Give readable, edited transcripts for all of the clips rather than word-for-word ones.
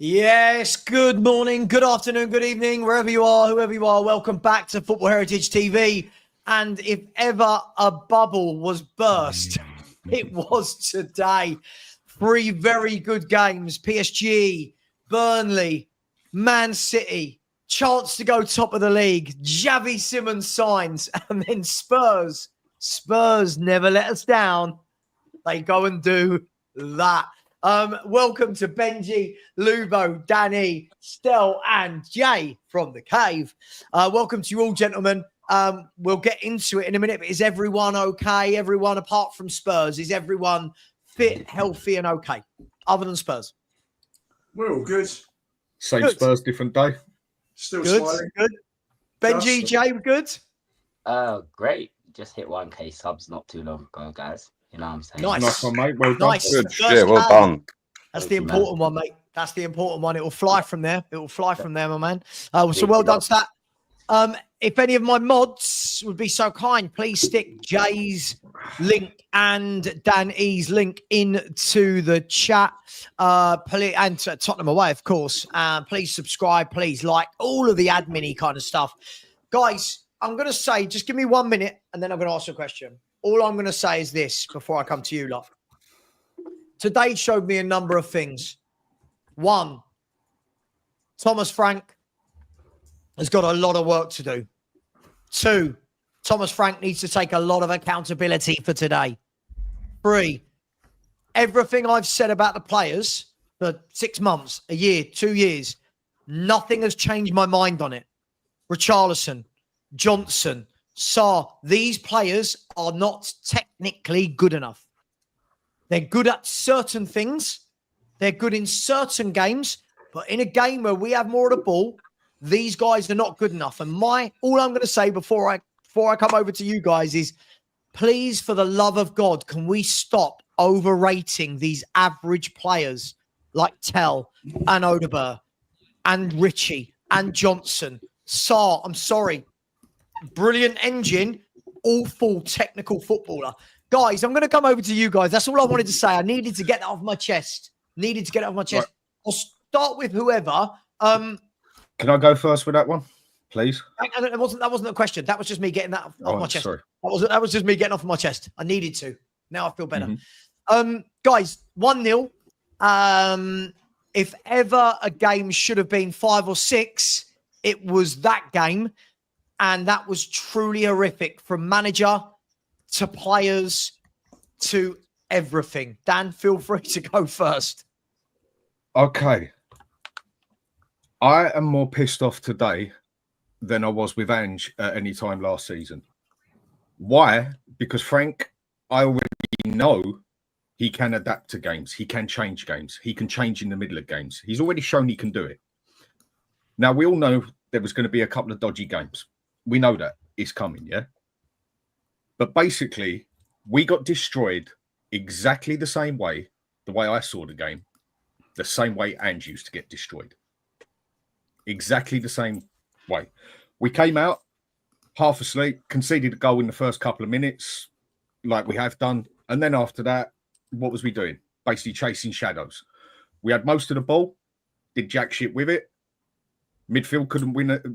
Yes, good morning, good afternoon, good evening, wherever you are, whoever you are. Welcome back to Football Heritage TV. And if ever a bubble was burst, it was today. 3 very good games. PSG, Burnley, Man City, chance to go top of the league. Xavi Simons signs, and then Spurs. Spurs never let us down. They go and do that. Welcome to Benji, Lubo, Danny, Stel, and Jay from the cave. Welcome to you all, gentlemen. We'll get into it in a minute, but is everyone okay? Everyone apart from Spurs, is everyone fit, healthy, and okay? Other than Spurs? We're all good. Same Good. Spurs, different day. Still Good, smiling. good. Benji, Jay, good? Great. Just hit 1K subs not too long ago, guys. You know what I'm saying? Nice. One, mate. Well done. Nice. Good First shit. Well K. done. That's Thank the you, important man. one, mate. That's the important one. It will fly from there. It will fly from there, my man. So Big well done, up. Stat. If any of my mods would be so kind, please stick Jay's link and Dan E's link into the chat. And Tottenham away, of course. Please subscribe. Please like all of the admin-y kind of stuff. Guys, I'm going to say, just give me 1 minute and then I'm going to ask you a question. All I'm going to say is this before I come to you lot. Today showed me a number of things. One, Thomas Frank has got a lot of work to do. Two, Thomas Frank needs to take a lot of accountability for today. Three, everything I've said about the players for 6 months, a year, 2 years, nothing has changed my mind on it. Richarlison, Johnson, Sarr, these players are not technically good enough. They're good at certain things. They're good in certain games. But in a game where we have more of the ball, these guys are not good enough. And all I'm going to say before I come over to you guys is, please, for the love of God, can we stop overrating these average players like Tell and Odegaard and Richie and Johnson? Sarr, I'm sorry. Brilliant engine, awful technical footballer. Guys, I'm going to come over to you guys. That's all I wanted to say. I needed to get that off my chest. Right. I'll start with whoever. Can I go first with that one, please? That wasn't a question. That was just me getting that off my chest. Sorry. That was just me getting off my chest. I needed to. Now I feel better. Guys, 1-0. If ever a game should have been 5 or 6, it was that game. And that was truly horrific, from manager to players to everything. Dan, feel free to go first. Okay. I am more pissed off today than I was with Ange at any time last season. Why? Because Frank, I already know he can adapt to games. He can change games. He can change in the middle of games. He's already shown he can do it. Now, we all know there was going to be a couple of dodgy games. We know that it's coming, yeah? But basically, we got destroyed exactly the way I saw the game, the same way Ange used to get destroyed. Exactly the same way. We came out half asleep, conceded a goal in the first couple of minutes, like we have done. And then after that, what was we doing? Basically chasing shadows. We had most of the ball, did jack shit with it. Midfield couldn't win it,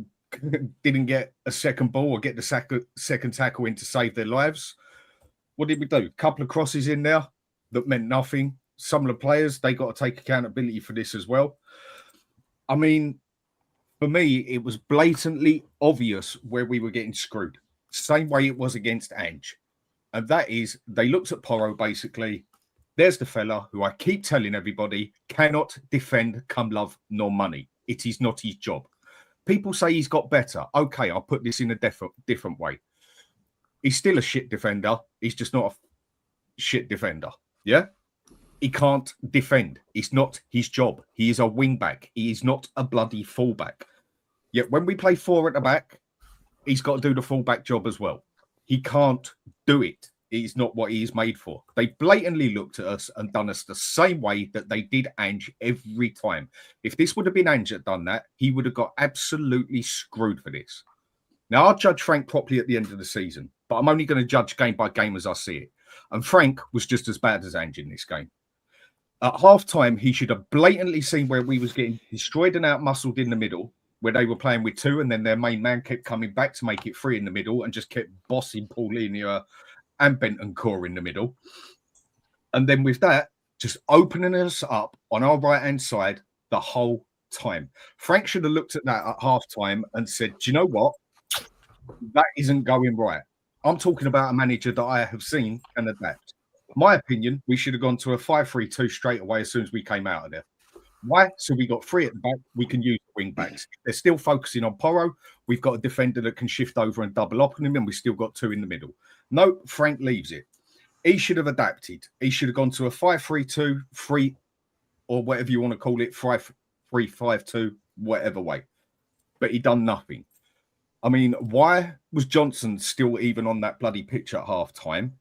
didn't get a second ball or get the second tackle in to save their lives. What did we do? A couple of crosses in there that meant nothing. Some of the players, they got to take accountability for this as well. I mean, for me, it was blatantly obvious where we were getting screwed. Same way it was against Ange. And that is, they looked at Porro basically. There's the fella who I keep telling everybody cannot defend come love nor money. It is not his job. People say he's got better. Okay, I'll put this in a different way. He's still a shit defender. He's just not a shit defender. Yeah? He can't defend. It's not his job. He is a wing back. He is not a bloody fullback. Yet when we play 4 at the back, he's got to do the fullback job as well. He can't do it. It's not what he is made for. They blatantly looked at us and done us the same way that they did Ange every time. If this would have been Ange that done that, he would have got absolutely screwed for this. Now, I'll judge Frank properly at the end of the season, but I'm only going to judge game by game as I see it. And Frank was just as bad as Ange in this game. At half time, he should have blatantly seen where we was getting destroyed and out-muscled in the middle, where they were playing with 2, and then their main man kept coming back to make it 3 in the middle and just kept bossing Paulinho and Bentancur in the middle. And then with that, just opening us up on our right-hand side the whole time. Frank should have looked at that at half-time and said, do you know what? That isn't going right. I'm talking about a manager that I have seen and adapt. My opinion, we should have gone to a 5-3-2 straight away as soon as we came out of there. Why? So we got 3 at the back. We can use the wing backs. They're still focusing on Porro. We've got a defender that can shift over and double up on him, and we still got 2 in the middle. No, Frank leaves it. He should have adapted. He should have gone to a 5-3-2, 3, or whatever you want to call it, 5-3-5-2, whatever way. But he done nothing. I mean, why was Johnson still even on that bloody pitch at half time?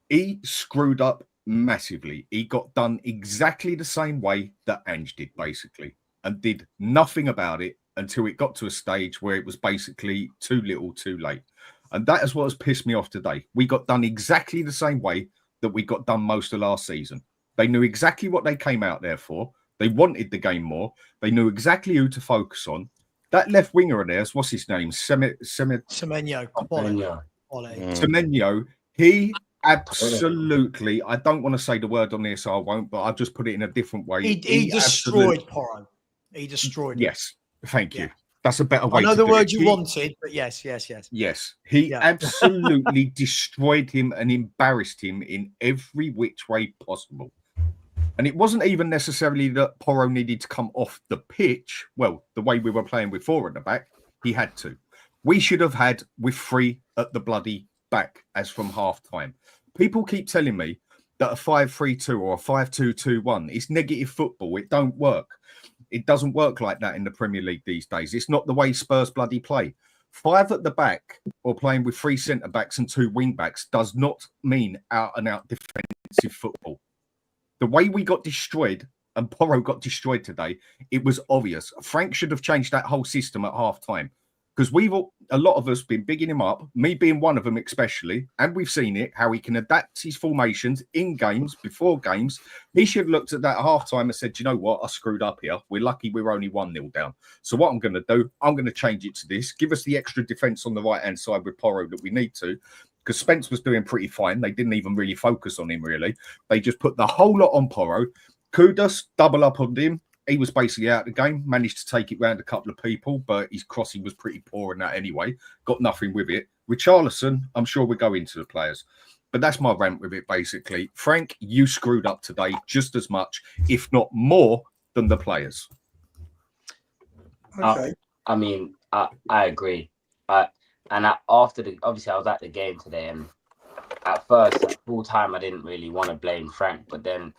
He screwed up massively. He got done exactly the same way that Ange did, basically, and did nothing about it until it got to a stage where it was basically too little, too late. And that is what has pissed me off today. We got done exactly the same way that we got done most of last season. They knew exactly what they came out there for. They wanted the game more. They knew exactly who to focus on. That left winger of theirs, what's his name? Semenyo. Semenyo. He absolutely, I don't want to say the word on this, so I won't, but I'll just put it in a different way. He destroyed Porro. He destroyed him. Yes, thank you. That's a better way. I know the word you wanted, but yes. Yes, he absolutely destroyed him and embarrassed him in every which way possible. And it wasn't even necessarily that Porro needed to come off the pitch. Well, the way we were playing with 4 at the back, he had to. We should have had with 3 at the bloody back as from half time. People keep telling me that a 5-3-2 or a 5-2-2-1 is negative football. It don't work. It doesn't work like that in the Premier League these days. It's not the way Spurs bloody play. 5 at the back or playing with 3 centre-backs and 2 wing-backs does not mean out-and-out defensive football. The way we got destroyed and Porro got destroyed today, it was obvious. Frank should have changed that whole system at half-time because a lot of us been bigging him up, me being one of them especially, and we've seen it, how he can adapt his formations in games, before games. He should have looked at that at half-time and said, you know what, I screwed up here. We're lucky we're only 1-0 down. So what I'm going to do, I'm going to change it to this, give us the extra defence on the right-hand side with Porro that we need to, because Spence was doing pretty fine. They didn't even really focus on him, really. They just put the whole lot on Porro. Kudus, double up on him. He was basically out of the game, managed to take it round a couple of people, but his crossing was pretty poor in that anyway. Got nothing with it. With Charlison, I'm sure we'll go into the players. But that's my rant with it, basically. Frank, you screwed up today just as much, if not more, than the players. Okay. I mean, I agree. Obviously, I was at the game today, and at first, at full time, I didn't really want to blame Frank, but then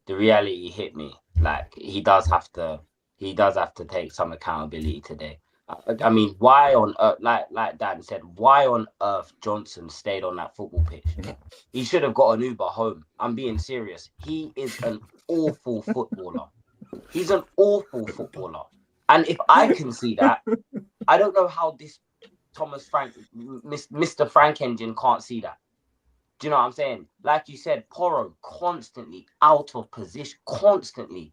the reality hit me. Like he does have to take some accountability today. I mean, why on earth, like Dan said, why on earth Johnson stayed on that football pitch? He should have got an Uber home. I'm being serious. He is an awful footballer. He's an awful footballer. And if I can see that, I don't know how this Thomas Frank, Mr. Frank engine can't see that. Do you know what I'm saying? Like you said, Porro constantly out of position, constantly.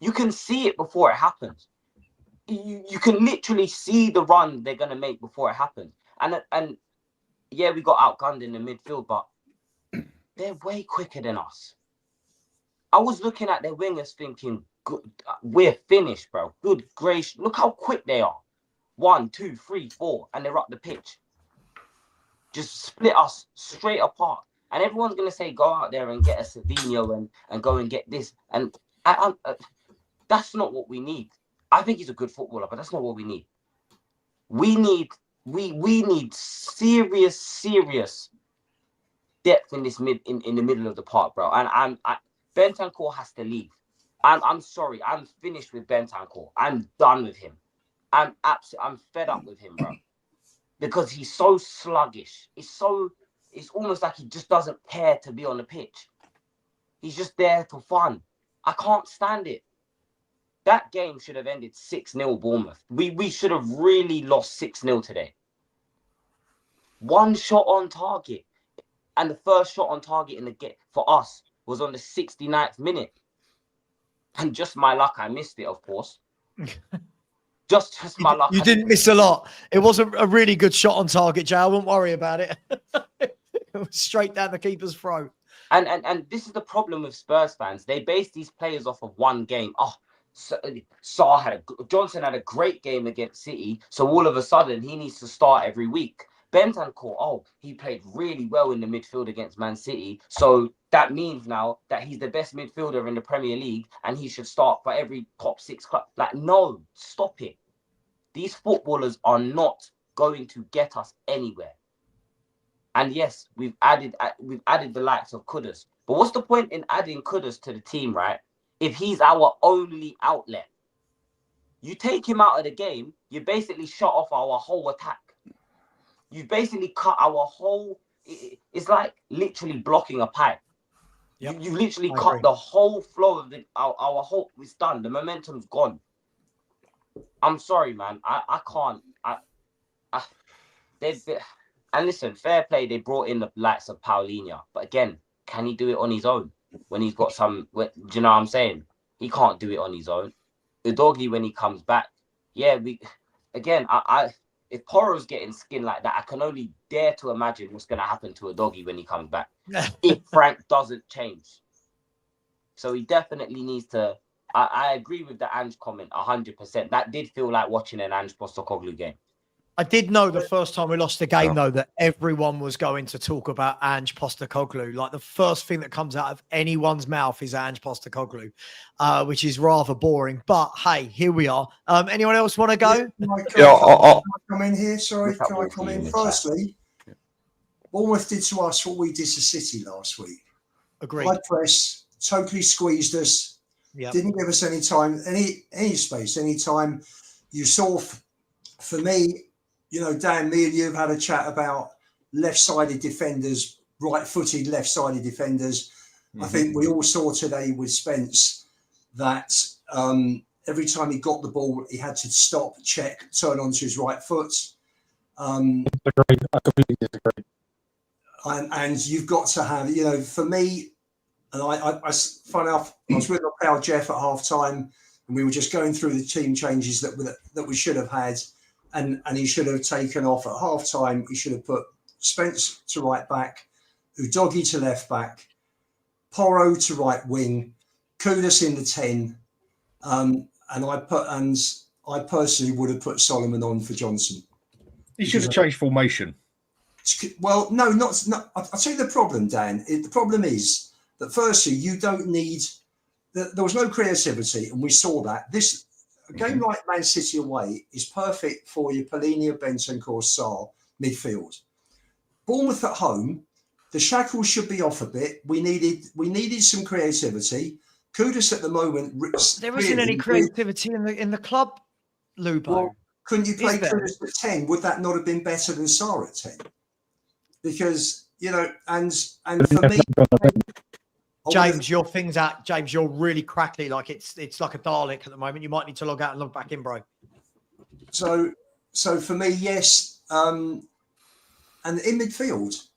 You can see it before it happens. You can literally see the run they're going to make before it happens. And yeah, we got outgunned in the midfield, but they're way quicker than us. I was looking at their wingers thinking, good, we're finished, bro. Good gracious. Look how quick they are. 1, 2, 3, 4, and they're up the pitch. Just split us straight apart. And everyone's going to say, go out there and get a Savino and go and get this. And that's not what we need. I think he's a good footballer, but that's not what we need. We need serious depth in this in the middle of the park, bro. And Bentancur has to leave. I'm sorry. I'm finished with Bentancur. I'm done with him. I'm fed up with him, bro. Because he's so sluggish. It's almost like he just doesn't care to be on the pitch. He's just there for fun. I can't stand it. That game should have ended 6-0 Bournemouth. We should have really lost 6-0 today. 1 shot on target. And the first shot on target in the game for us was on the 69th minute. And just my luck, I missed it, of course. Just my luck. You didn't miss a lot. It was a really good shot on target, Jay. I wouldn't worry about it. It was straight down the keeper's throat. And this is the problem with Spurs fans. They base these players off of one game. Oh, Johnson had a great game against City, so all of a sudden he needs to start every week. Bentancur, he played really well in the midfield against Man City, so that means now that he's the best midfielder in the Premier League and he should start for every top 6 club. Like, no, stop it. These footballers are not going to get us anywhere. And yes, we've added the likes of Kudus. But what's the point in adding Kudus to the team, right? If he's our only outlet. You take him out of the game, you basically shut off our whole attack. You basically cut our whole... It's like literally blocking a pipe. Yep. You literally cut the whole flow of our whole... It's done. The momentum's gone. I'm sorry, man. I can't... And listen, fair play, they brought in the likes of Paulinho. But again, can he do it on his own? When he's got some... Do you know what I'm saying? He can't do it on his own. Udogie, when he comes back, if Porro's getting skin like that, I can only dare to imagine what's going to happen to Udogie when he comes back. If Frank doesn't change. So he definitely needs to... I agree with the Ange comment 100%. That did feel like watching an Ange Postecoglou game. I did know the first time we lost the game, though, that everyone was going to talk about Ange Postecoglou. Like, the first thing that comes out of anyone's mouth is Ange Postecoglou, which is rather boring. But, hey, here we are. Anyone else want to go? Can I come in here? Sorry, can I come in? Firstly, Bournemouth did to us what we did to City last week. Agreed. High press, totally squeezed us. Yep. Didn't give us any time, any space, any time. You saw, for me... You know, Dan, me and you have had a chat about left-sided defenders, right-footed left-sided defenders. Mm-hmm. I think we all saw today with Spence that every time he got the ball, he had to stop, check, turn onto his right foot. I completely disagree. And you've got to have, you know, for me, and I funny enough, I was with my pal Jeff at half-time, and we were just going through the team changes that we should have had. And he should have taken off at half-time. He should have put Spence to right back, Udogie to left back, Porro to right wing, Kudus in the 10, and I personally would have put Solomon on for Johnson. He should have changed formation. Well, no, not. I'll tell you the problem, Dan. The problem is that firstly, you don't need. There was no creativity, and we saw that. A game like Man City away is perfect for your Paulinho, Bentancur, Sarr midfield. Bournemouth at home, the shackles should be off a bit. We needed some creativity. Kudus at the moment. There isn't any creativity in the club, Lubo. Well, couldn't you play Kudus at 10? Would that not have been better than Sarr at 10? Because, you know, and for me. James, your thing's out. James, you're really crackly. Like it's like a Dalek at the moment. You might need to log out and log back in, bro. So for me, yes. And in midfield,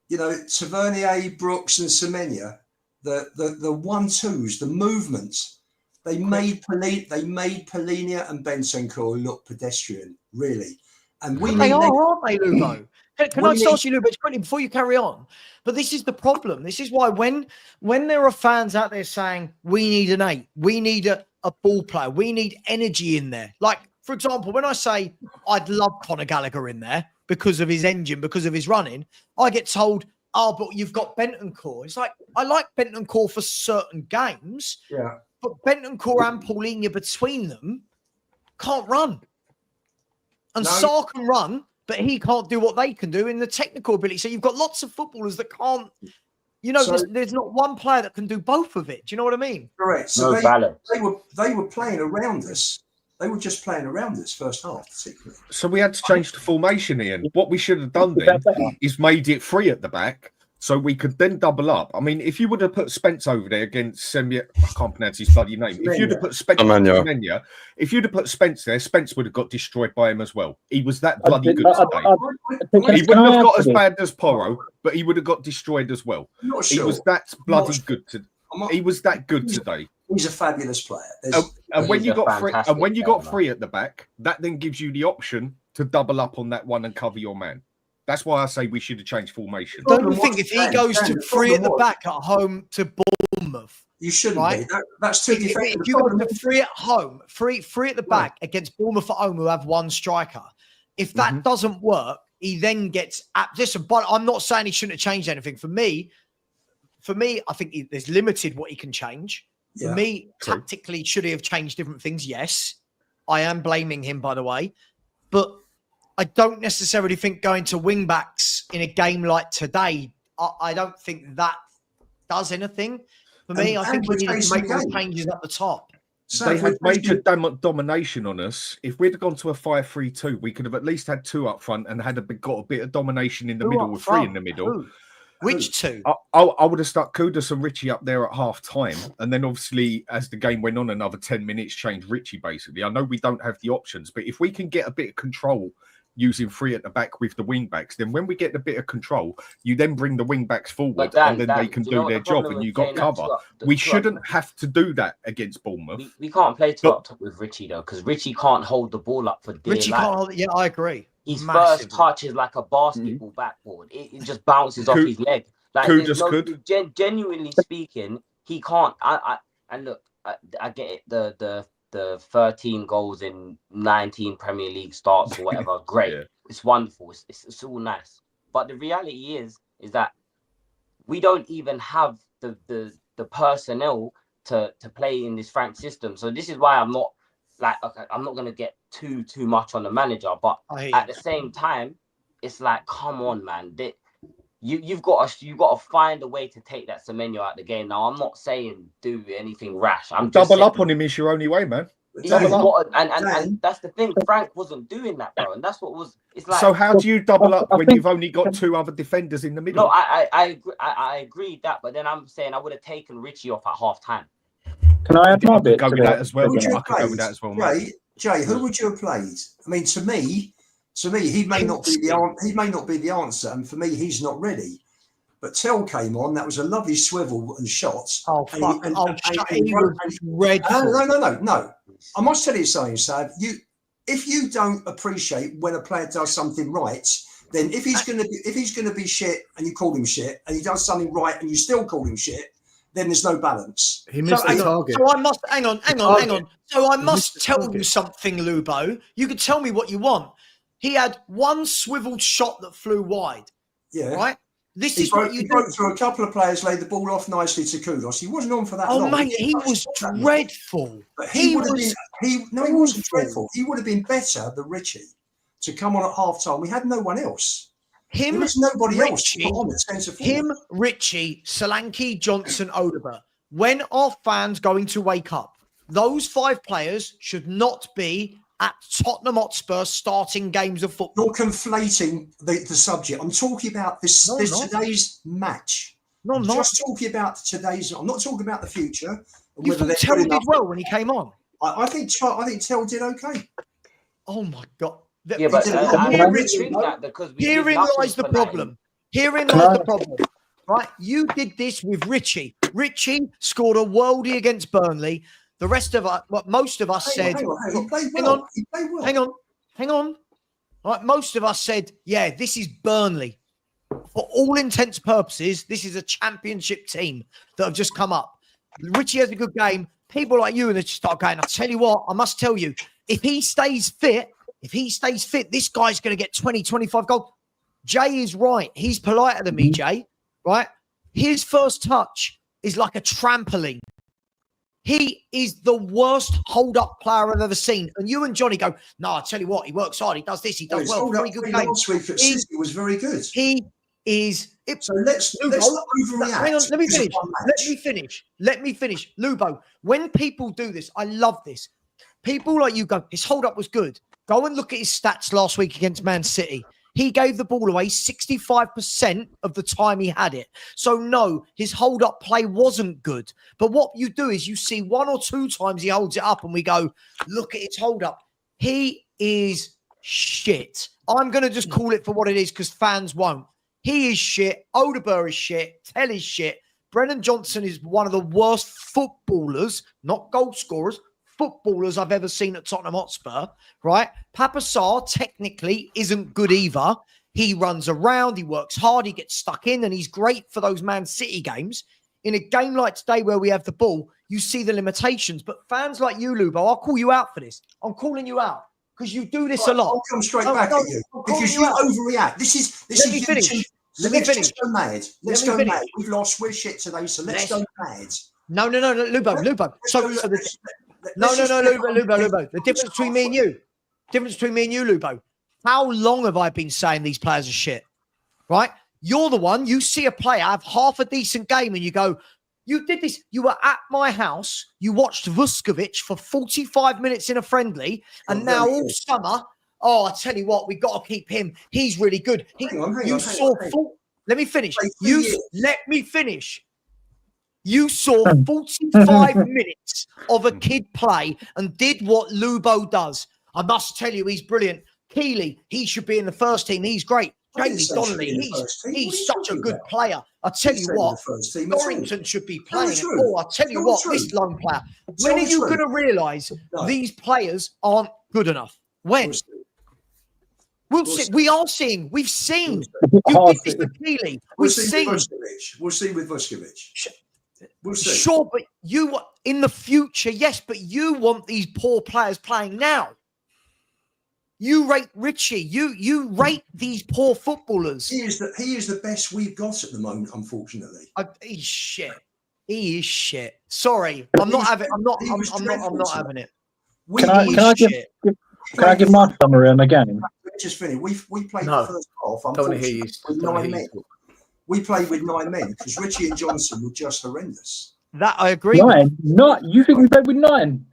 you know, Tavernier, Brooks, and Semenya, the 1-2s, the movements, they made Paulinho and Bentancur look pedestrian, really. And they are, aren't they, Lubo? Can I just ask you, Lubo, quickly before you carry on? But this is the problem. This is why when there are fans out there saying we need an 8, we need a ball player, we need energy in there. Like, for example, when I say I'd love Conor Gallagher in there because of his engine, because of his running, I get told, oh, but you've got Bentancur. It's like, I like Bentancur for certain games, but Bentancur and Paulinho between them can't run. And Sarr can run, but he can't do what they can do in the technical ability. So you've got lots of footballers that can't, you know, there's not one player that can do both of it. Do you know what I mean? Correct. So they were playing around us. They were just playing around us first half, particularly. So we had to change the formation, Ian. What we should have done then is made it free at the back. so we could then double up. I mean, if you would have put Spence over there against I can't pronounce his bloody name. If you'd have put Spence, if you'd have put Spence there, Spence would have got destroyed by him as well. He was that bloody good today. He wouldn't have got as bad as Porro, but he would have got destroyed as well. He was that bloody good he was that good today. He's a fabulous player. And when you got three at the back, that then gives you the option to double up on that one and cover your man. That's why I say we should have changed formation. Don't you think if he goes to three at the back at home to Bournemouth, you shouldn't right? be. That's too defensive. If you go to three at home, three at the back against Bournemouth at home, who have one striker, if that doesn't work, he then gets listen. But I'm not saying he shouldn't have changed anything. For me, I think there's limited what he can change. For me, tactically, should he have changed different things? Yes, I am blaming him, by the way, but I don't necessarily think going to wing backs in a game like today, I don't think that does anything. For me, I think we need to make more changes at the top. They had major domination on us. If we'd have gone to a 5-3-2, we could have at least had two up front and got a bit of domination in the middle with three in the middle. Who? Which two? I would have stuck Kudus and Richie up there at half time. And then obviously, as the game went on, another 10 minutes changed Richie, basically. I know we don't have the options, but if we can get a bit of control using three at the back with the wing backs, then when we get a bit of control, you then bring the wing backs forward and then they can do their job and you got cover. We shouldn't have to do that against Bournemouth. We can't play two up top with Richie though, because Richie can't hold the ball up for dear life. Can't hold it. Yeah, I agree. His first touch is like a basketball backboard. It just bounces off his leg. Like, genuinely speaking, he can't. And look, I get it. The 13 goals in 19 Premier League starts or whatever, great. It's wonderful. It's all nice. But the reality is that we don't even have the personnel to play in this Frank system. So this is why I'm not going to get too much on the manager. But at the same time, it's like, come on, man. You've got to find a way to take that Semenyo out the game. Now, I'm not saying do anything rash. I'm just double up on him is your only way, man. And that's the thing. Frank wasn't doing that, bro. And that's what was. It's like. So how do you double up when you've only got two other defenders in the middle? No, I agree that, but then I'm saying I would have taken Richie off at half time. Can I add my bit? Go with that as well. I could go with that as well, mate. Jay, who would you have played? I mean, to me, he may not be the answer, and for me, he's not ready. But Tell came on. That was a lovely swivel and shot. Oh, fuck. He was dreadful. No. I must tell you something, Sav. If you don't appreciate when a player does something right, then if he's gonna be shit and you call him shit, and he does something right and you still call him shit, then there's no balance. He missed the target. So I must hang on. So I must tell you something, Lubo. You can tell me what you want. He had one swiveled shot that flew wide. Yeah. Right? He broke through a couple of players, laid the ball off nicely to Kudus. He wasn't on for that long. Oh, mate, he was dreadful. But he wasn't dreadful. He would have been better than Richie to come on at half-time. We had no one else. There was nobody else to put on the centre forward. Him, Richie, Solanke, Johnson, Odegaard. When are fans going to wake up? Those five players should not be at Tottenham Hotspur starting games of football. You're conflating the subject. I'm talking about today's match. I'm just talking about today's. I'm not talking about the future. You thought Tell did well when he came on? I think Tell did okay. Oh my God. Yeah, but herein lies the problem. Herein lies the problem. Right? You did this with Richie. Richie scored a worldie against Burnley. The rest of us, most of us said, hang on. Right, most of us said, yeah, this is Burnley. For all intents and purposes, this is a championship team that have just come up. Richie has a good game. People like you and they just start going, I tell you what, I must tell you, if he stays fit, this guy's going to get 20, 25 goals. Jay is right. He's politer than me, Jay, right? His first touch is like a trampoline. He is the worst hold-up player I've ever seen. And you and Johnny go, no, I tell you what, he works hard, he does this, he does well. Very good game. Last week at City was very good. He is... So let's not overreact. Hang on, let me finish. Lubo, when people do this, I love this. People like you go, his hold-up was good. Go and look at his stats last week against Man City. he gave the ball away 65% of the time he had it. So no, his hold-up play wasn't good. But what you do is you see 1 or 2 times he holds it up and we go, look at his hold-up. He is shit. I'm going to just call it for what it is because fans won't. He is shit. Odegaard is shit. Tell is shit. Brennan Johnson is one of the worst footballers, not goal scorers, footballers I've ever seen at Tottenham Hotspur, right? Papa Sarr technically isn't good either. He runs around, he works hard, he gets stuck in, and he's great for those Man City games. In a game like today where we have the ball, you see the limitations. But fans like you, Lubo, I'll call you out for this. I'm calling you out because you do this a lot. I'll come straight back at you because you overreact. This is Let me finish. Let's just go mad. Let's go mad. We've lost. We're shit today, so let's go mad. No, Lubo. Lubo. Lubo. The difference between me and you, Lubo. How long have I been saying these players are shit? Right? You're the one. You see a player have half a decent game, and you go, "You did this. You were at my house. You watched Vuskovic for 45 minutes in a friendly, and now all summer." Oh, I tell you what, we got to keep him. He's really good. Let me finish. Let me finish. You saw 45 minutes of a kid play and did what Lubo does. I must tell you, he's brilliant. Keeley, he should be in the first team. He's great. Jamie Donnelly, he's such a good player. I tell you what, Dorrington should be playing. Oh, I tell you what, this lone player. When are you going to realise these players aren't good enough? When? We'll see. We are seeing. We've seen. You did this to Keeley. We've seen. We'll see with Vuskovic. We'll see. Sure, but you in the future, yes, but you want these poor players playing now. You rate Richie. You rate these poor footballers. He is the best we've got at the moment, unfortunately. He's shit. He is shit. Sorry, I'm not having. I'm not having it. Can I give my summary on the game? Just finish. We played the first half. Unfortunately, with 9 men. We played with 9 men because Richie and Johnson were just horrendous. That I agree. 9? Not you think we played with 9?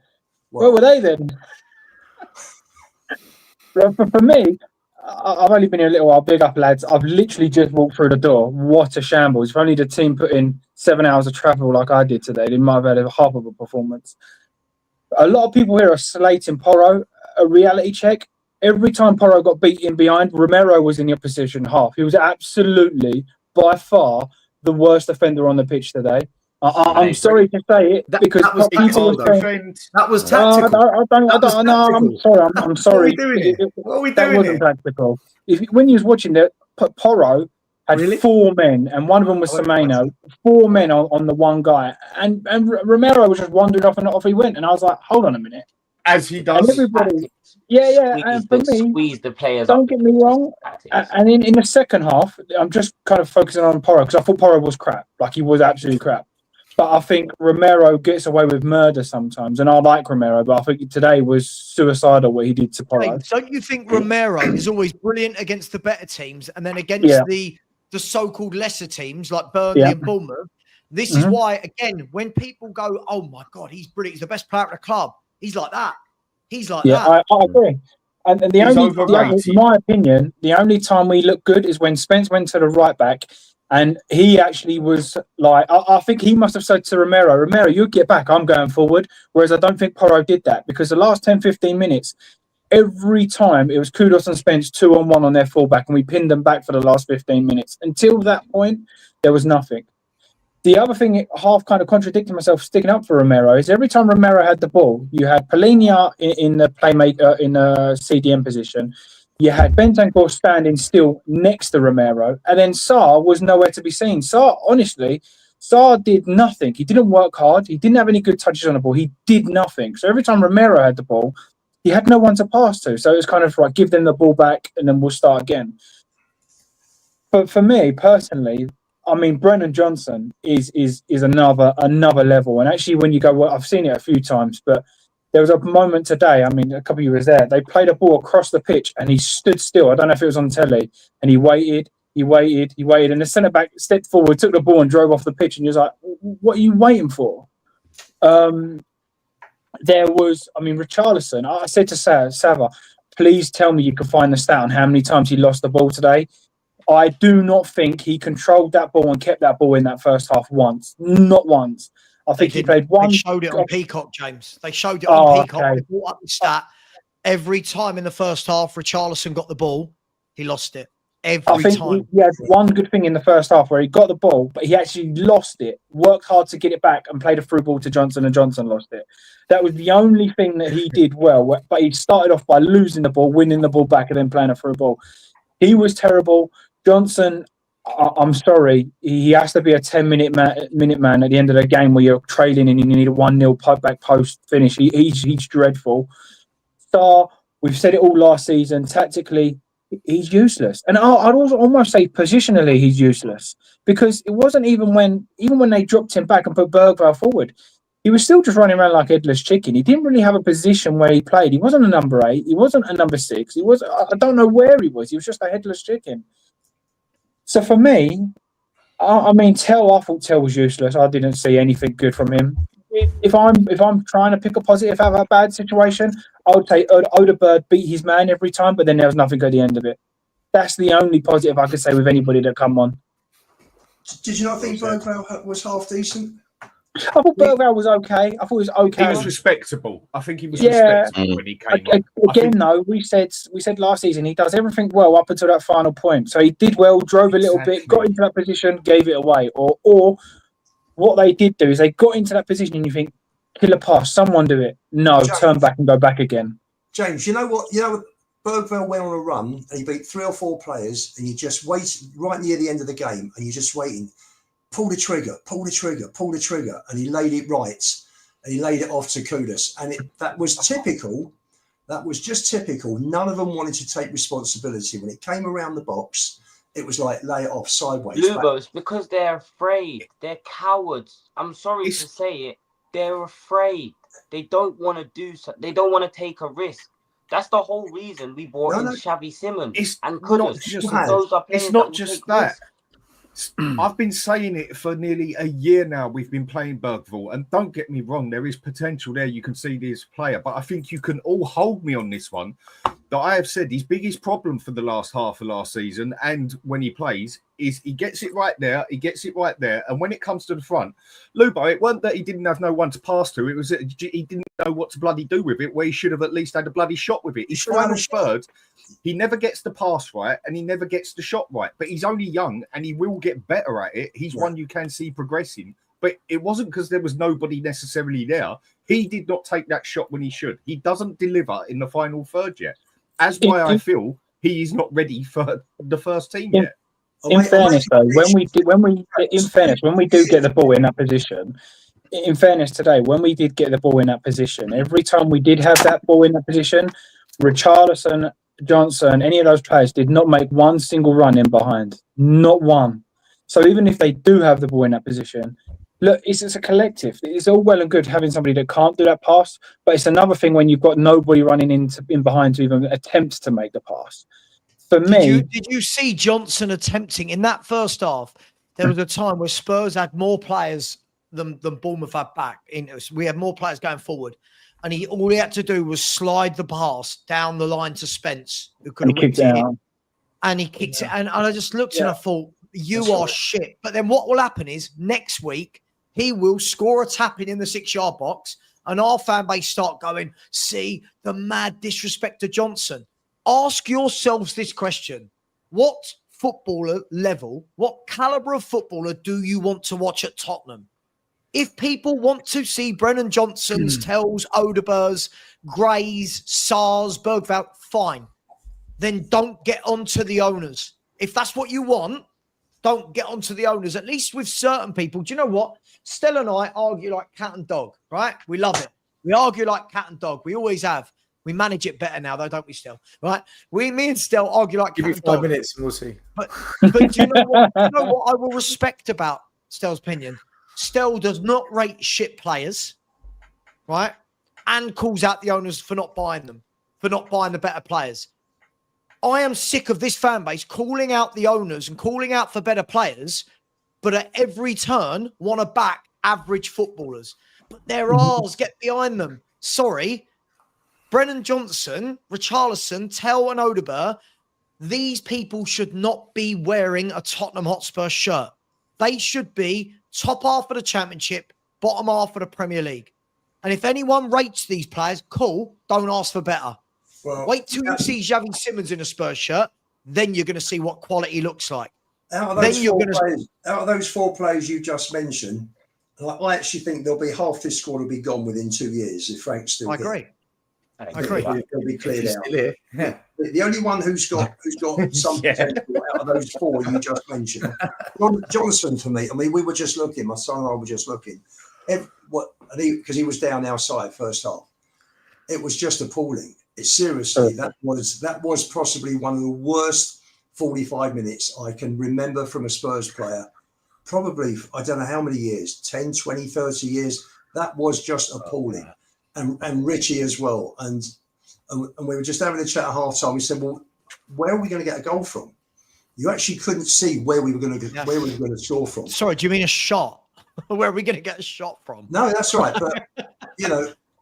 Where were they then? For me, I've only been here a little while. Big up, lads. I've literally just walked through the door. What a shambles. If only the team put in 7 hours of travel like I did today, they might have had half of a performance. A lot of people here are slating Porro. A reality check. Every time Porro got beaten behind, Romero was in the opposition half. He was absolutely, by far, the worst offender on the pitch today. I'm sorry to say it because that was people that was tactical. I'm sorry. What are we doing? That wasn't tactical. When you was watching that, Porro had 4 men, and one of them was Semenyo. 4 men on the one guy, and Romero was just wandering off and off he went. And I was like, hold on a minute. As he does. Everybody, and for me, squeeze the players. Don't get me wrong. And in the second half, I'm just kind of focusing on Porro because I thought Porro was crap. Like he was absolutely crap. But I think Romero gets away with murder sometimes, and I like Romero. But I think today was suicidal what he did to Porro. Hey, don't you think Romero is always brilliant against the better teams, and then against the so-called lesser teams like Burnley and Bournemouth? This is why, again, when people go, "Oh my God, he's brilliant! He's the best player at the club." He's like that. He's like that. I agree. And in my opinion, the only time we look good is when Spence went to the right back, and he actually was like, I think he must have said to Romero, you get back, I'm going forward. Whereas I don't think Porro did that because the last 10, 15 minutes, every time it was Kudus and Spence 2-on-1 on their fullback, and we pinned them back for the last 15 minutes. Until that point, there was nothing. The other thing, half kind of contradicting myself, sticking up for Romero, is every time Romero had the ball, you had Polinia in the playmaker in the CDM position, you had Bentancur standing still next to Romero, and then Sarr was nowhere to be seen. Sarr did nothing. He didn't work hard. He didn't have any good touches on the ball. He did nothing. So every time Romero had the ball, he had no one to pass to. So it was kind of like, give them the ball back and then we'll start again. But for me, personally, I mean, Brennan Johnson is another level. And actually, when you go, well, I've seen it a few times, but there was a moment today, I mean, a couple of you was there, they played a ball across the pitch and he stood still. I don't know if it was on telly. And he waited. And the centre-back stepped forward, took the ball and drove off the pitch. And he was like, what are you waiting for? There was, I mean, Richarlison, I said to Savva, please tell me you can find the stat on how many times he lost the ball today. I do not think he controlled that ball and kept that ball in that first half once. Not once. I think he played one. They showed it on Peacock, James. They showed it on Peacock. Okay. They brought up the stat. Every time in the first half, Richarlison got the ball, he lost it. Every time. He had one good thing in the first half where he got the ball, but he actually lost it, worked hard to get it back and played a through ball to Johnson, and Johnson lost it. That was the only thing that he did well, but he started off by losing the ball, winning the ball back and then playing a through ball. He was terrible. Johnson, I'm sorry, he has to be a 10-minute man at the end of the game where you're trailing and you need a 1-0 back post finish. He's dreadful. Star, we've said it all last season, tactically, he's useless. And I'd also almost say positionally he's useless, because it wasn't even when they dropped him back and put Bergvall forward, he was still just running around like headless chicken. He didn't really have a position where he played. He wasn't a number 8. He wasn't a number 6. I don't know where he was. He was just a headless chicken. So for me, I thought Tell was useless. I didn't see anything good from him. If I'm trying to pick a positive out of a bad situation, I would say Odegaard beat his man every time, but then there was nothing at the end of it. That's the only positive I could say with anybody that come on. Did you not think Bergvall was half decent? I thought Bergvall was okay. I thought he was okay. He was respectable. I think he was respectable when he came on. Again, though, we said last season he does everything well up until that final point. So he did well, drove a little bit, got into that position, gave it away. Or what they did do is they got into that position and you think, killer pass, someone do it. No, James, turn back and go back again. James, you know what? Bergvall went on a run and he beat 3 or 4 players and you just wait right near the end of the game and you're just waiting. Pull the trigger, and he laid it right, and he laid it off to Kudus, and that was typical. That was just typical. None of them wanted to take responsibility when it came around the box. It was like lay it off sideways. Lubo, it's because they're afraid. They're cowards. I'm sorry to say it. They're afraid. They don't want to do so. They don't want to take a risk. That's the whole reason we brought in Xavi Simons and Kudus. It's not just that. I've been saying it for nearly a year now. We've been playing Bergvall, and don't get me wrong, there is potential there. You can see this player, but I think you can all hold me on this one. That I have said his biggest problem for the last half of last season, and when he plays, is he gets it right there, and when it comes to the front, Lubo, it wasn't that he didn't have no one to pass to. It was that he didn't know what to bloody do with it, where he should have at least had a bloody shot with it. His final third, he never gets the pass right, and he never gets the shot right. But he's only young, and he will get better at it. He's one you can see progressing. But it wasn't because there was nobody necessarily there. He did not take that shot when he should. He doesn't deliver in the final third yet. As why I feel he is not ready for the first team yet. In fairness, though, when we do get the ball in that position, in fairness today, when we did get the ball in that position, every time we did have that ball in that position, Richarlison, Johnson, any of those players did not make one single run in behind. Not one. So even if they do have the ball in that position, look, it's a collective. It's all well and good having somebody that can't do that pass, but it's another thing when you've got nobody running in behind to even attempt to make the pass. For me, did you see Johnson attempting in that first half? There was a time where Spurs had more players than Bournemouth had back. We had more players going forward, and all he had to do was slide the pass down the line to Spence, who could have whipped it in, and he kicked it. And I just looked and I thought, you are shit. But then what will happen is next week he will score a tap-in the 6-yard box, and our fan base start going, see the mad disrespect to Johnson. Ask yourselves this question. What footballer level, what calibre of footballer do you want to watch at Tottenham? If people want to see Brennan Johnson's, Tells, Odegaard's, Gray's, Sar's, Bergvall, fine. Then don't get onto the owners. If that's what you want, don't get onto the owners. At least with certain people, do you know what? Stella and I argue like cat and dog, right? We love it. We argue like cat and dog. We always have. We manage it better now, though, don't we, Stel? Right? Me and Stel argue like give you 5 minutes and we'll see. But do you know what? Do you know what I will respect about Stel's opinion? Stel does not rate shit players, right? And calls out the owners for not buying them, for not buying the better players. I am sick of this fan base calling out the owners and calling out for better players, but at every turn want to back average footballers. But they're ours. Get behind them. Sorry. Brennan Johnson, Richarlison, Tell and Odegaard, these people should not be wearing a Tottenham Hotspur shirt. They should be top half of the Championship, bottom half of the Premier League. And if anyone rates these players, cool, don't ask for better. Well, wait till you see Xavi Simons in a Spurs shirt, then you're going to see what quality looks like. Out of those four players you just mentioned, I actually think there'll be half this squad will be gone within 2 years if Frank's still here. I agree. He'll be cleared out. Yeah. The only one who's got some potential out of those four you just mentioned, Johnson for me. I mean, we were just looking. My son and I were just looking. Because he was down outside first half. It was just appalling. That was possibly one of the worst 45 minutes I can remember from a Spurs player. Probably, I don't know how many years, 10, 20, 30 years. That was just appalling. And Richie as well. And we were just having a chat at half time. We said, well, where are we going to get a goal from? You actually couldn't see where we were going to score from. Sorry, do you mean a shot? Where are we going to get a shot from? No, that's right. But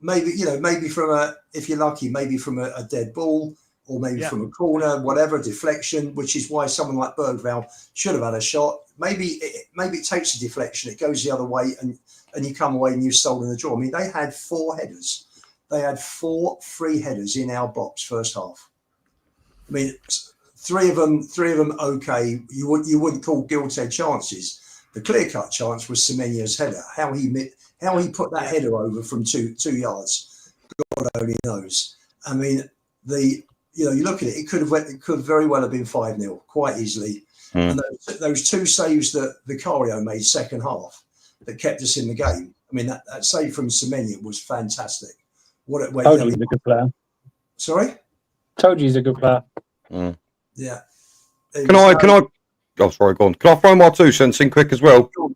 maybe from if you're lucky, maybe from a dead ball, or maybe from a corner, whatever, deflection, which is why someone like Bergvall should have had a shot. Maybe it takes a deflection, it goes the other way, and you come away and you've stolen the draw. I mean, they had 4 headers. They had 4 free headers in our box first half. I mean, three of them okay. You wouldn't call gilt-edged chances. The clear-cut chance was Semenya's header. How he put that header over from 2 yards, God only knows. I mean, you look at it. It could very well have been 5-0 quite easily. And those 2 saves that Vicario made second half that kept us in the game. I mean, that save from Semenya was fantastic. Told you he's a good player. Sorry? Told you he's a good player. Yeah. Can I? Oh, sorry, go on. Can I throw my 2 cents in quick as well? Go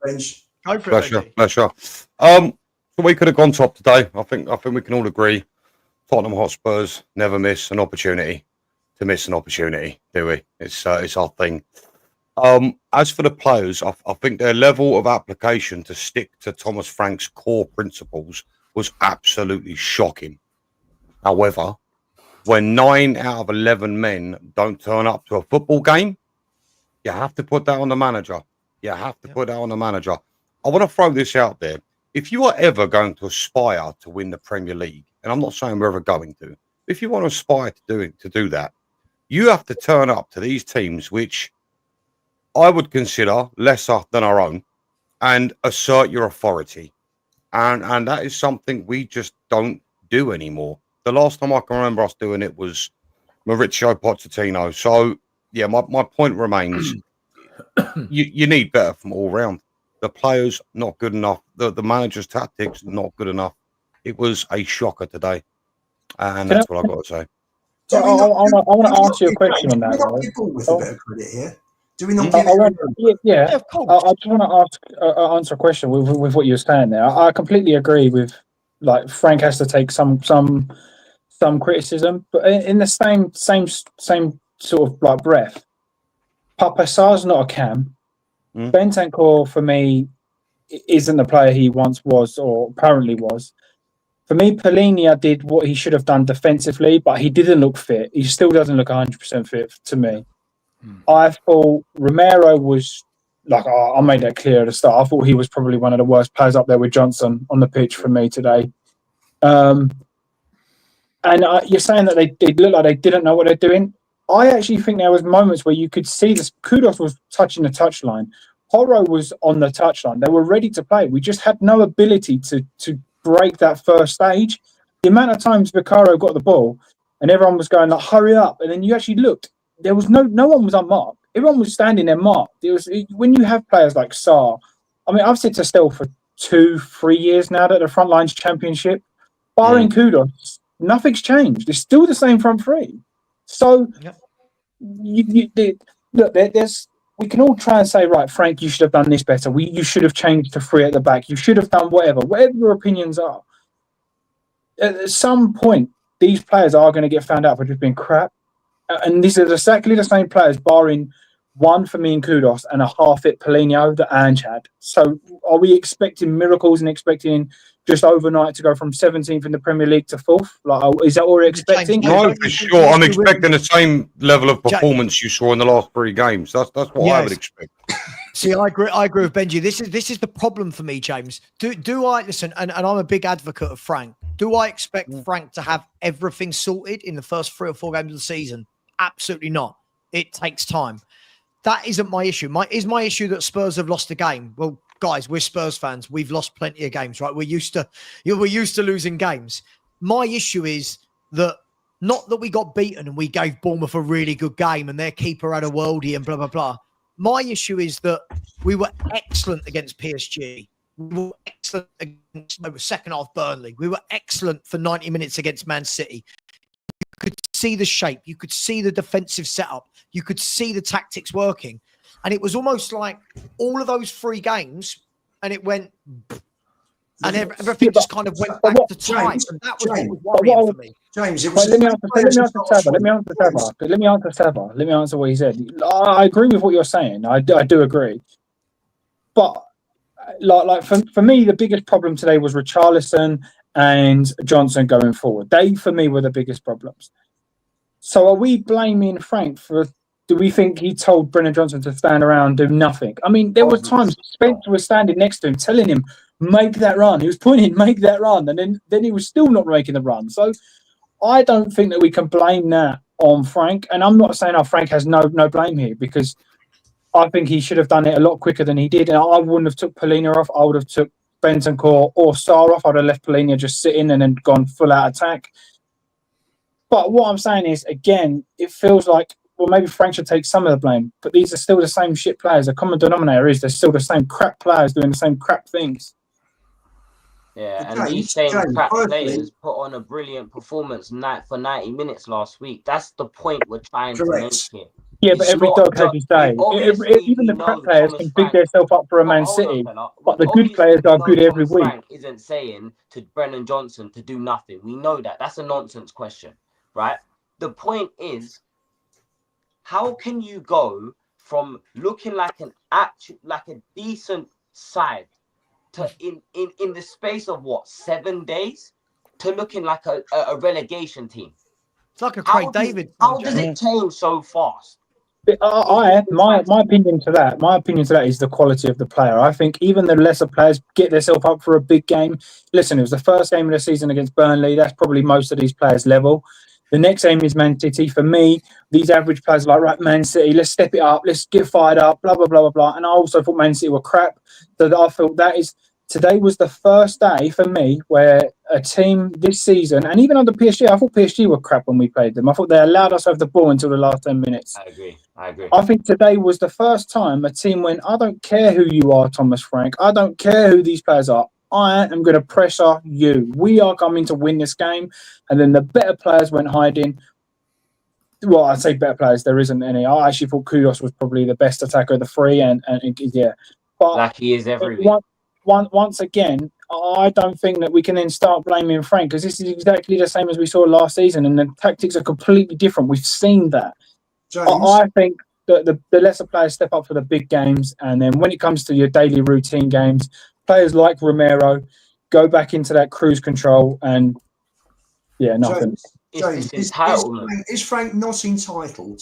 for Bless it. you. So we could have gone top today. I think we can all agree. Tottenham Hotspurs never miss an opportunity to miss an opportunity, do we? It's our thing. As for the players, I think their level of application to stick to Thomas Frank's core principles was absolutely shocking. However, when 9 out of 11 men don't turn up to a football game, you have to put that on the manager. Put that on the manager. I want to throw this out there. If you are ever going to aspire to win the Premier League, and I'm not saying we're ever going to, if you want to aspire to do that, you have to turn up to these teams, which I would consider lesser than our own, and assert your authority. And that is something we just don't do anymore. The last time I can remember us doing it was Mauricio Pochettino. So, yeah, my point remains, you need better from all round. The players, not good enough. The manager's tactics, not good enough. It was a shocker today. And that's what I've got to say. I want to ask you a question on that. Do we not people with a bit of credit here? Do we not yeah, of course. I just want to answer a question with what you're saying there. I completely agree with, like, Frank has to take some criticism, but in the same sort of like breath, Papa Sarr's not a cam. Bentancur, for me, isn't the player he once was or apparently was. For me, Palhinha did what he should have done defensively, but he didn't look fit. He still doesn't look 100% fit to me. I thought Romero was, like, I made that clear at the start. I thought he was probably one of the worst players up there with Johnson on the pitch for me today. And you're saying that they look like they didn't know what they're doing. I actually think there was moments where you could see this. Kudos was touching the touchline. Horo was on the touchline. They were ready to play. We just had no ability to break that first stage. The amount of times Vicario got the ball and everyone was going, like, hurry up. And then you actually looked. There was no one was unmarked. Everyone was standing there marked. When you have players like Sarr, I mean, I've said to Stell for 2-3 years now that the front line's championship, barring Kudos, nothing's changed. It's still the same front three. So, look, we can all try and say, right, Frank, you should have done this better. You should have changed to 3 at the back. You should have done whatever your opinions are. At some point, these players are going to get found out for just being crap. And these are exactly the same players, barring one for me and Kudos, and a half-fit Paulinho that Ange had. So are we expecting miracles and expecting just overnight to go from 17th in the Premier League to 4th? Like, is that what we're expecting? No, for sure. I'm expecting the same level of performance you saw in the last 3 games. That's what I would expect. See, I agree with Benji. This is the problem for me, James. Do I listen? And I'm a big advocate of Frank. Do I expect Frank to have everything sorted in the first 3 or 4 games of the season? Absolutely not. It takes time. That isn't my issue. My issue that Spurs have lost a game. Well, guys, we're Spurs fans. We've lost plenty of games, right? We're used to losing games. My issue is that not that we got beaten and we gave Bournemouth a really good game and their keeper had a worldie and blah blah blah. My issue is that we were excellent against PSG. We were excellent against second half Burnley. We were excellent for 90 minutes against Man City. You could see the shape. You could see the defensive setup. You could see the tactics working. And it was almost like all of those 3 games, and it went, and everything just kind of went back to time. And that was what was worrying for me. James, it was let me answer Savva. Let me answer what he said. I agree with what you're saying. I do agree. But like for me, the biggest problem today was Richarlison and Johnson going forward. They, for me, were the biggest problems. So are we blaming Frank for... Do we think he told Brennan Johnson to stand around and do nothing? I mean, there were times Spencer was standing next to him, telling him, make that run. He was pointing, make that run. And then he was still not making the run. So I don't think that we can blame that on Frank. And I'm not saying Frank has no blame here, because I think he should have done it a lot quicker than he did. And I wouldn't have took Polina off. I would have took Bentancur or Sarr off. I'd have left Polina just sitting and then gone full out attack. But what I'm saying is, again, it feels like, well, maybe Frank should take some of the blame, but these are still the same shit players. The common denominator is they're still the same crap players doing the same crap things. Yeah, and these same crap players put on a brilliant performance for 90 minutes last week. That's the point we're trying to make here. Yeah, but every dog has his day. Even the crap players can big themselves up for a Man City, but the good players are good every week. Frank isn't saying to Brennan Johnson to do nothing. We know that. That's a nonsense question, right? The point is, how can you go from looking like a decent side to in the space of 7 days to looking like a relegation team? It's like a Craig David. How does it change so fast? My opinion to that is the quality of the player. I think even the lesser players get themselves up for a big game. Listen, it was the first game of the season against Burnley. That's probably most of these players' level. The next game is Man City. For me, these average players are like, right, Man City, let's step it up, let's get fired up, blah, blah, blah, blah, blah. And I also thought Man City were crap. So I felt today was the first day for me where a team this season, and even under PSG, I thought PSG were crap when we played them. I thought they allowed us to have the ball until the last 10 minutes. I agree. I think today was the first time a team went, I don't care who you are, Thomas Frank. I don't care who these players are. I am going to pressure you. We are coming to win this game. And then the better players went hiding. Well, I'd say better players. There isn't any. I actually thought Kudos was probably the best attacker of the 3. And yeah. But like he is every week. Once again, I don't think that we can then start blaming Frank, because this is exactly the same as we saw last season. And the tactics are completely different. We've seen that. I think that the lesser players step up for the big games. And then when it comes to your daily routine games, players like Romero go back into that cruise control and, yeah, nothing. James, is Frank not entitled?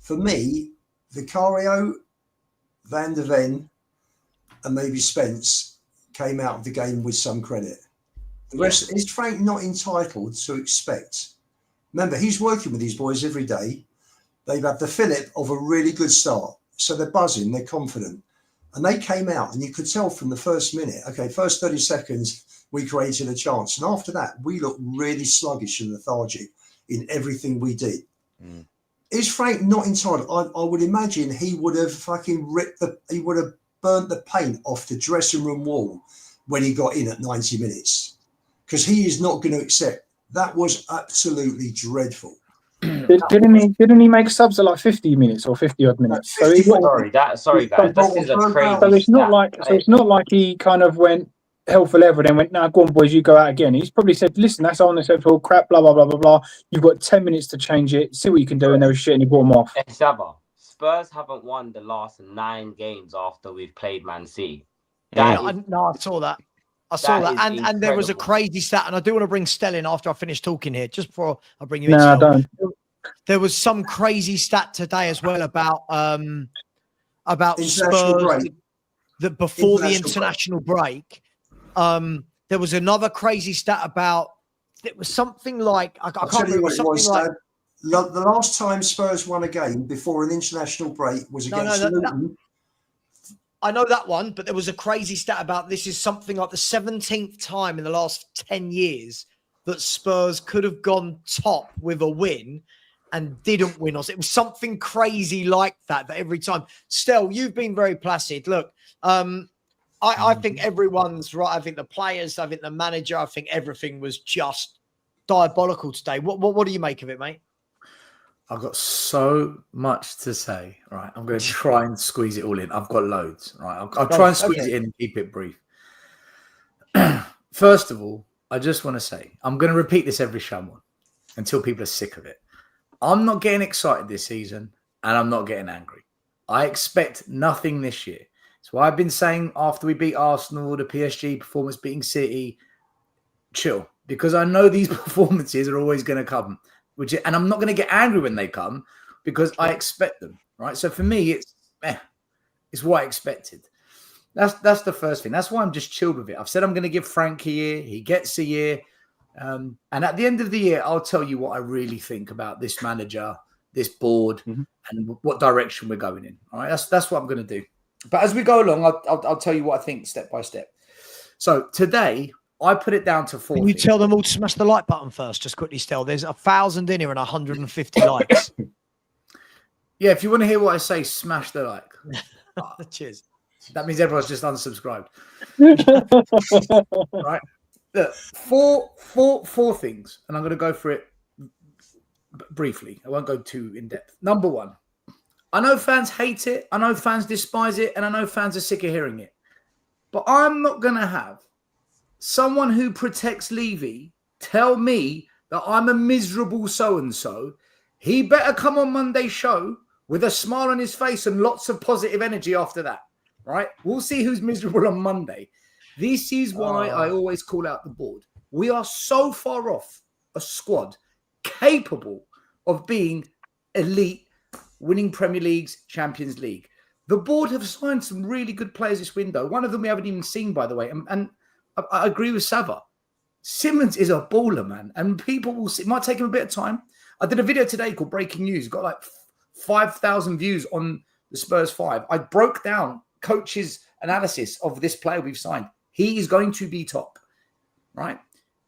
For me, Vicario, Van der Ven, and maybe Spence came out of the game with some credit. The rest, is Frank not entitled to expect? Remember, he's working with these boys every day. They've had the fillip of a really good start. So they're buzzing, they're confident. And they came out, and you could tell from the first minute, first 30 seconds, we created a chance. And after that, we looked really sluggish and lethargic in everything we did. Mm. Is Frank not entitled? I would imagine he would have he would have burnt the paint off the dressing room wall when he got in at 90 minutes. Because he is not going to accept. That was absolutely dreadful. Didn't he make subs at like 50 minutes or 50 odd minutes? Sorry guys. This is a crazy. So it's not like he kind of went hell for leather, then went, "No, go on, boys, you go out again." He's probably said, "Listen, that's unacceptable crap, blah blah blah blah blah. You've got 10 minutes to change it. See what you can do." And there was shit, and he brought him off. Savva, Spurs haven't won the last 9 games after we've played Man City. I saw that. I saw that. And there was a incredible. city stat, and I do want to bring Stell in after I finish talking here, just before I bring you in. No, I don't. There was some crazy stat today as well about International Spurs break. that before the international break. There was another crazy stat about it was something like I can't remember. What it was, like, the last time Spurs won a game before an international break was against Luton. I know that one, but there was a crazy stat about this is something like the 17th time in the last 10 years that Spurs could have gone top with a win and didn't win us. It was something crazy like that every time. Stell, you've been very placid. Look, I think everyone's right. I think the players, I think the manager, I think everything was just diabolical today. What do you make of it, mate? I've got so much to say. Right, I'm going to try and squeeze it all in. I've got loads. Right, I'll try and squeeze it in and keep it brief. First of all, I just want to say I'm going to repeat this every show until people are sick of it. I'm not getting excited this season, and I'm not getting angry. I expect nothing this year. That's why I've been saying after we beat Arsenal, the PSG performance beating City, chill, because I know these performances are always going to come. And I'm not going to get angry when they come because I expect them, right? So for me, it's what I expected. That's the first thing. That's why I'm just chilled with it. I've said I'm going to give Frank a year. He gets a year. And at the end of the year, I'll tell you what I really think about this manager, this board, and what direction we're going in. All right, that's what I'm going to do. But as we go along, I'll tell you what I think step by step. So today, I put it down to 4. Can you tell them all to smash the like button first? Just quickly, Stell. There's 1,000 in here and 150 likes. Yeah, if you want to hear what I say, smash the like. Cheers. That means everyone's just unsubscribed. Right. Look, four things, and I'm going to go for it briefly. I won't go too in depth. Number one, I know fans hate it. I know fans despise it, and I know fans are sick of hearing it. But I'm not going to have someone who protects Levy tell me that I'm a miserable so-and-so. He better come on Monday's show with a smile on his face and lots of positive energy after that, right? We'll see who's miserable on Monday. This is why I always call out the board. We are so far off a squad capable of being elite, winning Premier Leagues, Champions League. The board have signed some really good players this window. One of them we haven't even seen, by the way, and I agree with Savva. Simmons is a baller, man. And people will see. It might take him a bit of time. I did a video today called Breaking News. Got like 5,000 views on the Spurs 5. I broke down coach's analysis of this player we've signed. He is going to be top, right?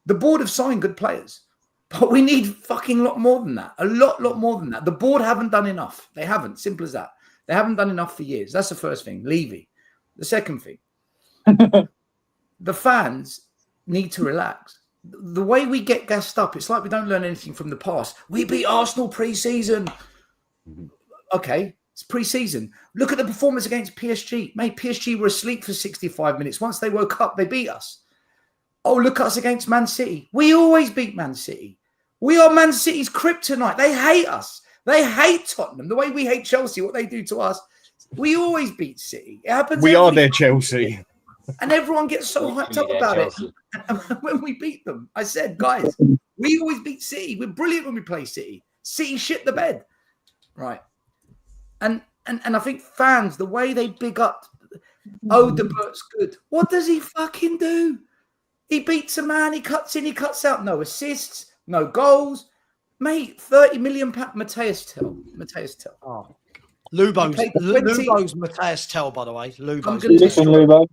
The board have signed good players. But we need fucking lot more than that. A lot more than that. The board haven't done enough. They haven't. Simple as that. They haven't done enough for years. That's the first thing. Levy. The second thing. The fans need to relax. The way we get gassed up, it's like we don't learn anything from the past. We beat Arsenal pre-season. Okay, it's pre-season. Look at the performance against PSG. Mate, PSG were asleep for 65 minutes. Once they woke up, they beat us. Oh, look at us against Man City. We always beat Man City. We are Man City's kryptonite. They hate us. They hate Tottenham. The way we hate Chelsea, what they do to us. We always beat City. It happens. We are their Chelsea. And everyone gets so hyped up about it. And when we beat them, I said, guys, we always beat City. We're brilliant when we play City. City shit the bed. Right. And I think fans, the way they big up, oh, the Bert's good. What does he fucking do? He beats a man, he cuts in, he cuts out. No assists, no goals. Mate, 30 million Mateus Tell. Oh. Lubo's Mateus Tell, by the way. Lubo's. Listen, Lubo.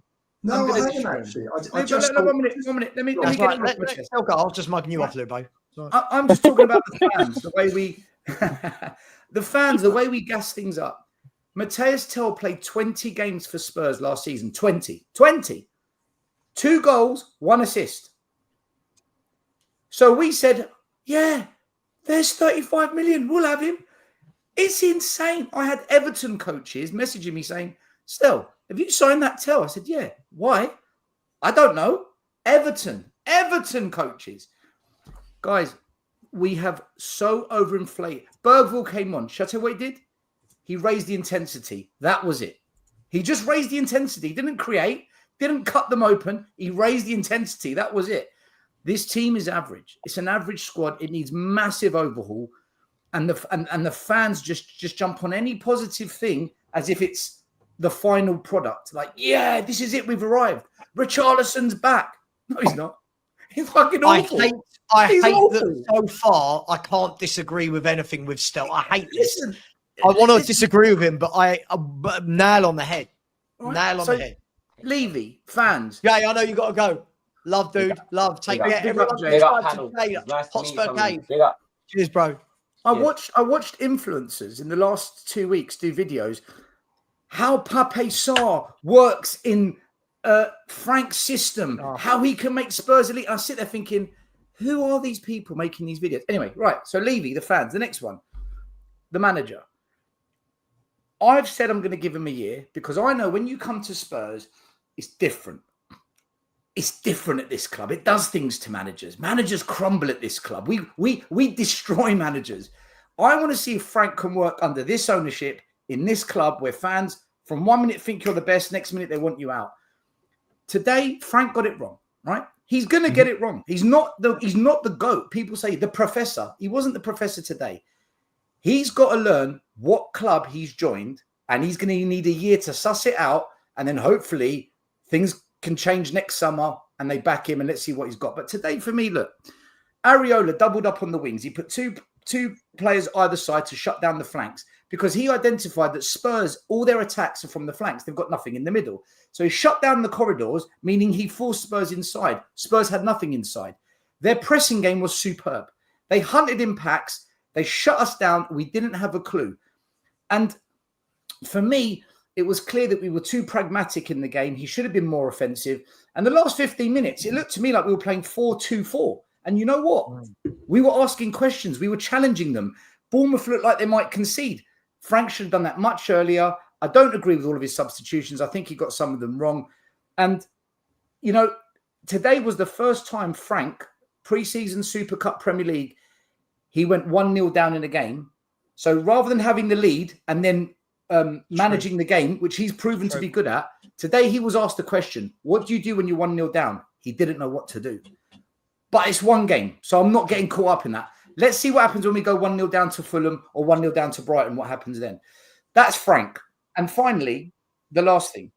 No, I haven't actually. One minute. Let me get it off my chest. I was just mugging you off, Lubo. I'm just talking about the fans, the way we the way we gas things up. Mateus Tell played 20 games for Spurs last season. 20. 2 goals, 1 assist. So we said, yeah, there's 35 million. We'll have him. It's insane. I had Everton coaches messaging me saying, Still, have you signed that Tell? I said, yeah. Why? I don't know. Everton coaches. Guys, we have so overinflated. Bergville came on. Shall I tell you what he did? He raised the intensity. That was it. He just raised the intensity. He didn't create, didn't cut them open. He raised the intensity. That was it. This team is average. It's an average squad. It needs massive overhaul. And the fans just jump on any positive thing as if it's the final product. Like, yeah, this is it. We've arrived. Richarlison's back. No, he's not. He's fucking awful. I hate that so far I can't disagree with anything with Stel. I hate this. I want to disagree with him, but but nail on the head. Right. Nail on the head. Levy, fans. Yeah, I know you got to go. Love, dude. Love. Take care. Everyone. Hotspur Cave. Cheers, bro. I watched influencers in the last 2 weeks do videos how Pape Sarr works in Frank's system, how he can make Spurs elite. I sit there thinking, who are these people making these videos? Anyway, right. So Levy, the fans, the next one, the manager. I've said I'm going to give him a year because I know when you come to Spurs, it's different. It's different at this club. It does things to managers. Managers crumble at this club. We destroy managers. I want to see if Frank can work under this ownership in this club where fans from 1 minute think you're the best, next minute they want you out. Today, Frank got it wrong, right? He's going to get it wrong. He's not the GOAT. People say the professor. He wasn't the professor today. He's got to learn what club he's joined, and he's going to need a year to suss it out, and then hopefully things can change next summer and they back him and let's see what he's got. But today, for me, look, Areola doubled up on the wings. He put two players either side to shut down the flanks because he identified that Spurs, all their attacks are from the flanks. They've got nothing in the middle. So he shut down the corridors, meaning he forced Spurs inside. Spurs had nothing inside. Their pressing game was superb. They hunted in packs. They shut us down. We didn't have a clue. And for me, it was clear that we were too pragmatic in the game. He should have been more offensive. And the last 15 minutes, it looked to me like we were playing 4-2-4. And you know what? We were asking questions. We were challenging them. Bournemouth looked like they might concede. Frank should have done that much earlier. I don't agree with all of his substitutions. I think he got some of them wrong. And, you know, today was the first time Frank, pre-season Super Cup Premier League, he went 1-0 down in a game. So rather than having the lead and then managing the game, which he's proven to be good at, today he was asked a question, what do you do when you're 1-0 down? He didn't know what to do. But it's one game, so I'm not getting caught up in that. Let's see what happens when we go 1-0 down to Fulham or 1-0 down to Brighton, what happens then. That's Frank. And finally, the last thing.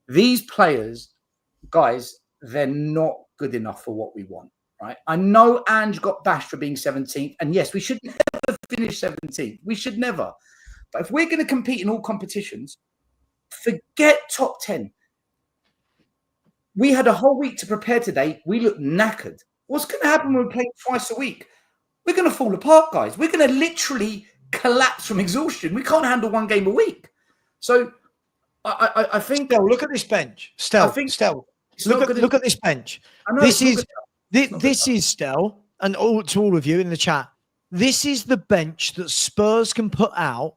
These players, guys, they're not good enough for what we want, right? I know Ange got bashed for being 17th, and yes, we should never finish 17th. We should never. But if we're going to compete in all competitions, forget top 10. We had a whole week to prepare today. We look knackered. What's going to happen when we're playing twice a week? We're going to fall apart, guys. We're going to literally collapse from exhaustion. We can't handle one game a week. So I think... Stel, look at this bench. Stel, look at this bench. This is Stel, and to all of you in the chat, this is the bench that Spurs can put out,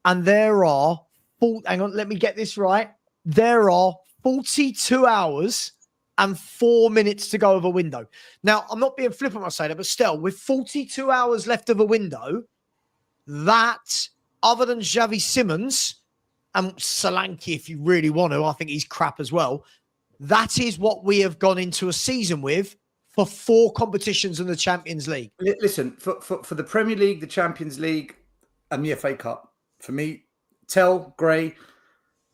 and there are... hang on, let me get this right. There are 42 hours and 4 minutes to go of a window. Now, I'm not being flippant when I say that, but still, with 42 hours left of a window, that, other than Xavi Simons and Solanke, if you really want to, I think he's crap as well, that is what we have gone into a season with for 4 competitions in the Champions League. Listen, for the Premier League, the Champions League, and the FA Cup, for me, Tell, Gray,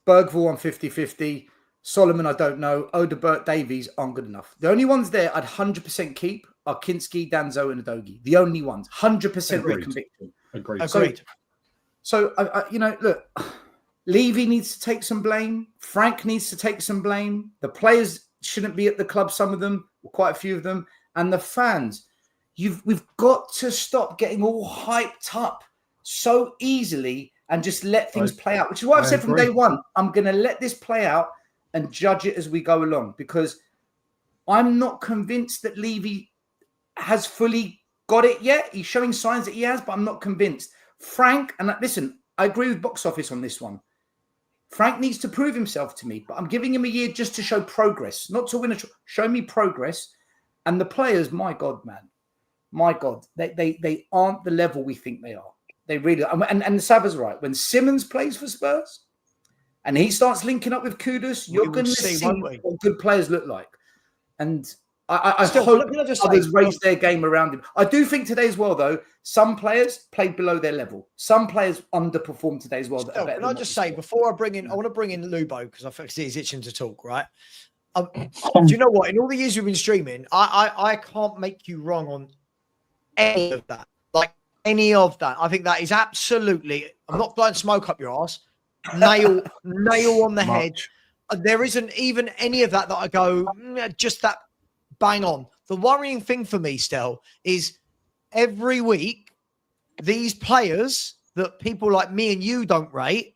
Bergvall on 50-50, Solomon, I don't know. Odebert, Davies aren't good enough. The only ones there I'd 100% keep are Kinski, Danzo, and Udogie. The only ones. 100% reconviction. Agreed. So you know, look, Levy needs to take some blame. Frank needs to take some blame. The players shouldn't be at the club, some of them, or quite a few of them. And the fans, we've got to stop getting all hyped up so easily and just let things play out, which is what I've said from day one. I'm going to let this play out and judge it as we go along, because I'm not convinced that Levy has fully got it yet. He's showing signs that he has, but I'm not convinced. Frank, and listen, I agree with Box Office on this one. Frank needs to prove himself to me, but I'm giving him a year just to show progress, not to win show me progress. And the players, my God, man, my God, they aren't the level we think they are. They really and Savva's right. When Simmons plays for Spurs and he starts linking up with Kudus, you're going to see what good players look like. And I hope others raise their game around him. I do think today as well, though, some players played below their level. Some players underperformed today as well. Can I just say, before I bring in, I want to bring in Lubo because I think he's itching to talk, right? Do you know what? In all the years we've been streaming, I can't make you wrong on any of that. Like, any of that. I think that is absolutely, I'm not blowing smoke up your ass, nail on the head. There isn't even any of that I go, just that bang on. The worrying thing for me still is every week, these players that people like me and you don't rate,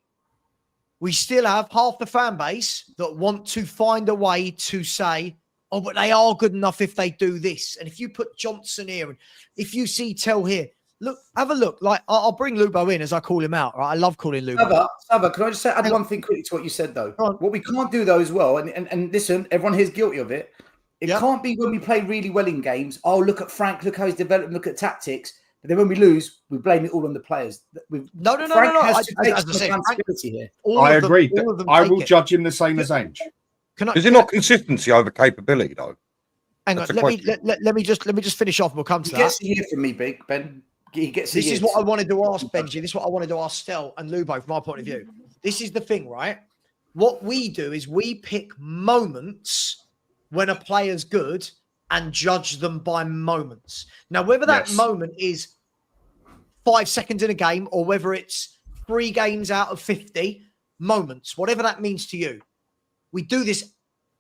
we still have half the fan base that want to find a way to say, oh, but they are good enough if they do this. And if you put Johnson here, and if you see Tell here, look, have a look. Like, I'll bring Lubo in as I call him out. Right? I love calling Lubo. Savva, can I just add one thing quickly to what you said, though? What we can't do, though, as well, and listen, everyone here is guilty of it. It can't be when we play really well in games. Oh, look at Frank, look how he's developed, look at tactics. But then when we lose, we blame it all on the players. No. Has to take some responsibility here. I agree. I will judge him the same as Ange. Is it not consistency over capability, though? Hang on, let me just finish off. We'll come to that. He gets to hear from me, Big Ben. He gets. This is what I wanted to ask Benji. This is what I wanted to ask Stel and Lubo from my point of view. This is the thing, right? What we do is we pick moments when a player's good and judge them by moments. Now, whether that moment is 5 seconds in a game or whether it's 3 games out of 50 moments, whatever that means to you, we do this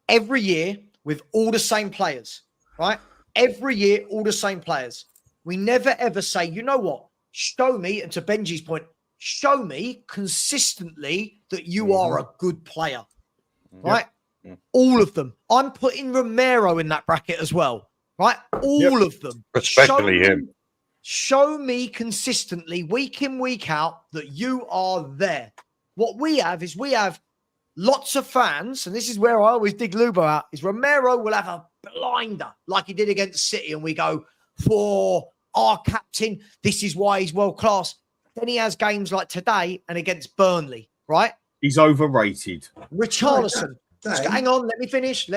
every year with all the same players, right? Every year, all the same players. We never, ever say, you know what? Show me, and to Benji's point, show me consistently that you are a good player, right? All of them. I'm putting Romero in that bracket as well, right? All of them. Especially him. Show me consistently, week in, week out, that you are there. What we have is we have lots of fans, and this is where I always dig Lubo out, is Romero will have a blinder like he did against City, and we go, for our captain, this is why he's world class. Then he has games like today and against Burnley, right? He's overrated. Richarlison. Hang on, let me finish.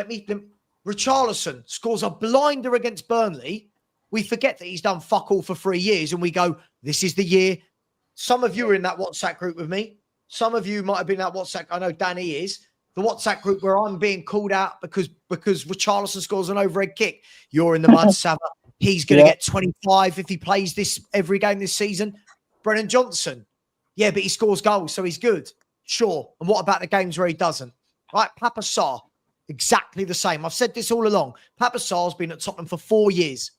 Richarlison scores a blinder against Burnley. We forget that he's done fuck all for 3 years, and we go, this is the year. Some of you are in that WhatsApp group with me. Some of you might have been in that WhatsApp. I know Danny is. The WhatsApp group where I'm being called out because Richarlison scores an overhead kick. You're in the mud, Savva. He's going to get 25 if he plays this every game this season. Brennan Johnson. Yeah, but he scores goals, so he's good. Sure. And what about the games where he doesn't? Right, Papa Sarr, exactly the same. I've said this all along. Papa Sarr's been at Tottenham for 4 years.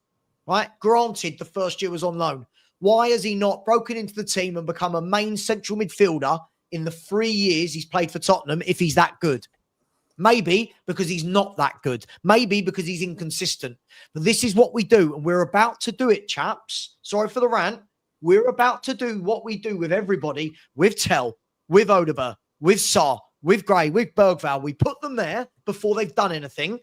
Right? Granted, the first year was on loan. Why has he not broken into the team and become a main central midfielder in the 3 years he's played for Tottenham if he's that good? Maybe because he's not that good. Maybe because he's inconsistent. But this is what we do, and we're about to do it, chaps. Sorry for the rant. We're about to do what we do with everybody, with Tell, with Odeber, with Sarr, with Gray, with Bergvall. We put them there before they've done anything,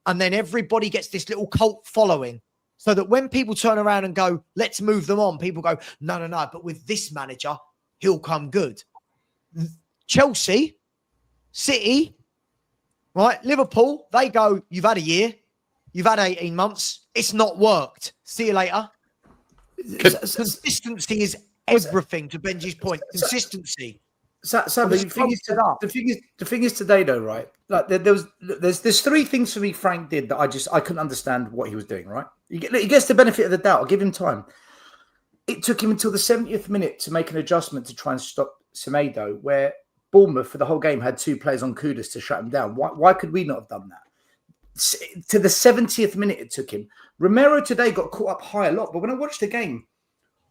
and then everybody gets this little cult following. So that when people turn around and go, let's move them on, people go, no, but with this manager, he'll come good. Chelsea, City, right? Liverpool, they go, you've had a year. You've had 18 months. It's not worked. See you later. Consistency is everything, to Benji's point. Consistency. The thing is today, though, right? Like there's 3 things for me Frank did that I couldn't understand what he was doing, right? He gets the benefit of the doubt. I'll give him time. It took him until the 70th minute to make an adjustment to try and stop Semedo, where Bournemouth for the whole game had 2 players on Kudus to shut him down. Why could we not have done that? To the 70th minute it took him. Romero today got caught up high a lot, but when I watched the game,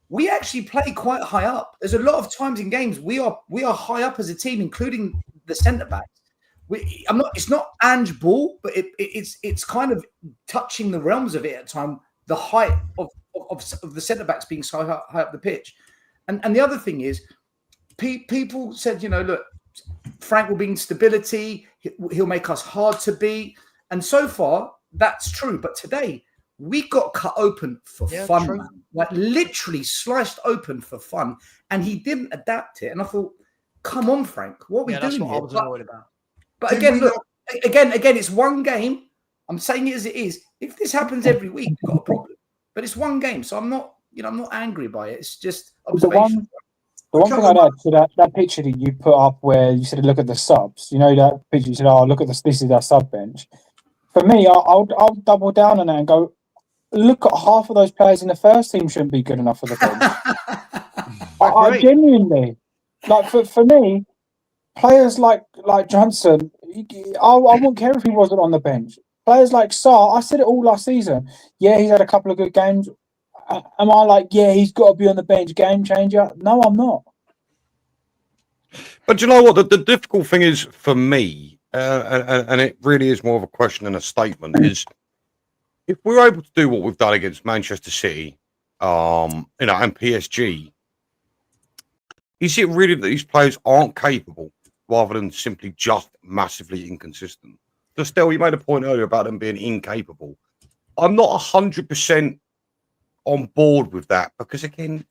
we actually play quite high up. There's a lot of times in games we are high up as a team, including the centre backs. It's not Ange ball, but it's kind of touching the realms of it at time. The height of the centre backs being so high up the pitch, and the other thing is, people said, look, Frank will bring stability. He'll make us hard to beat, and so far that's true. But today we got cut open for fun, man. Like literally sliced open for fun, and he didn't adapt it. And I thought, come on, Frank, what are we doing that's what here? I was annoyed about. But again, look, again, it's one game. I'm saying it as it is. If this happens every week, we've got a problem. But it's one game, so I'm not angry by it. It's just observation. The one thing I'd add to that picture that you put up where you said, look at the subs, you know, that picture you said, oh, look at this is our sub bench. For me, I'll double down on that and go, look at half of those players in the first team shouldn't be good enough for the bench. I genuinely, like for me, players like Johnson, I wouldn't care if he wasn't on the bench. Players like Sarr, I said it all last season. Yeah, he's had a couple of good games. Am I like, yeah, he's got to be on the bench, game changer? No, I'm not. But you know what? The difficult thing is for me, and it really is more of a question than a statement, is if we're able to do what we've done against Manchester City, and PSG, is it really that these players aren't capable rather than simply just massively inconsistent? So still, you made a point earlier about them being incapable. I'm not 100% on board with that because, again,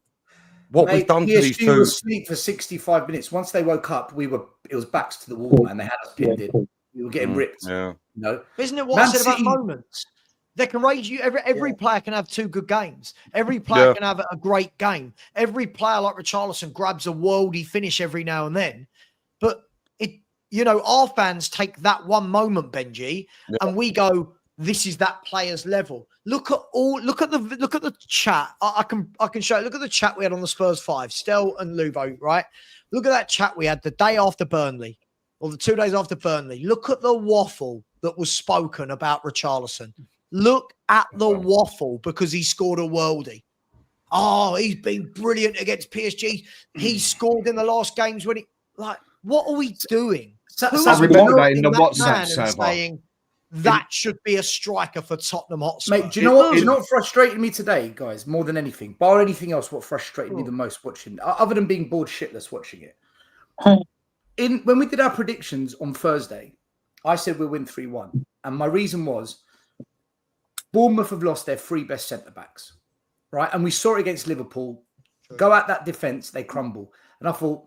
what we've done to these two... PSG was asleep for 65 minutes. Once they woke up, it was backs to the wall, man. They had us pinned in. We were getting ripped. Yeah. You know? Isn't it what I said about moments? They can raise you. Every player can have two good games. Every player can have a great game. Every player like Richarlison grabs a worldy finish every now and then. But our fans take that one moment, Benji, and we go, this is that player's level. Look at the chat. I can show you. Look at the chat we had on the Spurs 5, Stel and Luvo, right? Look at that chat we had the day after Burnley or the 2 days after Burnley. Look at the waffle that was spoken about Richarlison. Look at the waffle because he scored a worldie. Oh, he's been brilliant against PSG. He scored in the last games when what are we doing? I remember that in the WhatsApp server. That should be a striker for Tottenham Hotspur. Mate, do you know what? You know what frustrated me today, guys? More than anything, bar anything else, what frustrated me the most watching, other than being bored shitless watching it. When we did our predictions on Thursday, I said we'll win 3-1, and my reason was Bournemouth have lost their three best centre backs, right? And we saw it against Liverpool. Sure. Go at that defence, they crumble. And I thought,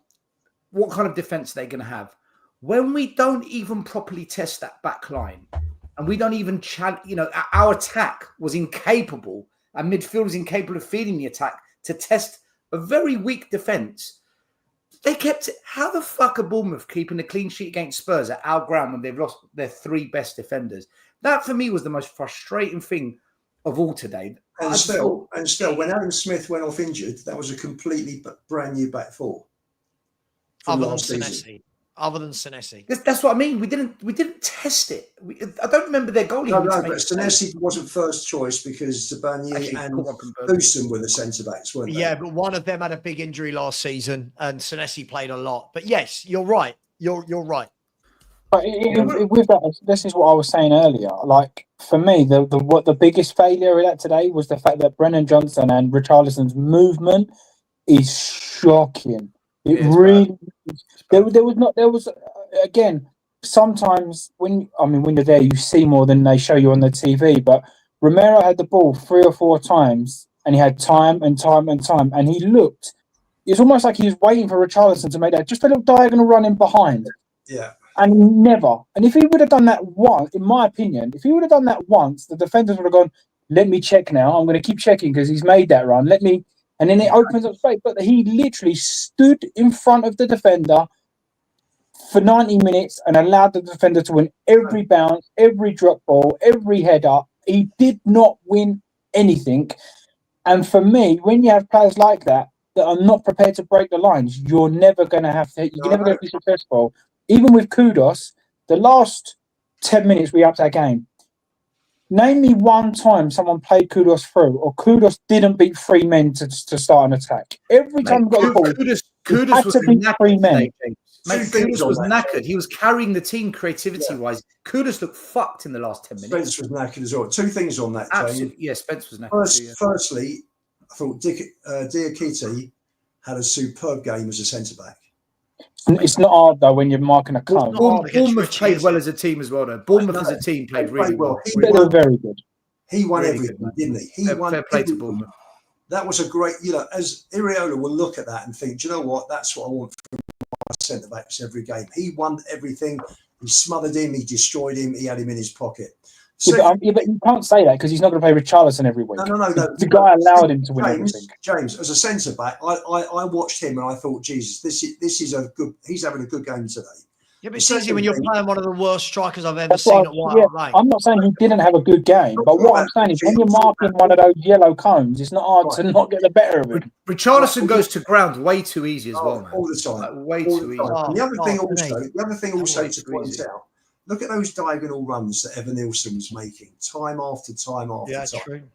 what kind of defence are they going to have? When we don't even properly test that back line, and we don't even our attack was incapable, and midfield was incapable of feeding the attack to test a very weak defence. They kept it. How the fuck are Bournemouth keeping a clean sheet against Spurs at our ground when they've lost their three best defenders? That for me was the most frustrating thing of all today. And still, when Aaron Smith went off injured, that was a completely brand new back four. Other than Senesi. That's what I mean. We didn't test it. I don't remember their goalie. No, but Senesi wasn't first choice because Zabani and Houston were the centre backs, weren't they? Yeah, but one of them had a big injury last season, and Senesi played a lot. But yes, you're right. You're right. But with that, this is what I was saying earlier. Like for me, the biggest failure of that today was the fact that Brennan Johnson and Richarlison's movement is shocking. It really. There was again. Sometimes when you're there, you see more than they show you on the TV. But Romero had the ball 3 or 4 times, and he had time, and he looked. It's almost like he was waiting for Richarlison to make that just a little diagonal run in behind. Yeah. And never. And if he would have done that once, in my opinion, the defenders would have gone, let me check now. I'm going to keep checking because he's made that run. And then it opens up space. But he literally stood in front of the defender for 90 minutes and allowed the defender to win every bounce, every drop ball, every header. He did not win anything. And for me, when you have players like that are not prepared to break the lines, you're never going to be successful. Even with Kudos, the last 10 minutes we upped our game. Name me one time someone played Kudos through, or Kudos didn't beat 3 men to start an attack. Every time we got the ball, Kudos was beat 3 men. Kudos was knackered. He was carrying the team creativity-wise. Kudos looked fucked in the last 10 minutes. Spence was knackered as well. 2 things on that. Absolutely. Yeah, Spence was knackered. Firstly, I thought Diakite had a superb game as a centre-back. It's not hard though when you're marking a cone. Bournemouth played well as a team as well. Though Bournemouth as a team played really well. They were very good. He won Really everything, good, didn't he? He won fair play to everything. Bournemouth. That was a great, as Iriola will look at that and think, do you know what? That's what I want from my centre backs every game. He won everything. He smothered him. He destroyed him. He had him in his pocket. But you can't say that because he's not going to play Richarlison every week. No. The guy allowed him to win everything. James, as a centre back, I watched him and I thought, Jesus, this is a good. He's having a good game today. Yeah, but it's easy when you're playing one of the worst strikers I've ever seen at White Hart Lane. I'm not saying he didn't have a good game, but what I'm saying is when you're marking one of those yellow cones, it's not hard to not get the better of him. Richarlison goes to ground way too easy as well, man. All the time. Like, way too easy. The other thing also to point out, look at those diagonal runs that Evan Nielsen was making, time after time after time.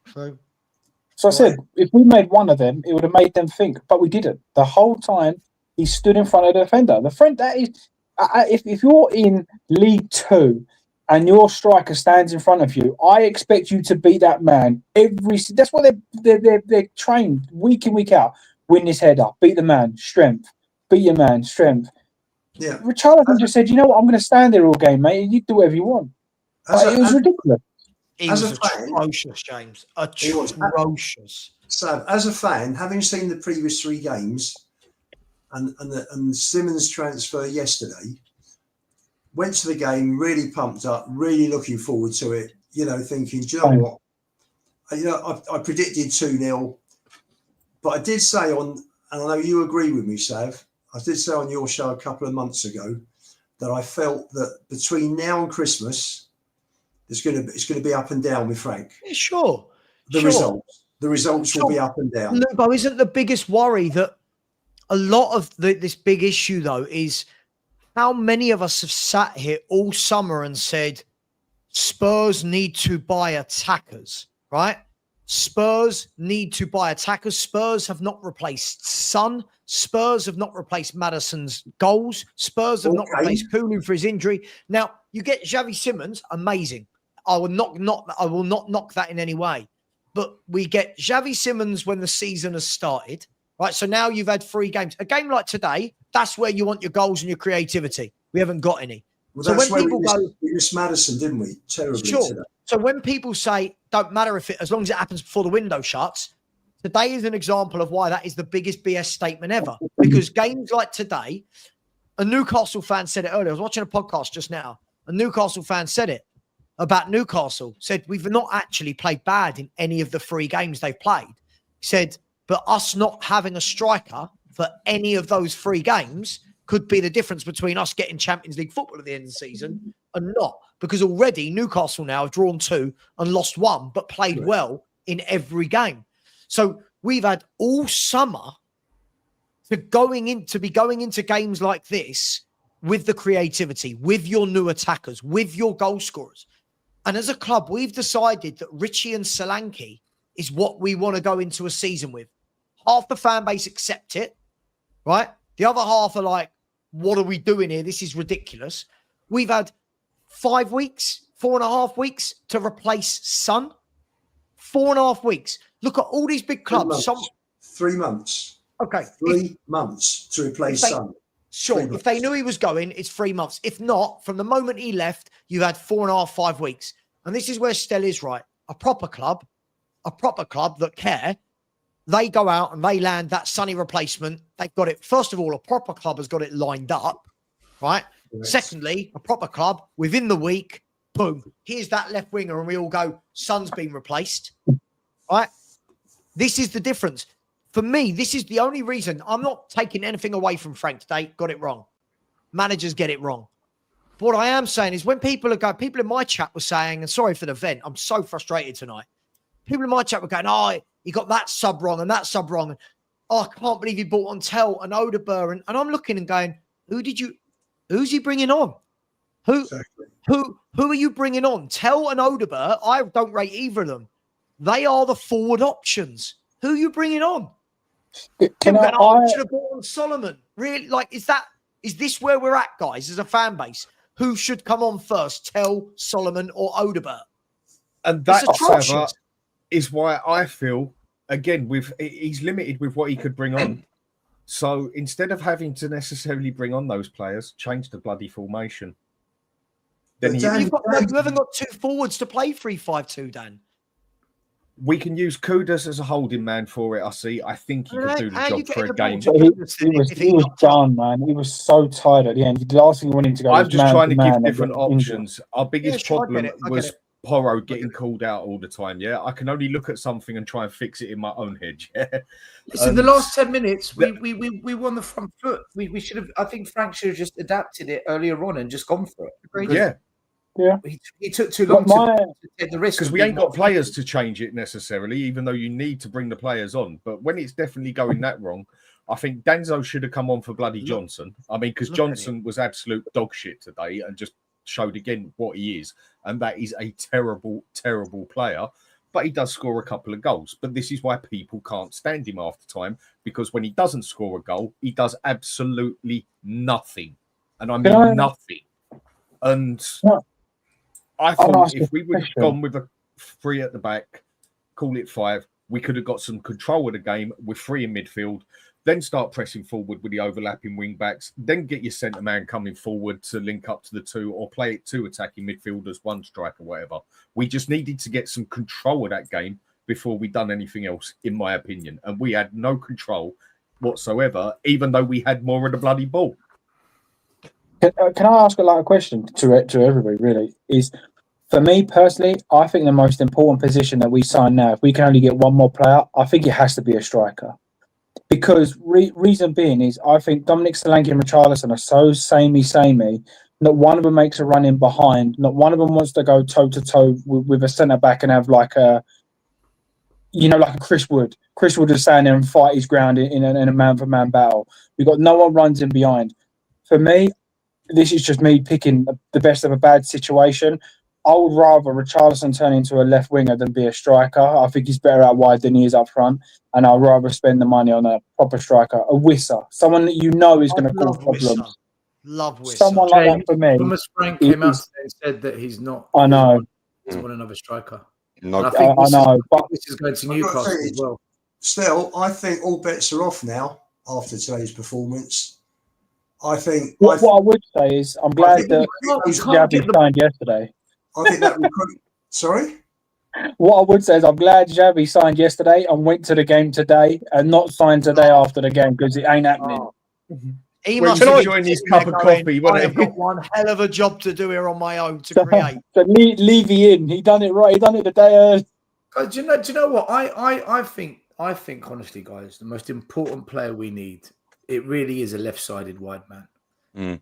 True. So I said, if we made one of them, it would have made them think, but we didn't. The whole time he stood in front of the defender. The friend that is. If you're in League 2 and your striker stands in front of you, I expect you to beat that man that's what they're trained week in, week out. Win this header, beat the man, strength, beat your man, strength. Yeah. Richarlison just said, you know what, I'm going to stand there all game, mate, and you do whatever you want. It was ridiculous. He was atrocious, James. Atrocious. So, as a fan, having seen the previous 3 games, and Simmons' transfer yesterday, went to the game really pumped up, really looking forward to it. Thinking, do you know what? I predicted 2-0, but I did say and I know you agree with me, Sav. I did say on your show a couple of months ago that I felt that between now and Christmas, it's going to be up and down with Frank. Yeah, sure. The results will be up and down. Lubo, isn't the biggest worry that a lot of this big issue, though, is how many of us have sat here all summer and said, Spurs need to buy attackers, right? Spurs need to buy attackers. Spurs have not replaced Son. Spurs have not replaced Maddison's goals. Spurs have not replaced Kulu for his injury. Now, you get Xavi Simons, amazing. I will not knock that in any way. But we get Xavi Simons when the season has started. Right, so now you've had 3 games. A game like today, that's where you want your goals and your creativity. We haven't got any. Well, so when people we missed Maddison, didn't we? Terribly. Sure. Today. So when people say, don't matter as long as it happens before the window shuts, today is an example of why that is the biggest BS statement ever. Because games like today, a Newcastle fan said it earlier. I was watching a podcast just now. A Newcastle fan said it about Newcastle. Said, we've not actually played bad in any of the 3 games they've played. He said, but us not having a striker for any of those 3 games could be the difference between us getting Champions League football at the end of the season and not. Because already Newcastle now have drawn 2 and lost 1, but played well in every game. So we've had all summer to be going into games like this with the creativity, with your new attackers, with your goal scorers. And as a club, we've decided that Richie and Solanke is what we want to go into a season with. Half the fan base accept it, right? The other half are like, what are we doing here? This is ridiculous. We've had 5 weeks, 4.5 weeks to replace Son. 4.5 weeks. Look at all these big clubs. 3 months. Okay. 3 months to replace Son. Sure. If they knew he was going, it's 3 months. If not, from the moment he left, you had 4.5, 5 weeks. And this is where Stell is right. A proper club that care, they go out and they land that Sonny replacement. They've got it. First of all, a proper club has got it lined up, right? Yes. Secondly, a proper club within the week, boom, here's that left winger, and we all go, Son's been replaced, right? This is the difference. For me, this is the only reason. I'm not taking anything away from Frank today. Got it wrong. Managers get it wrong. But what I am saying is when people in my chat were saying, and sorry for the vent, I'm so frustrated tonight. People in my chat were going, oh, he got that sub wrong and that sub wrong. And, oh, I can't believe he bought on Tell and Odegaard. And I'm looking and going, who's he bringing on? Who are you bringing on? Tell and Odegaard, I don't rate either of them. They are the forward options. Who are you bringing on? I should have bought on Solomon. Really? Is this where we're at, guys, as a fan base? Who should come on first? Tell, Solomon, or Odegaard? And that is why I feel, again, he's limited with what he could bring on. So instead of having to necessarily bring on those players, change the bloody formation. then you haven't got 2 forwards to play 3-5-2, Dan. We can use Kudus as a holding man for it. I think he could do the job for a game. He was done, man. He was so tired at the end. The last thing you want him to go. I'm just trying to give different options. Our biggest problem was Porro getting called out all the time. Yeah, I can only look at something and try and fix it in my own head. Yeah. Listen, the last 10 minutes, we won the front foot. We should have. I think Frank should have just adapted it earlier on and just gone for it. Yeah. Yeah, he took too long to take the risk because we ain't got players to change it necessarily, even though you need to bring the players on. But when it's definitely going that wrong, I think Danzo should have come on for bloody Johnson. I mean, because Johnson was absolute dog shit today and just showed again what he is, and that is a terrible, terrible player. But he does score a couple of goals. But this is why people can't stand him after time, because when he doesn't score a goal, he does absolutely nothing, and I mean nothing. And I thought if we would have gone with a 3 at the back, call it 5, we could have got some control of the game with 3 in midfield, then start pressing forward with the overlapping wing backs, then get your centre man coming forward to link up to the 2 or play it 2 attacking midfielders, 1 striker, whatever. We just needed to get some control of that game before we done anything else, in my opinion. And we had no control whatsoever, even though we had more of the bloody ball. Can I ask a question to everybody, really? For me personally, I think the most important position that we sign now, if we can only get one more player, I think it has to be a striker. Because reason being is I think Dominic Solanke and Richarlison are so samey. Not one of them makes a run in behind. Not one of them wants to go toe-to-toe with a centre-back and have like a Chris Wood. Chris Wood is standing there and fight his ground in a man-for-man battle. We've got no one runs in behind. For me, this is just me picking the best of a bad situation. I would rather Richarlison turn into a left winger than be a striker. I think he's better out wide than he is up front. And I'd rather spend the money on a proper striker, a Wisser, someone that you know is going to cause problems. Love Wisser. Someone like that for me. Thomas Frank came out and said that he's not. I know. He doesn't want another striker. No, I know. But this is going to Newcastle as well. Still, I think all bets are off now after today's performance. I think what I would say is I'm glad that Xavi signed yesterday. I think that Sorry? What I would say is I'm glad Xavi signed yesterday and went to the game today and not signed today after the game, because it ain't happening. He must have enjoyed his cup of coffee. I've got one hell of a job to do here on my own to create. So Levy in. He done it right. He done it the day early. Do you know what? I think honestly, guys, the most important player we need, it really is a left-sided wide man.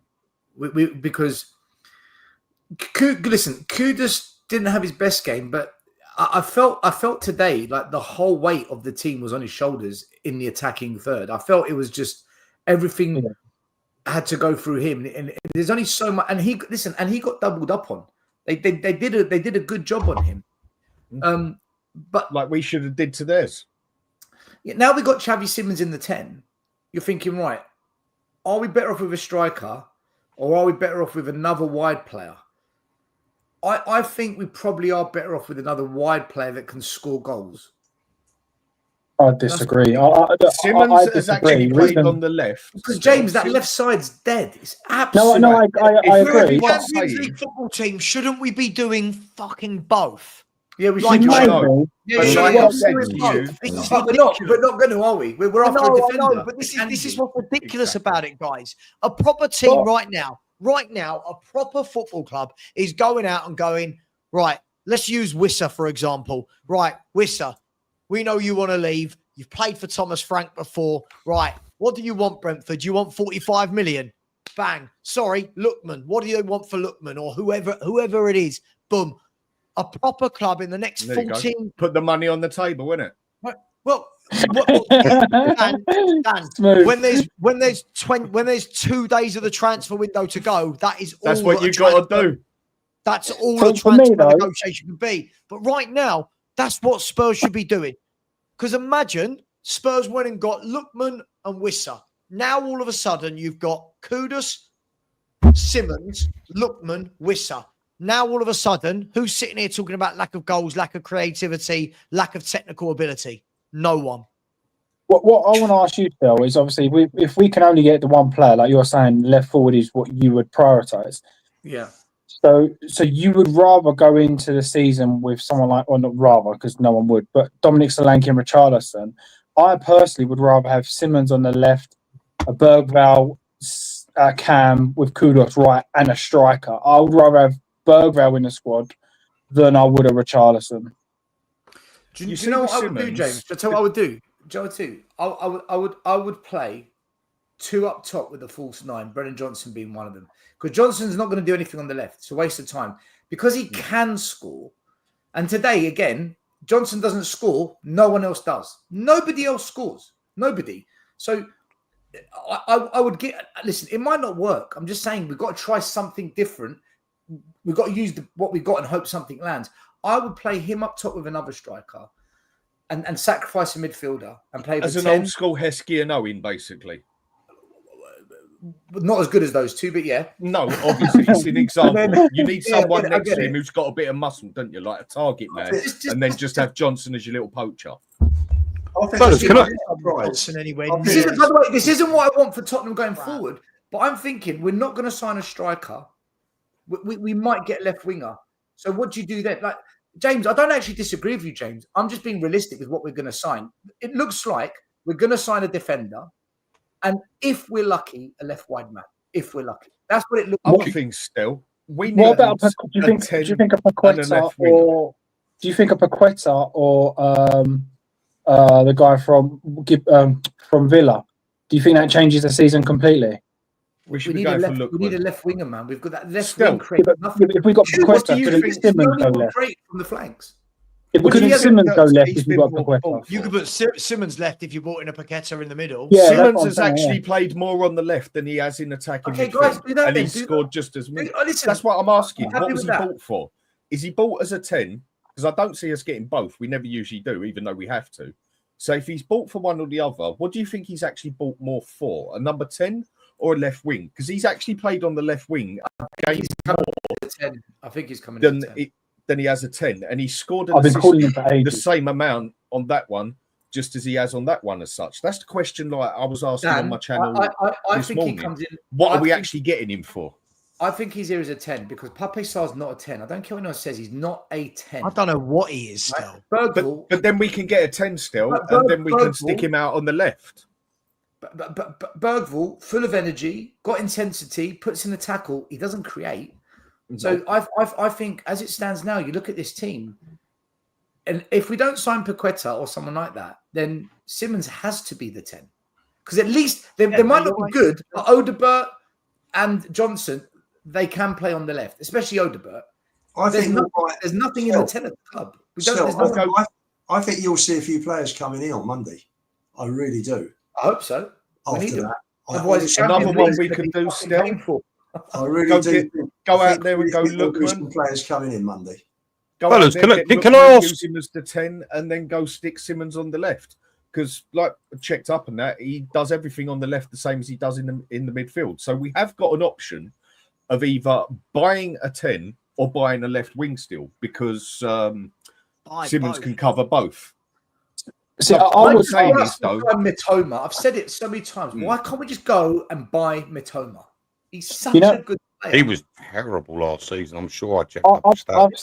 Because Kudus didn't have his best game, but I felt today like the whole weight of the team was on his shoulders in the attacking third. I felt it was just everything had to go through him, and there's only so much. And he got doubled up on. They did a good job on him. But like we should have did to theirs. Now we got Xavi Simons in the 10. You're thinking, right? Are we better off with a striker, or are we better off with another wide player? I think we probably are better off with another wide player that can score goals. I disagree. Simmons has actually played on the left. Because James, that left side's dead. It's absolutely no. I agree. Champions League football team, shouldn't we be doing fucking both? Yeah, we like, should. But we're not going to, are we? We're after a defender. But this is what's ridiculous about it, guys. A proper team right now, a proper football club is going out and going, right, let's use Wisser, for example. Right, Wisser, we know you want to leave. You've played for Thomas Frank before. Right, what do you want, Brentford? Do you want 45 million? Bang. Sorry, Lookman. What do you want for Lookman or whoever it is? Boom. A proper club in the next 14. Put the money on the table, innit? Well, Dan, when there's 2 days of the transfer window to go, that's what you got to do. That's all the transfer negotiation can be. But right now, that's what Spurs should be doing. Because imagine Spurs went and got Lookman and Wisser. Now all of a sudden you've got Kudus, Simmons, Lookman, Wisser. Now all of a sudden, who's sitting here talking about lack of goals, lack of creativity, lack of technical ability? No one. What I want to ask you, Phil, is obviously if we can only get the one player, like you're saying, left forward is what you would prioritise. Yeah. So you would rather go into the season with someone like, well, not rather, because no one would, but Dominic Solanke and Richarlison. I personally would rather have Simmons on the left, a Bergvall, Cam with Kudos right, and a striker. I would rather have Bergvall in the squad than I would a Richarlison. Do you know what I would do, James? I'll tell you what I would do. Joe, too. I would play 2 up top with a false 9, Brennan Johnson being one of them. Because Johnson's not going to do anything on the left. It's a waste of time. Because he can score. And today, again, Johnson doesn't score. No one else does. Nobody else scores. Nobody. So I would get... Listen, it might not work. I'm just saying we've got to try something different. We've got to use what we've got and hope something lands. I would play him up top with another striker and sacrifice a midfielder and play as an 10. old school Heskey and Owen, basically. Not as good as those two, but yeah. No, obviously, it's an example. You need someone I next get to it. him who's got a bit of muscle, don't you? Like a target man. And then just have Johnson as your little poacher. This isn't what I want for Tottenham going forward, but I'm thinking we're not going to sign a striker. We might get left winger. So what do you do then? Like, James, I don't actually disagree with you, James. I'm just being realistic with what we're going to sign. It looks like we're going to sign a defender. And if we're lucky, a left wide man. If we're lucky, that's what it looks like. Other things still. Do you think a Paqueta or do you think a Paqueta or the guy from Villa? Do you think that changes the season completely? We need a left winger, man. We've got that left wing. If we got Paqueta, couldn't Simmons go left? From the flanks. If we couldn't Simmons go left if we got Paqueta. You could put Simmons left if you brought in a Paqueta in the middle. Yeah, Simmons has actually played more on the left than he has in attacking midfield. Guys, do that, and he's scored just as many. That's what I'm asking. What was he bought for? Is he bought as a 10? Because I don't see us getting both. We never usually do, even though we have to. So if he's bought for one or the other, what do you think he's actually bought more for? A number 10 or a left wing? Because he's actually played on the left wing against more. I think he's coming in than he has a 10, and he scored the same amount on that one, just as he has on that one as such. That's the question like I was asking on my channel this morning. He comes in, what are we actually getting him for? I think he's here as a 10 because Pape Sarr's not a 10. I don't care what anyone says. He's not a 10. I don't know what he is still. Right? But then we can get a 10 still, and then we can stick him out on the left. But Bergvall, full of energy, got intensity, puts in a tackle. He doesn't create. So I think as it stands now, you look at this team, and if we don't sign Paqueta or someone like that, then Simmons has to be the 10. Because at least they might not be good, but Odegaard and Johnson, they can play on the left, especially Odegaard. There's nothing in the 10 at the club. I think you'll see a few players coming in on Monday. I really do. I hope so. After that. Otherwise, another one we could do still. I really do. Go out there and go look. Some players coming in Monday. Fellas, can I ask? Use him as the 10 and then go stick Simmons on the left. Because, like, checked up on that, he does everything on the left the same as he does in the midfield. So we have got an option of either buying a 10 or buying a left wing still, because Simmons can cover both. See, I would say this though. Mitoma. I've said it so many times. Why can't we just go and buy Mitoma? He's such a good player. He was terrible last season. I'm sure I checked up stats.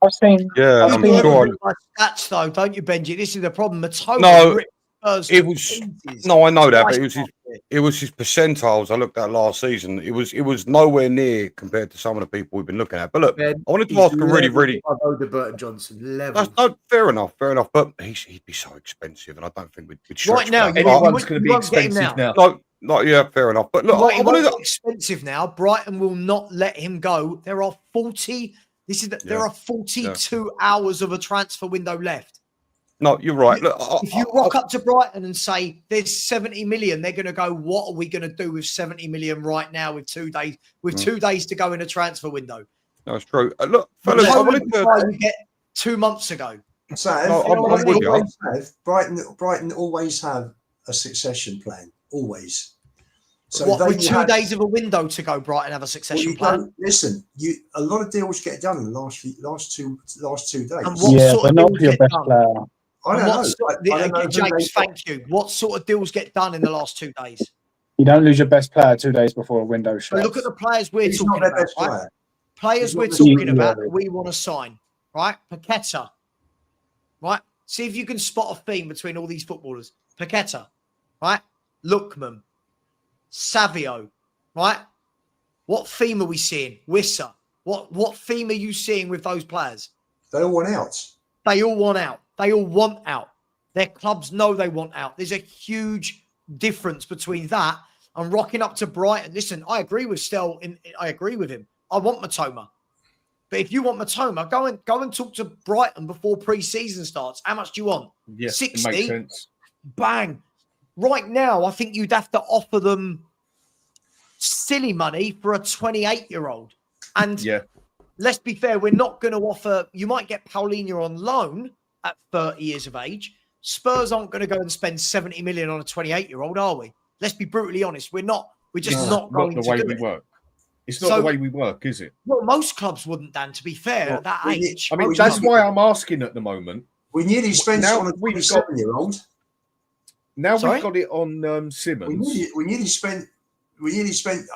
I've seen. Yeah, I'm sure. Stats though, don't you, Benji? This is the problem. Mitoma. No, it was. No, I know that, but it was his percentiles I looked at last season. It was nowhere near compared to some of the people we've been looking at. But look, I wanted to ask a really. Odegaard Johnson level. No, fair enough. But he'd be so expensive, and I don't think we'd right now. Anyone's going to be expensive now. Yeah, fair enough. But look, I wanted expensive now. Brighton will not let him go. There are 40. There are 42 hours of a transfer window left. No, you're right. Look, if you rock up to Brighton and say there's 70 million, they're going to go, what are we going to do with 70 million right now with 2 days? With 2 days to go in a transfer window. That's true. Look, fellas, I wanted to get 2 months ago. So Brighton always have a succession plan. Always. So what, with 2 days of a window to go, Brighton have a succession plan? Listen, a lot of deals get done in the last 2 days. And what sort of deals get done? I don't know. James, thank you. What sort of deals get done in the last 2 days? You don't lose your best player 2 days before a window shuts. Look at the players we're talking about. Players we're talking about, we want to sign, right? Paqueta, right? See if you can spot a theme between all these footballers. Paqueta, right? Lookman, Savio, right? What theme are we seeing? Wissa. What theme are you seeing with those players? They all want out. They all want out. They all want out. Their clubs know they want out. There's a huge difference between that and rocking up to Brighton. Listen, I agree with I agree with him. I want Matoma. But if you want Matoma, go and talk to Brighton before pre-season starts. How much do you want? Yeah, 60? it makes sense. Bang. Right now, I think you'd have to offer them silly money for a 28-year-old. And let's be fair, we're not going to offer... You might get Paulinho on loan at 30 years of age. Spurs aren't going to go and spend 70 million on a 28-year-old, are we? Let's be brutally honest. We're not. We're just not going to do it. Not the way we work. It's not the way we work, is it? Well, most clubs wouldn't, Dan, to be fair, at that age. I mean, that's why I'm asking at the moment. We nearly spent on a 27-year-old. Now we've got it on Simmons. We nearly spent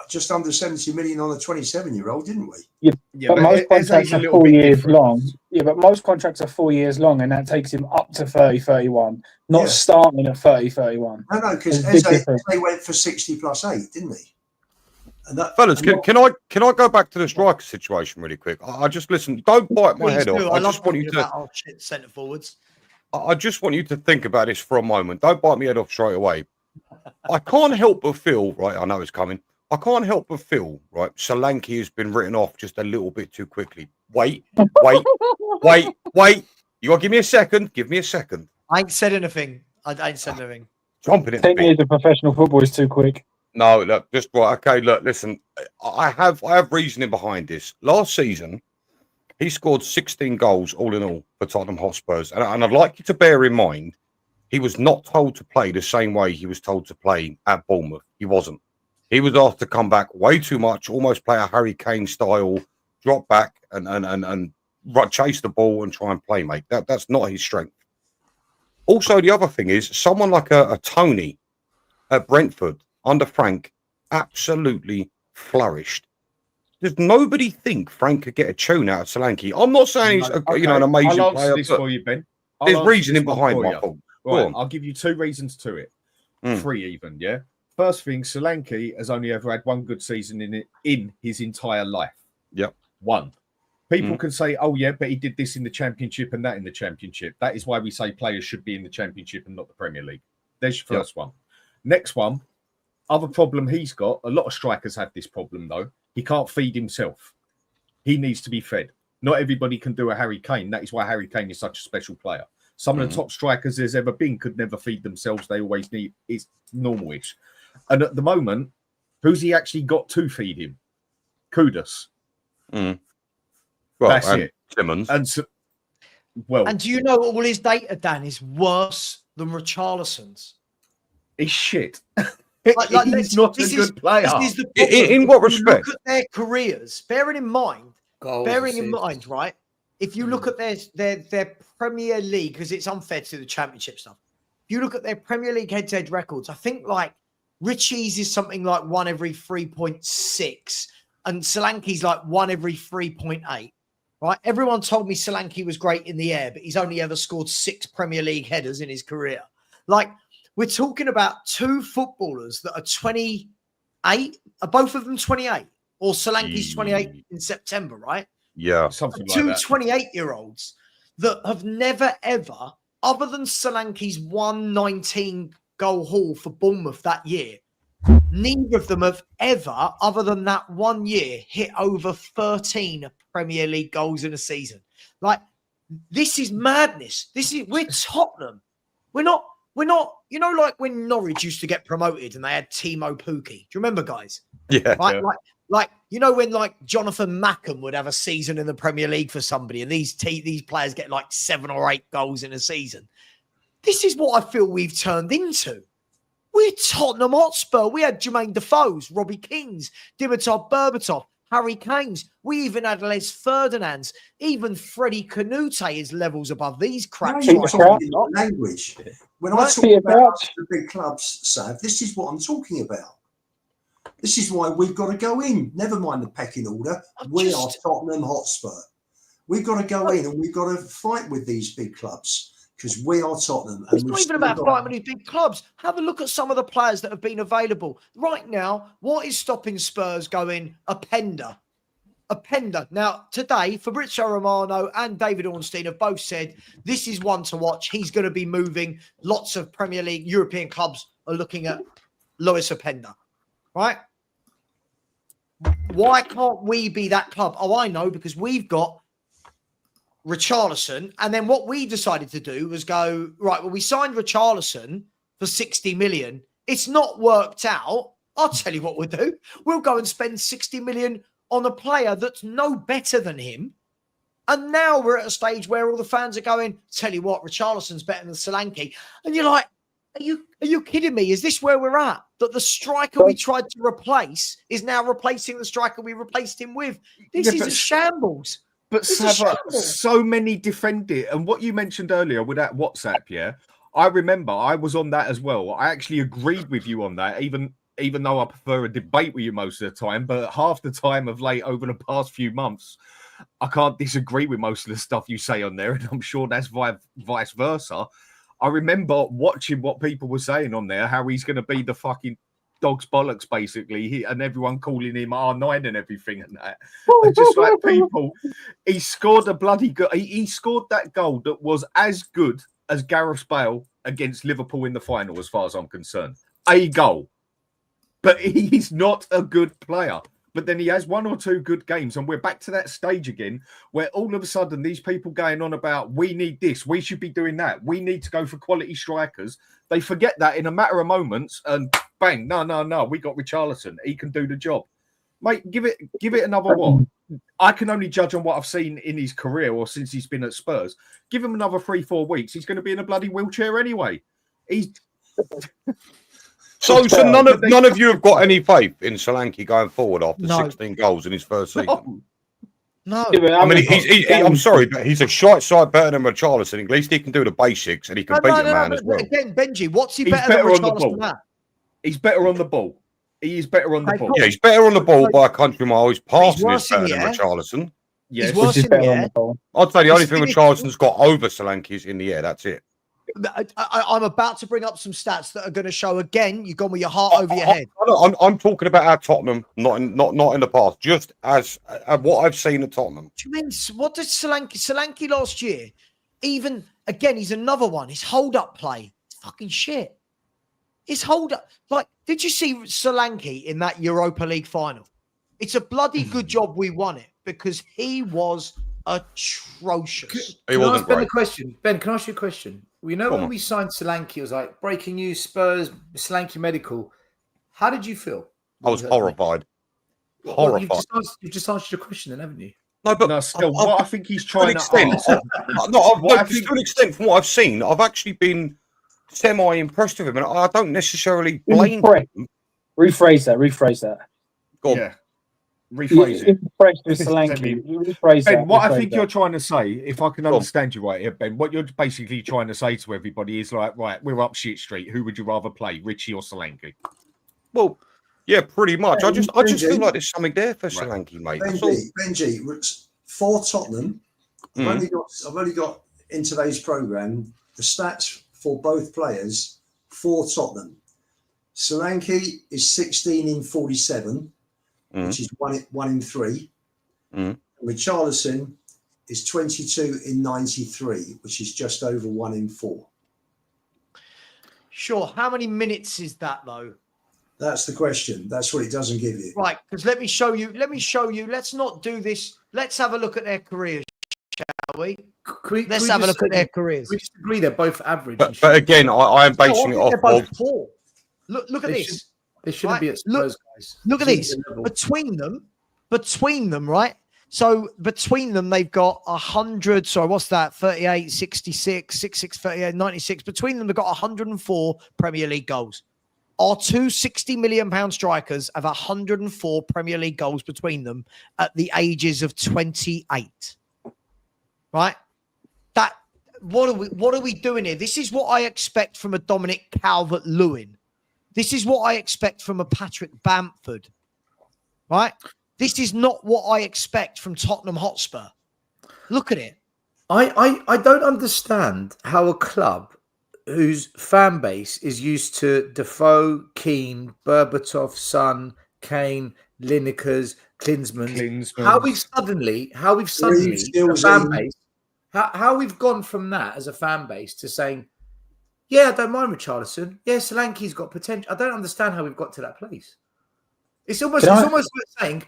just under 70 million on a 27-year-old, didn't we? Yeah, but most contracts are 4 years long. Yeah, but most contracts are 4 years long, and that takes him up to 30, 31, not starting at 30, 31. No, because they went for 60 plus 8, didn't he? Fellas, can I go back to the striker situation really quick? I just listen. Don't bite my head off. I just want you to centre forwards. I just want you to think about this for a moment. Don't bite me head off straight away. I can't help but feel, right, I know it's coming. I can't help but feel, right, Solanke has been written off just a little bit too quickly. Wait. You got to give me a second. Give me a second. I ain't said anything. I ain't said anything. Jumping in. 10 years of professional football is too quick. No, look, just right. Okay, look, listen. I have reasoning behind this. Last season, he scored 16 goals all in all for Tottenham Hotspurs. And I'd like you to bear in mind, he was not told to play the same way he was told to play at Bournemouth. He wasn't. He was asked to come back way too much, almost play a Harry Kane style, drop back and chase the ball and try and play, mate. That's not his strength. Also, the other thing is, someone like a Tony at Brentford under Frank absolutely flourished. Does nobody think Frank could get a tune out of Solanke? I'm not saying he's an amazing I'll player. This for you, Ben. There's reasoning behind my fault. Right, I'll give you 2 reasons to it. 3 even, yeah? First thing, Solanke has only ever had one good season in his entire life. Yep. 1. People can say, oh, yeah, but he did this in the Championship and that in the Championship. That is why we say players should be in the Championship and not the Premier League. There's your first one. Next one, other problem he's got, a lot of strikers have this problem, though. He can't feed himself. He needs to be fed. Not everybody can do a Harry Kane. That is why Harry Kane is such a special player. Some of the top strikers there's ever been could never feed themselves. They always need, it's normal-ish. And at the moment, who's he actually got to feed him? Kudus. Well, that's it. Simmons. And do you know all his data, Dan, is worse than Richarlison's? He's shit. He's not a good player. This is the problem. In what respect? Look at their careers, bearing in mind, right? If you look at their Premier League, because it's unfair to the Championship stuff. If you look at their Premier League head-to-head records, I think like Richie's is something like 1 every 3.6, and Solanke's like 1 every 3.8. Right? Everyone told me Solanke was great in the air, but he's only ever scored 6 Premier League headers in his career. Like, we're talking about 2 footballers that are 28. Are both of them 28? Or Solanke's 28 in September, right? Yeah. Something like 2 that. 28-year-olds that have never, ever, other than Solanke's 119 goal haul for Bournemouth that year, neither of them have ever, other than that 1 year, hit over 13 Premier League goals in a season. Like, this is madness. We're Tottenham. We're not, you know, like when Norwich used to get promoted and they had Timo Pukki. Do you remember, guys? Yeah. Right? Yeah. Like, you know, when like Jonathan Mackham would have a season in the Premier League for somebody and these players get like 7 or 8 goals in a season. This is what I feel we've turned into. We're Tottenham Hotspur. We had Jermaine Defoe's, Robbie Keane's, Dimitar Berbatov, Harry Kane's. We even had Les Ferdinand's. Even Freddie Canute is levels above these cracks. Language. When I talk about the big clubs, Sav, this is what I'm talking about. This is why we've got to go in. Never mind the pecking order. We are Tottenham Hotspur. We've got to go in and we've got to fight with these big clubs because we are Tottenham. It's not even about fighting with these big clubs. Have a look at some of the players that have been available. Right now, what is stopping Spurs going Openda? Openda. Now, today, Fabrizio Romano and David Ornstein have both said this is one to watch. He's going to be moving. Lots of Premier League, European clubs are looking at Lewis Openda, right? Why can't we be that club? Oh, I know, because we've got Richarlison. And then what we decided to do was go, right, well, we signed Richarlison for 60 million. It's not worked out. I'll tell you what we'll do. We'll go and spend 60 million on a player that's no better than him. And now we're at a stage where all the fans are going, tell you what, Richarlison's better than Solanke. And you're like, are you kidding me? Is this where we're at? That the striker we tried to replace is now replacing the striker we replaced him with. This is a shambles. But Savva, so many defend it. And what you mentioned earlier with that WhatsApp, yeah, I remember I was on that as well. I actually agreed with you on that, even though I prefer a debate with you most of the time. But half the time of late over the past few months, I can't disagree with most of the stuff you say on there. And I'm sure that's vice versa. I remember watching what people were saying on there, how he's going to be the fucking dog's bollocks, basically, and everyone calling him R9 and everything and that. And just like people, he scored a bloody good. He scored that goal that was as good as Gareth Bale against Liverpool in the final, as far as I'm concerned. A goal. But he's not a good player. But then he has one or two good games, and we're back to that stage again where all of a sudden these people going on about we need this, we should be doing that, we need to go for quality strikers. They forget that in a matter of moments, and bang, no, we got Richarlison. He can do the job. Mate, give it another what? I can only judge on what I've seen in his career or since he's been at Spurs. Give him another 3-4 weeks. He's going to be in a bloody wheelchair anyway. He's... So none of you have got any faith in Solanke going forward after 16 goals in his first season? No. I mean, I'm sorry, but he's a shite side better than Richarlison. At least he can do the basics and he can beat a man as well. Again, Benji, what's he better than Richarlison? He's better on the ball. He is better on the ball. Yeah, he's better on the ball by a country mile. His passing is better than Richarlison. Yes. He's worse in the air. I'd say the only thing Richarlison's got over Solanke is in the air. That's it. I'm about to bring up some stats that are going to show again. You've gone with your heart over your head. I'm talking about our Tottenham, not in the past. Just as what I've seen at Tottenham. Do you mean what did Solanke last year? Even again, he's another one. His hold-up play, it's fucking shit. His hold-up, like, did you see Solanke in that Europa League final? It's a bloody good job we won it because he was atrocious. He wasn't great. Ben, can I ask you a question? We know when we signed Solanke, it was like breaking news, Spurs, Solanke medical. How did you feel? I was horrified. Horrified. You've just answered your question then, haven't you? No, but still, what I think he's trying to an extent, from what I've seen, I've actually been semi-impressed with him, and I don't necessarily blame him. Rephrase that. Go on. Yeah. Rephrase it. Ben, what I think you're trying to say, if I can understand you right here, Ben, what you're basically trying to say to everybody is like, right, we're up shit street. Who would you rather play, Richie or Solanke? Well, yeah, pretty much. I just feel like there's something there for Solanke, mate. Benji, for Tottenham, I've only got in today's programme the stats for both players for Tottenham. Solanke is 16 in 47. Which is one in 3. Richarlison is 22 in 93, which is just over 1 in 4. Sure. How many minutes is that, though? That's the question. That's what it doesn't give you. Right, because let me show you. Let's not do this. Let's have a look at their careers, shall we? Let's have a look at their careers. We just agree they're both average. But again, I am basing it off both poor. Look at this. They shouldn't be at Spurs, guys. Look at this. Between them, right? So between them, they've got 100. Sorry, what's that? 38, 66, 66, 38, 96. Between them, they've got 104 Premier League goals. Our two £60 million strikers have 104 Premier League goals between them at the ages of 28. Right? What are we doing here? This is what I expect from a Dominic Calvert-Lewin. This is what I expect from a Patrick Bamford, right? This is not what I expect from Tottenham Hotspur. Look at it. I don't understand how a club whose fan base is used to Defoe, Keane, Berbatov, Son, Kane, Linekers, Klinsmann. How we've suddenly the fan base, how we've gone from that as a fan base to saying, yeah, I don't mind Richarlison. Yeah, Solanke's got potential. I don't understand how we've got to that place. It's almost like saying,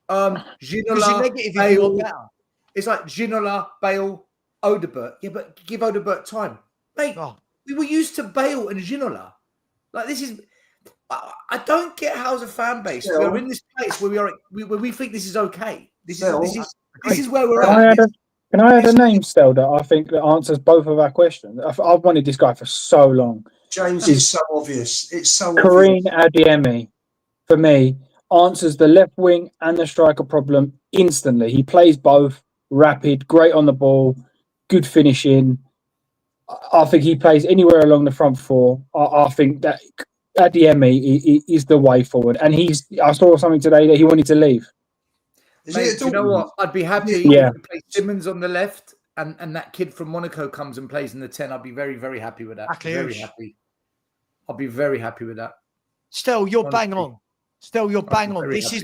Ginola, Bale. It's like Ginola, Bale, Odegaard. Yeah, but give Odegaard time. Mate, we were used to Bale and Ginola. Like, this is... I don't get how as a fan base we are in this place where we think this is okay. This is where we're at. Can I add a name, Stel, that I think that answers both of our questions? I've wanted this guy for so long. James, it's so obvious. It's so Kareem obvious. Adeyemi, for me, answers the left wing and the striker problem instantly. He plays both, rapid, great on the ball, good finishing. I think he plays anywhere along the front four. I think that Adeyemi is the way forward. And I saw something today that he wanted to leave. Mate, you know what? I'd be happy if we play Simmons on the left and that kid from Monaco comes and plays in the 10. I'd be very, very happy with that. Very happy. I'll be very happy with that. Still, you're bang on. Still, you're bang on. This is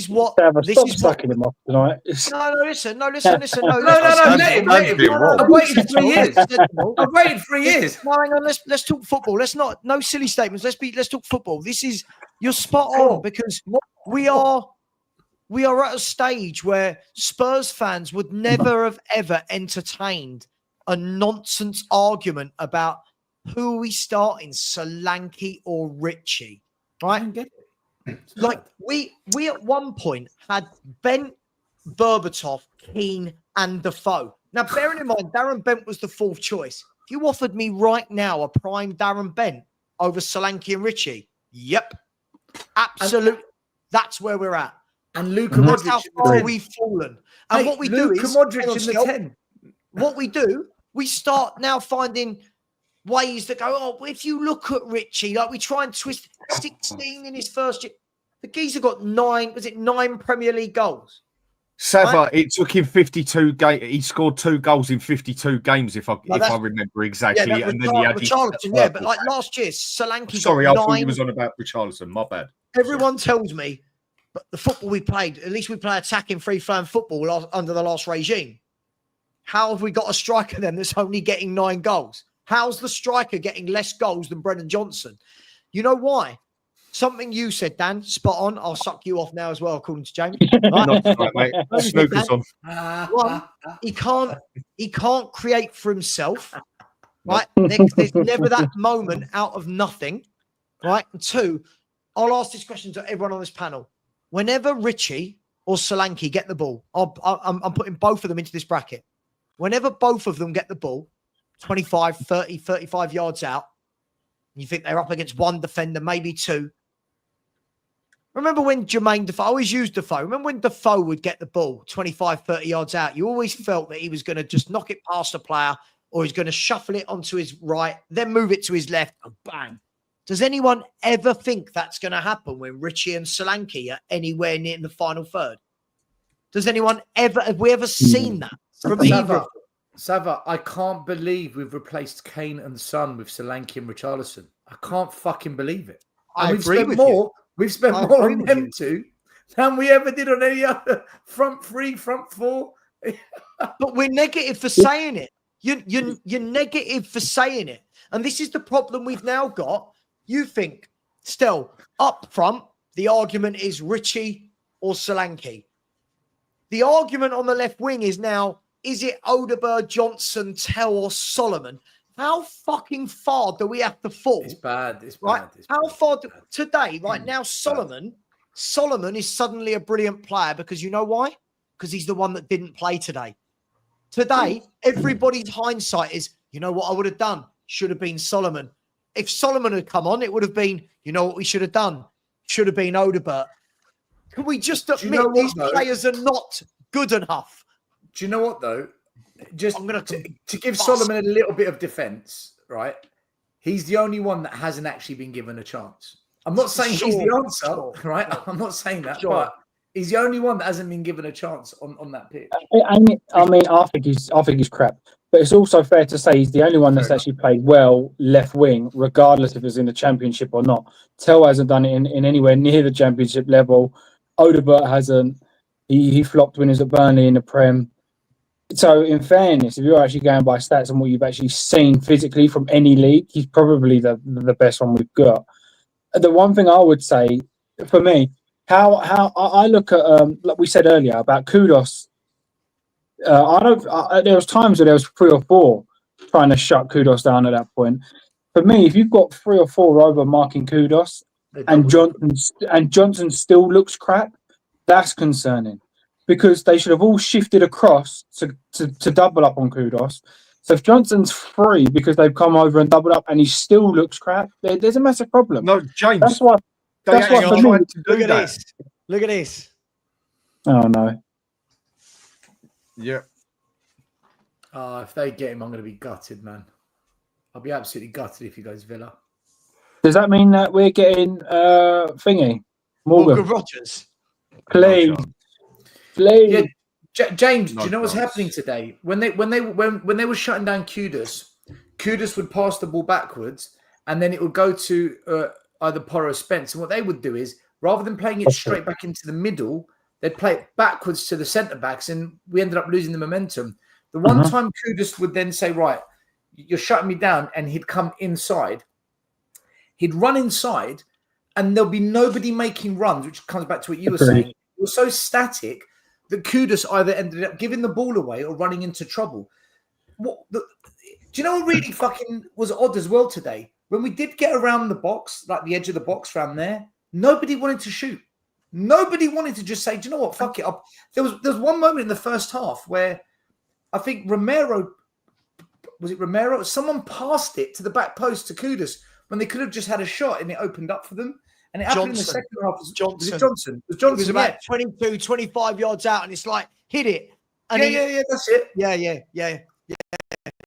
what. This is sucking him off tonight. No, listen. No, let him. I've waited 3 years. I've waited 3 years. No, hang on. Let's talk football. No silly statements. Let's talk football. You're spot on, because we are at a stage where Spurs fans would never have ever entertained a nonsense argument about who are we starting, Solanke or Richie, right? Like, we at one point had Bent, Berbatov, Keane, and Defoe. Now, bearing in mind, Darren Bent was the fourth choice. If you offered me right now a prime Darren Bent over Solanke and Richie, yep, absolutely. That's where we're at. And Luka Modric. That's how far we've fallen. And what we do is, Modric in the 10. What we do, we start now finding ways that go, if you look at Richie, like we try and twist 16 in his first year. The geezer got 9 Premier League goals? Savva, right? It took him 52 games. He scored 2 goals in 52 games, if I remember exactly. Yeah, and then he had Richarlison, but like last year, Solanke. Sorry, I thought he was on about Richarlison. My bad. Everyone tells me, but the football we played, at least we play attacking, free-flowing football under the last regime. How have we got a striker then that's only getting 9 goals? How's the striker getting less goals than Brennan Johnson? You know why? Something you said, Dan, spot on. I'll suck you off now as well, according to James. Right? Right, mate. Snookers on. One, he can't create for himself. Right? There's never that moment out of nothing. Right? And 2, I'll ask this question to everyone on this panel. Whenever Richie or Solanke get the ball, I'm putting both of them into this bracket. Whenever both of them get the ball, 25, 30, 35 yards out, you think they're up against one defender, maybe 2. Remember when Jermaine Defoe, I always use Defoe. Remember when Defoe would get the ball 25, 30 yards out? You always felt that he was going to just knock it past a player, or he's going to shuffle it onto his right, then move it to his left, and bang. Does anyone ever think that's going to happen when Richie and Solanke are anywhere near the final third? Does anyone ever, have we ever seen that from either? Savva, I can't believe we've replaced Kane and Son with Solanke and Richarlison. I can't fucking believe it. And we've spent more on them two than we ever did on any other front 3, front 4. But we're negative for saying it. You're negative for saying it. And this is the problem we've now got. You think, still, up front, the argument is Richie or Solanke. The argument on the left wing is now, is it Odegaard, Johnson, Tell, or Solomon? How fucking far do we have to fall? It's bad. It's right? bad. It's How bad. far today, right now, Solomon is suddenly a brilliant player because you know why? Because he's the one that didn't play today. Today, everybody's hindsight is, you know what I would have done? Should have been Solomon. If Solomon had come on, it would have been, you know what we should have done? Should have been Odegaard. Can we just admit these players are not good enough? Do you know what, though? Just to give Solomon a little bit of defense, right? he's the only one that hasn't actually been given a chance. I'm not saying he's the answer, right? I'm not saying that, but he's the only one that hasn't been given a chance on that pitch. I think he's crap. But it's also fair to say he's the only one that's actually played well left wing, regardless if it's in the Championship or not. Tell hasn't done it in anywhere near the Championship level. Odebert hasn't. He flopped when he was at Burnley in the Prem. So, in fairness, if you're actually going by stats and what you've actually seen physically from any league, he's probably the best one we've got. The one thing I would say, for me, how I look at, like we said earlier about Kudus. There was times where there was 3 or 4 trying to shut Kudus down at that point. For me, if you've got 3 or 4 over marking Kudus and Johnson still looks crap, that's concerning, because they should have all shifted across to double up on Kudus. So if Johnson's free because they've come over and doubled up and he still looks crap, there's a massive problem. No, James. That's why for me. Look at this. Look at this. Oh no. Yeah. If they get him, I'm going to be gutted, man. I'll be absolutely gutted if he goes Villa. Does that mean that we're getting Morgan Rogers? Please. Yeah, James, No do you know what's chance. happening today? When they were shutting down Kudus would pass the ball backwards, and then it would go to either Porro or Spence. And what they would do is, rather than playing it straight back into the middle, they'd play it backwards to the centre backs, and we ended up losing the momentum. The one time Kudus would then say, "Right, you're shutting me down," and he'd come inside. He'd run inside, and there'll be nobody making runs, which comes back to what you were saying. It was so static that Kudus either ended up giving the ball away or running into trouble. Do you know what really fucking was odd as well today? When we did get around the box, like the edge of the box around there, nobody wanted to shoot. Nobody wanted to just say, do you know what, fuck it up. There was one moment in the first half where I think Romero, someone passed it to the back post to Kudus when they could have just had a shot and it opened up for them. And it happened in the second half. Was it Johnson? It was about 22, 25 yards out, and it's like, hit it. And yeah, that's it. Yeah.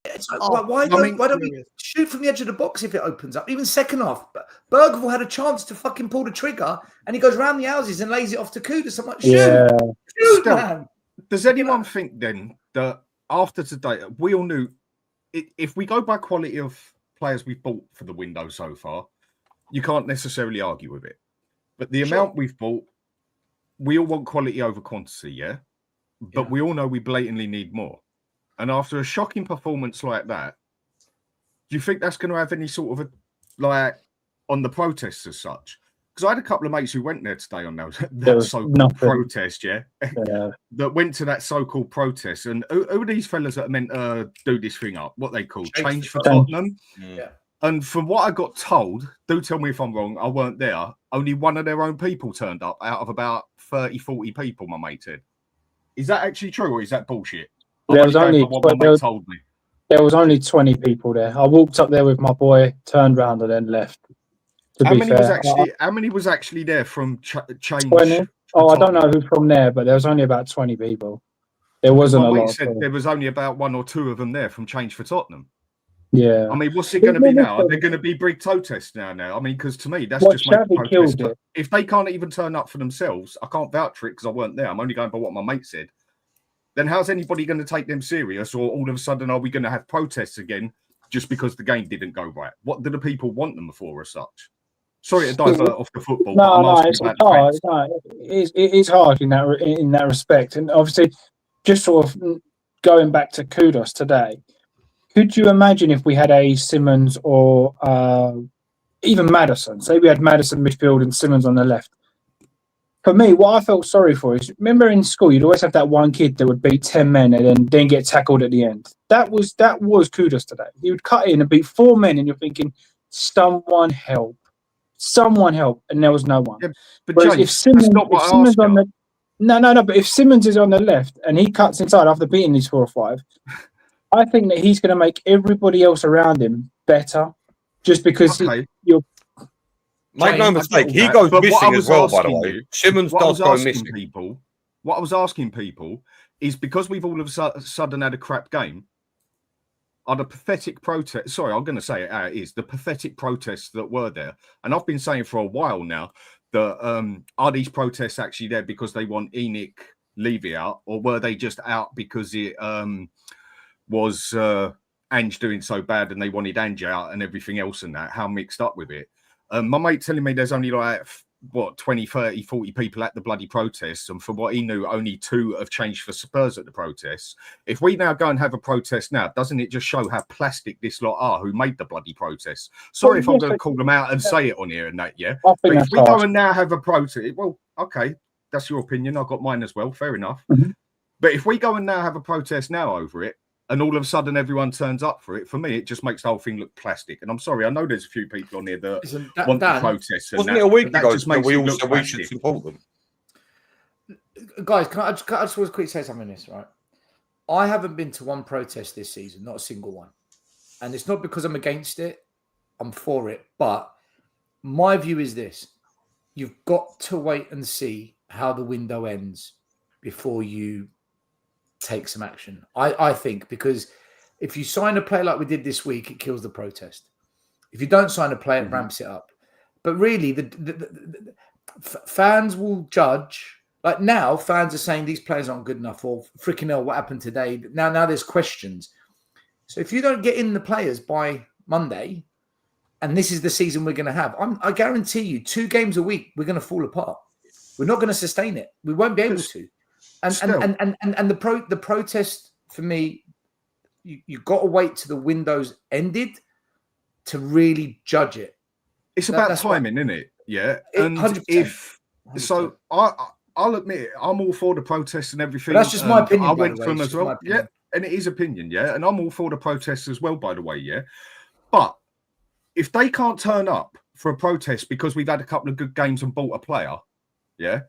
It's like, why don't we shoot from the edge of the box if it opens up? Even second half, Bergvall had a chance to fucking pull the trigger, and he goes round the houses and lays it off to Kudus. I'm like, shoot, man. Does anyone think then that after today, we all knew if we go by quality of players we've bought for the window so far, you can't necessarily argue with it. But the amount we've bought, we all want quality over quantity, yeah? But we all know we blatantly need more. And after a shocking performance like that, do you think that's going to have any sort of on the protests as such? Because I had a couple of mates who went there today on that so-called protest, that went to that so-called protest. And who are these fellas that are meant to do this thing up? What they call Change for Tottenham? Yeah. And from what I got told, do tell me if I'm wrong, I weren't there, only one of their own people turned up out of about 30, 40 people, my mate said. Is that actually true or is that bullshit? There was only what my mate told me. There was only 20 people there. I walked up there with my boy, turned round and then left. How many was actually there from Change? 20? Oh, I don't know who from there, but there was only about 20 people. There wasn't a lot. Said there was only about 1 or 2 of them there from Change for Tottenham. Yeah. I mean, what's it going to be now? Are they going to be big protests now? I mean, because to me, that's just protest. If they can't even turn up for themselves, I can't vouch for it because I weren't there. I'm only going by what my mate said. Then how's anybody going to take them serious? Or all of a sudden, are we going to have protests again just because the game didn't go right? What do the people want them for as such? Sorry to divert off the football. It's hard in that respect. And obviously, just sort of going back to Kudus today, could you imagine if we had a Simmons or even Maddison? Say we had Maddison midfield and Simmons on the left. For me, what I felt sorry for is, remember in school, you'd always have that one kid that would beat 10 men and then get tackled at the end. That was Kudus today. He would cut in and beat 4 men, and you're thinking, someone help, and there was no one. Yeah, but James, if Simmons but if Simmons is on the left and he cuts inside after beating these 4 or 5, I think that he's going to make everybody else around him better, just because you're. Make no mistake, he goes missing as well, by the way. Simmons does go missing. What I was asking people is, because we've all of a sudden had a crap game, are the pathetic protests. Sorry, I'm going to say it how it is. The pathetic protests that were there. And I've been saying for a while now that are these protests actually there because they want Levy out, or were they just out because it was Ange doing so bad and they wanted Ange out and everything else and that? How mixed up with it? My mate telling me there's only like, 20, 30, 40 people at the bloody protests, and from what he knew, only 2 have changed for Spurs at the protests. If we now go and have a protest now, doesn't it just show how plastic this lot are who made the bloody protests? Sorry if I'm going to call them out and say it on here and that, yeah. But if we go and now have a protest, well, okay, that's your opinion. I've got mine as well. Fair enough. Mm-hmm. But if we go and now have a protest now over it, and all of a sudden everyone turns up for it, for me, it just makes the whole thing look plastic. And I'm sorry, I know there's a few people on here that want the protests. Wasn't it a week ago that we all said we should support them? Guys, can I just quickly say something on this, right? I haven't been to one protest this season, not a single one. And it's not because I'm against it. I'm for it. But my view is this. You've got to wait and see how the window ends before you take some action. I think, because if you sign a player like we did this week, it kills the protest. If you don't sign a player, it ramps it up. But really, the fans will judge. Like now, fans are saying these players aren't good enough, or freaking hell, what happened today? Now there's questions. So if you don't get in the players by Monday, and this is the season we're going to have, I guarantee you, 2 games a week, we're going to fall apart. We're not going to sustain it. We won't be able to. And the protest, for me, you've got to wait till the window's ended to really judge it. It's about timing, isn't it? Yeah. And 100%. So I'll admit it, I'm all for the protests and everything. But that's just my opinion. I went for them as well. Yeah. And it is opinion, yeah. And I'm all for the protests as well, by the way, yeah. But if they can't turn up for a protest because we've had a couple of good games and bought a player, yeah.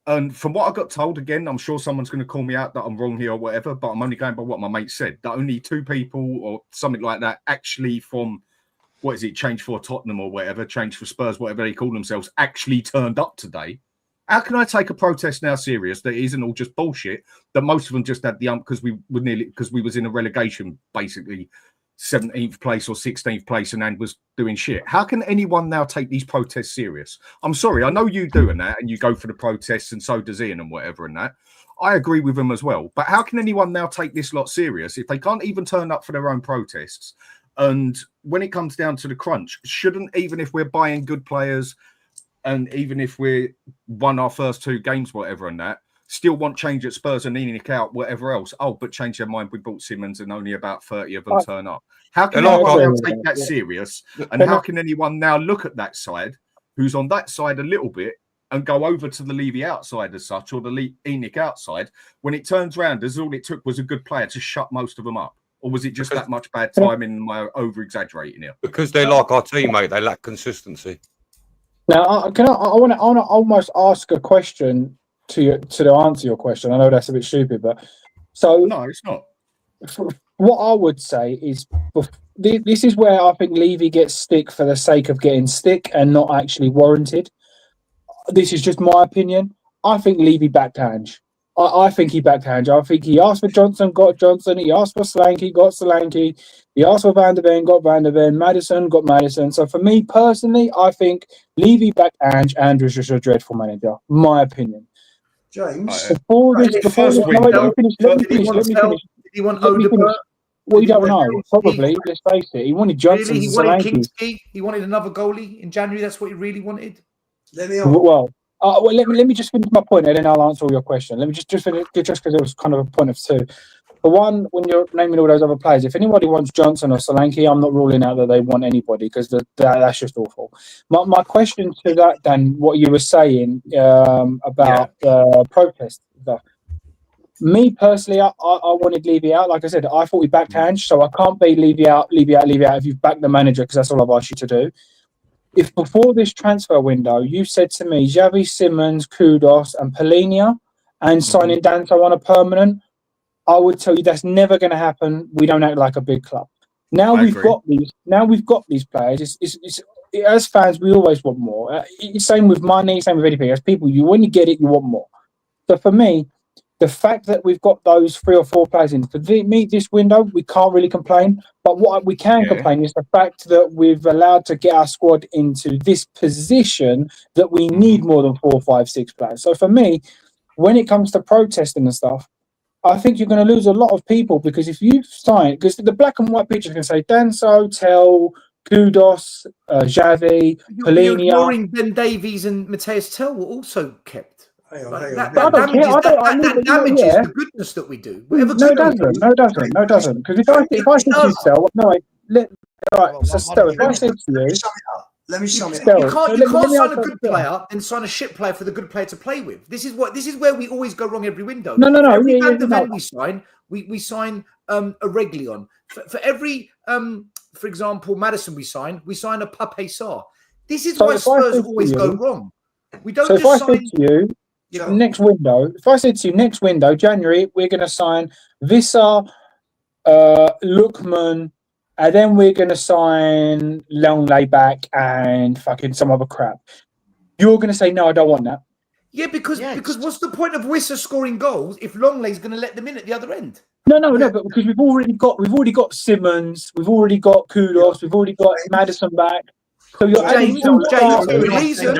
And from what I got told, again, I'm sure someone's going to call me out that I'm wrong here or whatever, but I'm only going by what my mate said, that only 2 people or something like that actually from, what is it, Change for Tottenham or whatever, Change for Spurs, whatever they call themselves, actually turned up today. How can I take a protest now serious that it isn't all just bullshit, that most of them just had the because we was in a relegation, basically 17th place or 16th place and was doing shit? How can anyone now take these protests serious? I'm sorry, I know you do and that, and you go for the protests, and so does Ian and whatever and that. I agree with them as well. But how can anyone now take this lot serious if they can't even turn up for their own protests? And when it comes down to the crunch, shouldn't, even if we're buying good players and even if we won our first 2 games, whatever and that, still want change at Spurs and needing out whatever else? Oh, but change their mind. We bought Simmons and only about 30 of them turn up. How can anyone now take that serious? And how can anyone now look at that side, who's on that side a little bit, and go over to the Levy outside as such, or the Enoch outside, when it turns round as all it took was a good player to shut most of them up? Or was it just that much bad timing? Am I over-exaggerating here? Because they like our teammate, they lack consistency. Now, I want to almost ask a question to answer your question. I know that's a bit stupid, but no, it's not. What I would say is, this is where I think Levy gets stick for the sake of getting stick and not actually warranted. This is just my opinion. I think Levy backed Ange. I think he backed Ange. I think he asked for Johnson, got Johnson. He asked for Solanke, got Solanke. He asked for Van der Ven, got Van der Ven. Maddison, got Maddison. So for me personally, I think Levy backed Ange. Ange was just a dreadful manager. My opinion. James, let me finish. Did he want Odegaard? Well, you don't know. Probably. Let's face it. He wanted Johnson. Really? He wanted Kingsley. He wanted another goalie in January. That's what he really wanted. Let me just finish my point, and then I'll answer all your question. Let me just finish, just because it was kind of a point of 2. For one, when you're naming all those other players, if anybody wants Johnson or Solanke, I'm not ruling out that they want anybody, because that's just awful. My question to that, Dan, what you were saying about protest stuff. Me personally, I wanted Levy out. Like I said, I thought we backed Ange, so I can't be Levy out if you've backed the manager, because that's all I've asked you to do. If before this transfer window you said to me Xavi, Simmons, Kudos and Polinia and signing Danto on a permanent, I would tell you that's never going to happen. We don't act like a big club. Now we've got these players. It's as fans, we always want more. Same with money, same with anything. As people, when you get it, you want more. So for me, the fact that we've got those 3 or 4 players in, for me, this window, we can't really complain. But what we can complain is the fact that we've allowed to get our squad into this position that we need more than 4, 5, 6 players. So for me, when it comes to protesting and stuff, I think you're going to lose a lot of people, because if you sign, because the black and white picture can say Danso, Tell, Kudos, Xavi, You're Polina. ignoring Ben Davies and Mateus Tell were also kept. That damages the goodness that we do. No, it doesn't. Because if I said to you, Stel, if I said to you, let me sum it up. You can't sign a good player and sign a shit player for the good player to play with. This is where we always go wrong every window. No. Every we sign, we sign a Reguilon. For every for example, Maddison we sign a Pape Sarr. This is why Spurs always go wrong. We don't just sign. Said to you, next window, if I said to you next window, January, we're going to sign Vissa, Lookman, and then we're going to sign Longley back and fucking some other crap. You're going to say, no, I don't want that. Yeah, because what's the point of Wissa scoring goals if Longley's going to let them in at the other end? No, but because we've already got Simmons, we've already got Kudos, we've already got Maddison back. So you're James, the reason.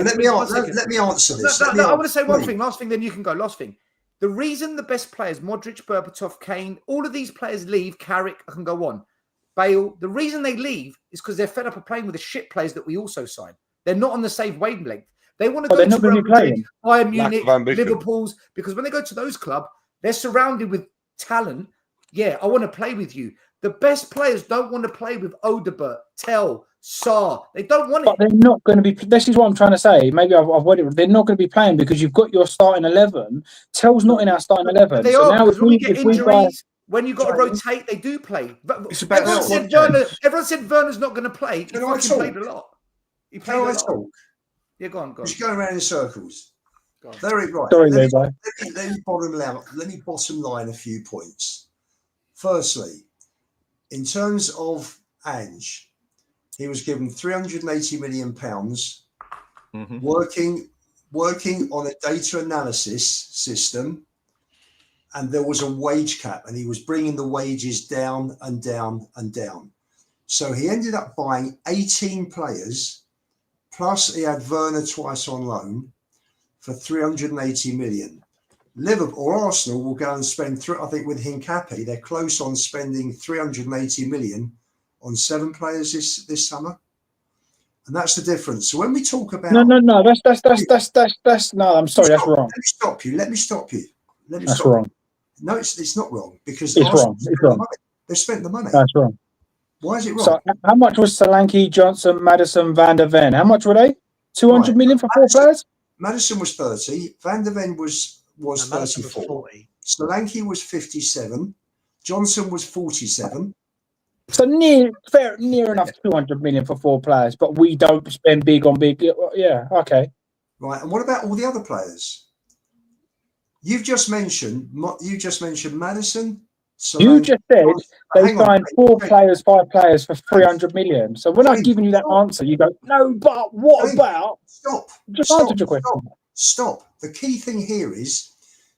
Let me answer this. I want to say one thing. Last thing, then you can go. Last thing. The reason the best players, Modric, Berbatov, Kane, all of these players leave, Carrick, I can go on, Bale, the reason they leave is because they're fed up of playing with the shit players that we also sign. They're not on the same wavelength. They want to go to Real Madrid, Bayern Munich, Liverpool's, because when they go to those clubs, they're surrounded with talent. Yeah, I want to play with you. The best players don't want to play with Odebert, Tell, Sarr. They don't want it. But they're not going to be. This is what I'm trying to say. Maybe I've worded it. They're not going to be playing because you've got your starting 11. Tell's not in our starting 11. They are, because when we get injuries, when you've got to rotate, they do play. But everyone said Werner's not going to play. He fucking played a lot. He played a lot. Yeah, go on. Just going around in circles. Very right. Sorry, let me bottom line a few points. Firstly, in terms of Ange, he was given £380 million working on a data analysis system, and there was a wage cap, and he was bringing the wages down and down and down. So he ended up buying 18 players, plus he had Werner twice on loan for 380 million. Liverpool or Arsenal will go and spend, I think with Hincapi, they're close on spending 380 million on 7 players this summer. And that's the difference. So when we talk about no, that's no, I'm sorry, that's wrong. Let me stop you. That's wrong. No, it's not wrong, because it's wrong. It's wrong. They spent the money. That's wrong. Why is it wrong? So how much was Solanke, Johnson, Maddison, Van der Ven? How much were they? 200 million for 4 players? Maddison was 30. Van der Ven was 34. Solanke was 57. Johnson was 47. So near enough 200 million for 4 players, but we don't spend big on big. Yeah, okay. Right, and what about all the other players? You've just mentioned Maddison. Solanke, you just said they signed 4 players, 5 players for 300 million. So when I've given you that answer, you go, no, but what about? Stop. Just answered your question. Stop. The key thing here is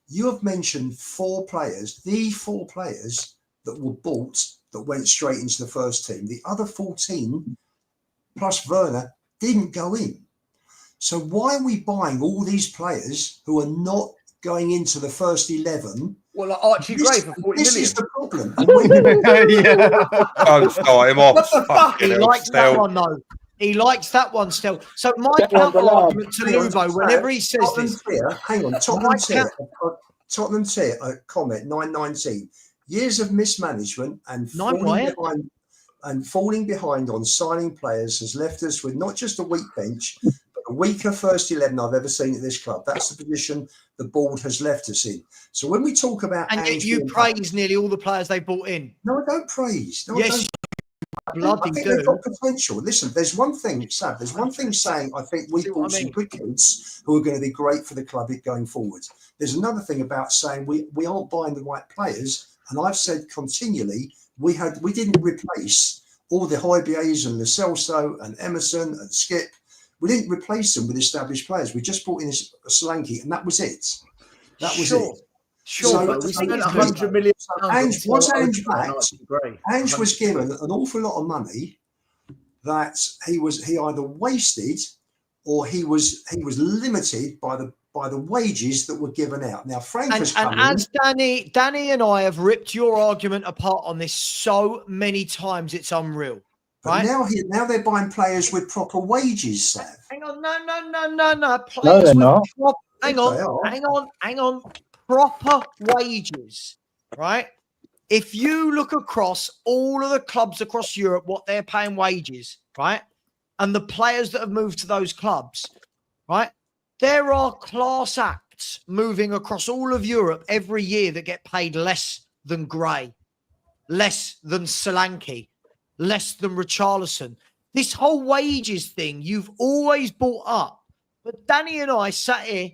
you have mentioned 4 players, the 4 players that were bought that went straight into the first team. The other 14 plus Werner didn't go in. So why are we buying all these players who are not going into the first 11? Well, like Archie Gray for 40 million. This is the problem. Don't start him off. What the fuck? He likes that one, though. He likes that one still. So my counter argument to Lubo, whenever he says this, hang on, Tottenham tier comment 919. Years of mismanagement and falling behind on signing players has left us with not just a weak bench, but a weaker first 11 I've ever seen at this club. That's the position the board has left us in. So when we talk about, and yet you praise nearly all the players they bought in. No, I don't praise. No, yes, bloody do. They've got potential. Listen, there's one thing, Sav. There's one thing saying I think we bought some good kids who are going to be great for the club going forward. There's another thing about saying we aren't buying the right players, and I've said continually we didn't replace all the Højbjergs and Lo Celso and Emerson and Skip We didn't replace them with established players. We just brought in a Solanke, and that was it. That was it. Sure, So but we spent £100 million. Ange was given an awful lot of money that he either wasted or he was limited by the wages that were given out. Now Frank has come in. As Danny and I have ripped your argument apart on this so many times, it's unreal. But right? now they're buying players with proper wages, Sav. Hang on, no. No, they're not. Hang on. Proper wages, right? If you look across all of the clubs across Europe, what they're paying wages, right? And the players that have moved to those clubs, right? There are class acts moving across all of Europe every year that get paid less than Gray, less than Solanke, less than Richarlison. This whole wages thing you've always brought up. But Danny and I sat here,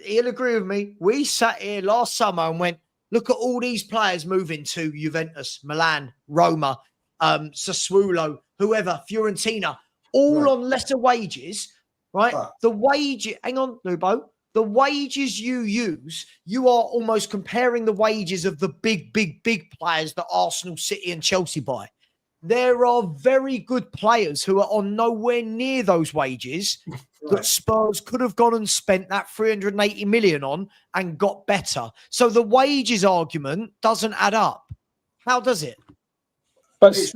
he'll agree with me. We sat here last summer and went, look at all these players moving to Juventus, Milan, Roma, Sassuolo, whoever, Fiorentina, all on lesser wages, right? The wages, hang on, Lubo, the wages you use, you are almost comparing the wages of the big players that Arsenal, City and Chelsea buy. There are very good players who are on nowhere near those wages that Spurs could have gone and spent that 380 million on and got better. So the wages argument doesn't add up. How does it? But it's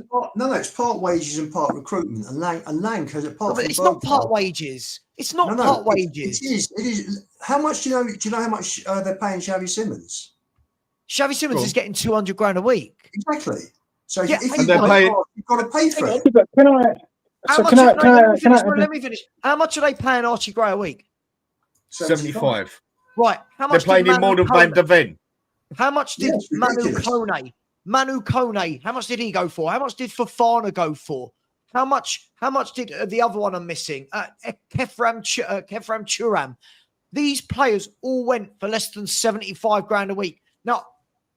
part wages and part recruitment. And Lang has a part. But it's not part wages. It's not part wages. It is. How much do you know? Do you know how much they're paying Xavi Simons? Xavi Simons is getting 200 grand a week. Exactly. So if you've got to pay for it. Let me finish. How much are they paying Archie Gray a week? 75. Right. How much they're paying him more than Van de Ven. How much did Manu Kone, how much did he go for? How much did Fofana go for? How much did the other one I'm missing? Kefram Churam. These players all went for less than 75 grand a week. Now,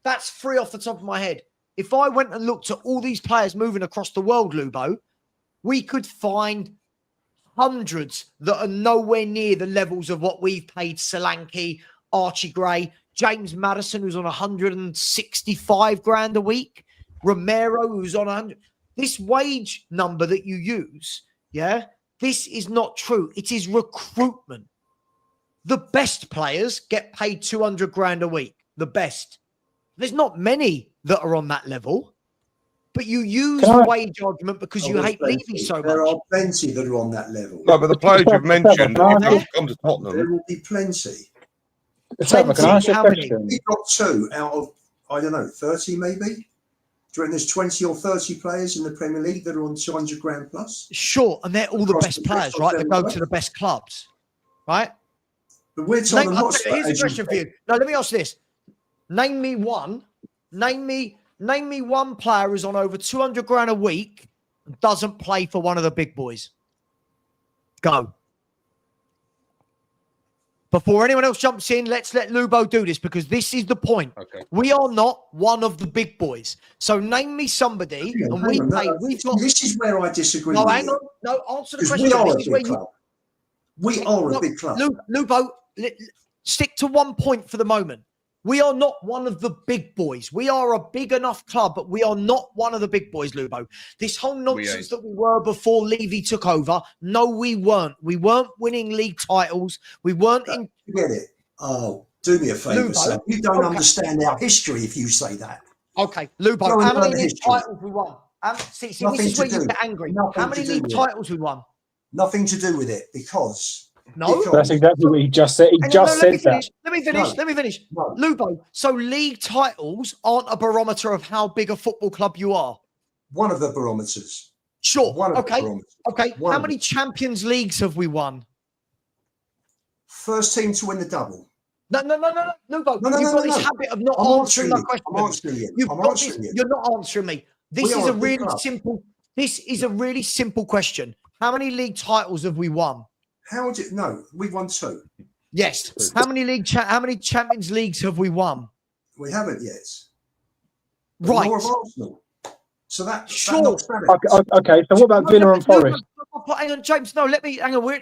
that's free off the top of my head. If I went and looked at all these players moving across the world, Lubo, we could find hundreds that are nowhere near the levels of what we've paid Solanke, Archie Gray, James Maddison, who's on 165 grand a week, Romero, who's on 100. This wage number that you use, this is not true. It is recruitment. The best players get paid 200 grand a week. The best. There's not many that are on that level, but you use the wage argument because you hate Levy so much. There are plenty that are on that level. No, but the players you've mentioned, if they come to Tottenham, there will be plenty. Can I ask you a question? We've got 2 out of, 30 maybe? Do you reckon there's 20 or 30 players in the Premier League that are on 200 grand plus? Sure, and they're all the best players, right? That go to the best clubs, right? But we're talking here's a question for you. No, let me ask this. Name me one player who's on over 200 grand a week and doesn't play for one of the big boys. Go. Before anyone else jumps in, let's let Lubo do this because this is the point. Okay. We are not one of the big boys. So name me somebody and we pay. This is where I disagree. No, hang on. No, answer the question. We are a big club. Lubo, stick to one point for the moment. We are not one of the big boys. We are a big enough club, but we are not one of the big boys, Lubo. This whole nonsense that we were before Levy took over, no, we weren't. We weren't winning league titles. We weren't in... Forget it. Oh, do me a favour, sir. You don't understand our history if you say that. Okay, Lubo, how many league titles we won? See, this is where you get angry. How many league titles we won? Nothing to do with it, because... No, that's exactly what he just said. Let me finish. No. Lubo, so league titles aren't a barometer of how big a football club you are. One of the barometers. Sure. Okay. How many Champions Leagues have we won? First team to win the double. No, Lubo. You've got this habit of not answering my question. I'm answering you. You're not answering me. This is a really simple question. How many league titles have we won? No, we've won 2. Yes. How many Champions Leagues have we won? We haven't yet. Right. More of Arsenal. So that sure. Okay. So what about Villa and Forest? hang on, James. No, let me hang on.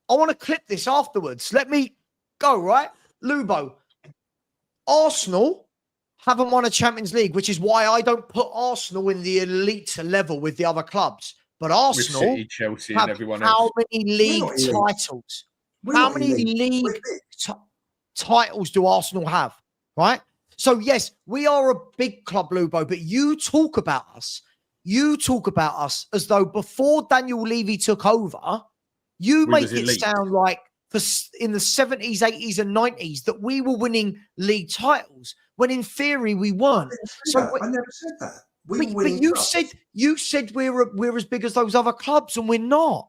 I want to clip this afterwards. Let me go, right? Lubo, Arsenal haven't won a Champions League, which is why I don't put Arsenal in the elite level with the other clubs. But Arsenal with City, Chelsea, and everyone how else. many league titles? How many league titles do Arsenal have? Right? So, yes, we are a big club, Lubo, but you talk about us. You talk about us as though before Daniel Levy took over, you make it sound like in the 70s, 80s, and 90s that we were winning league titles, when in theory we weren't. I never said that. But you said we're as big as those other clubs, and we're not.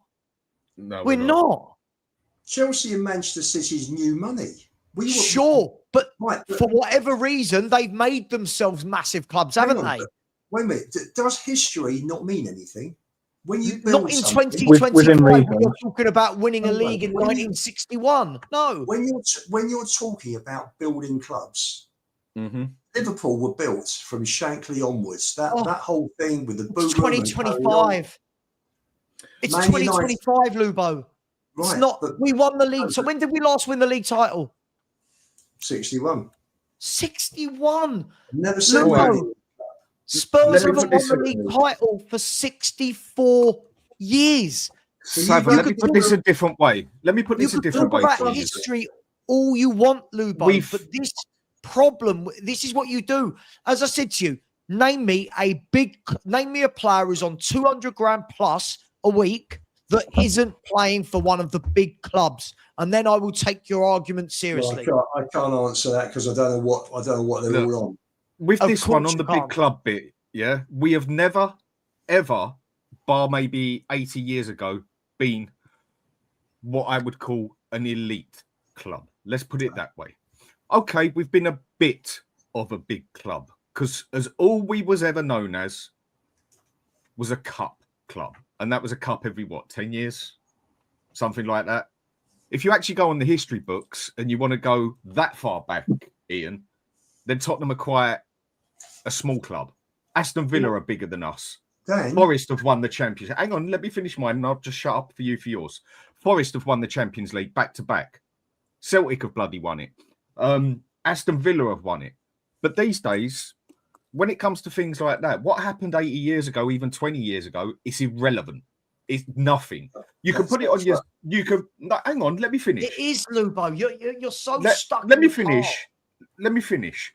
No, we're not. Chelsea and Manchester City's new money. But for whatever reason, they've made themselves massive clubs, haven't they? Wait a minute. Does history not mean anything? When you not in 2025, we're talking about winning a league in 1961. No. When you're talking about building clubs, Liverpool were built from Shankly onwards. That whole thing with the boot. It's 2025. It's 2025, Lubo. Right, it's not. We won the league. So when did we last win the league title? 61. 61. Never said that. Spurs haven't won the league title for 64 years. Savva, let me put this a different way. Let me put this a different way. About history all you want, Lubo, but this problem, this is what you do. As I said to you, name me a player who's on 200 grand plus a week that isn't playing for one of the big clubs, and then I will take your argument seriously. Well, I can't answer that because I don't know what they're all on. With this one on the big club bit, yeah, we have never, ever, bar maybe 80 years ago, been what I would call an elite club. Let's put it that way. Okay, we've been a bit of a big club because as all we was ever known as was a cup club. And that was a cup every, 10 years? Something like that. If you actually go on the history books and you want to go that far back, Ian, then Tottenham are quite a small club. Aston Villa are bigger than us. Dang. Forest have won the Champions. Hang on, let me finish mine and I'll just shut up for you for yours. Forest have won the Champions League back to back. Celtic have bloody won it. Aston Villa have won it. But these days, when it comes to things like that, what happened 80 years ago, even 20 years ago, it's irrelevant. It's nothing. You can put it on your... You can... No, hang on, let me finish. It is, Lubo. You're so stuck. Let me finish. Let me finish.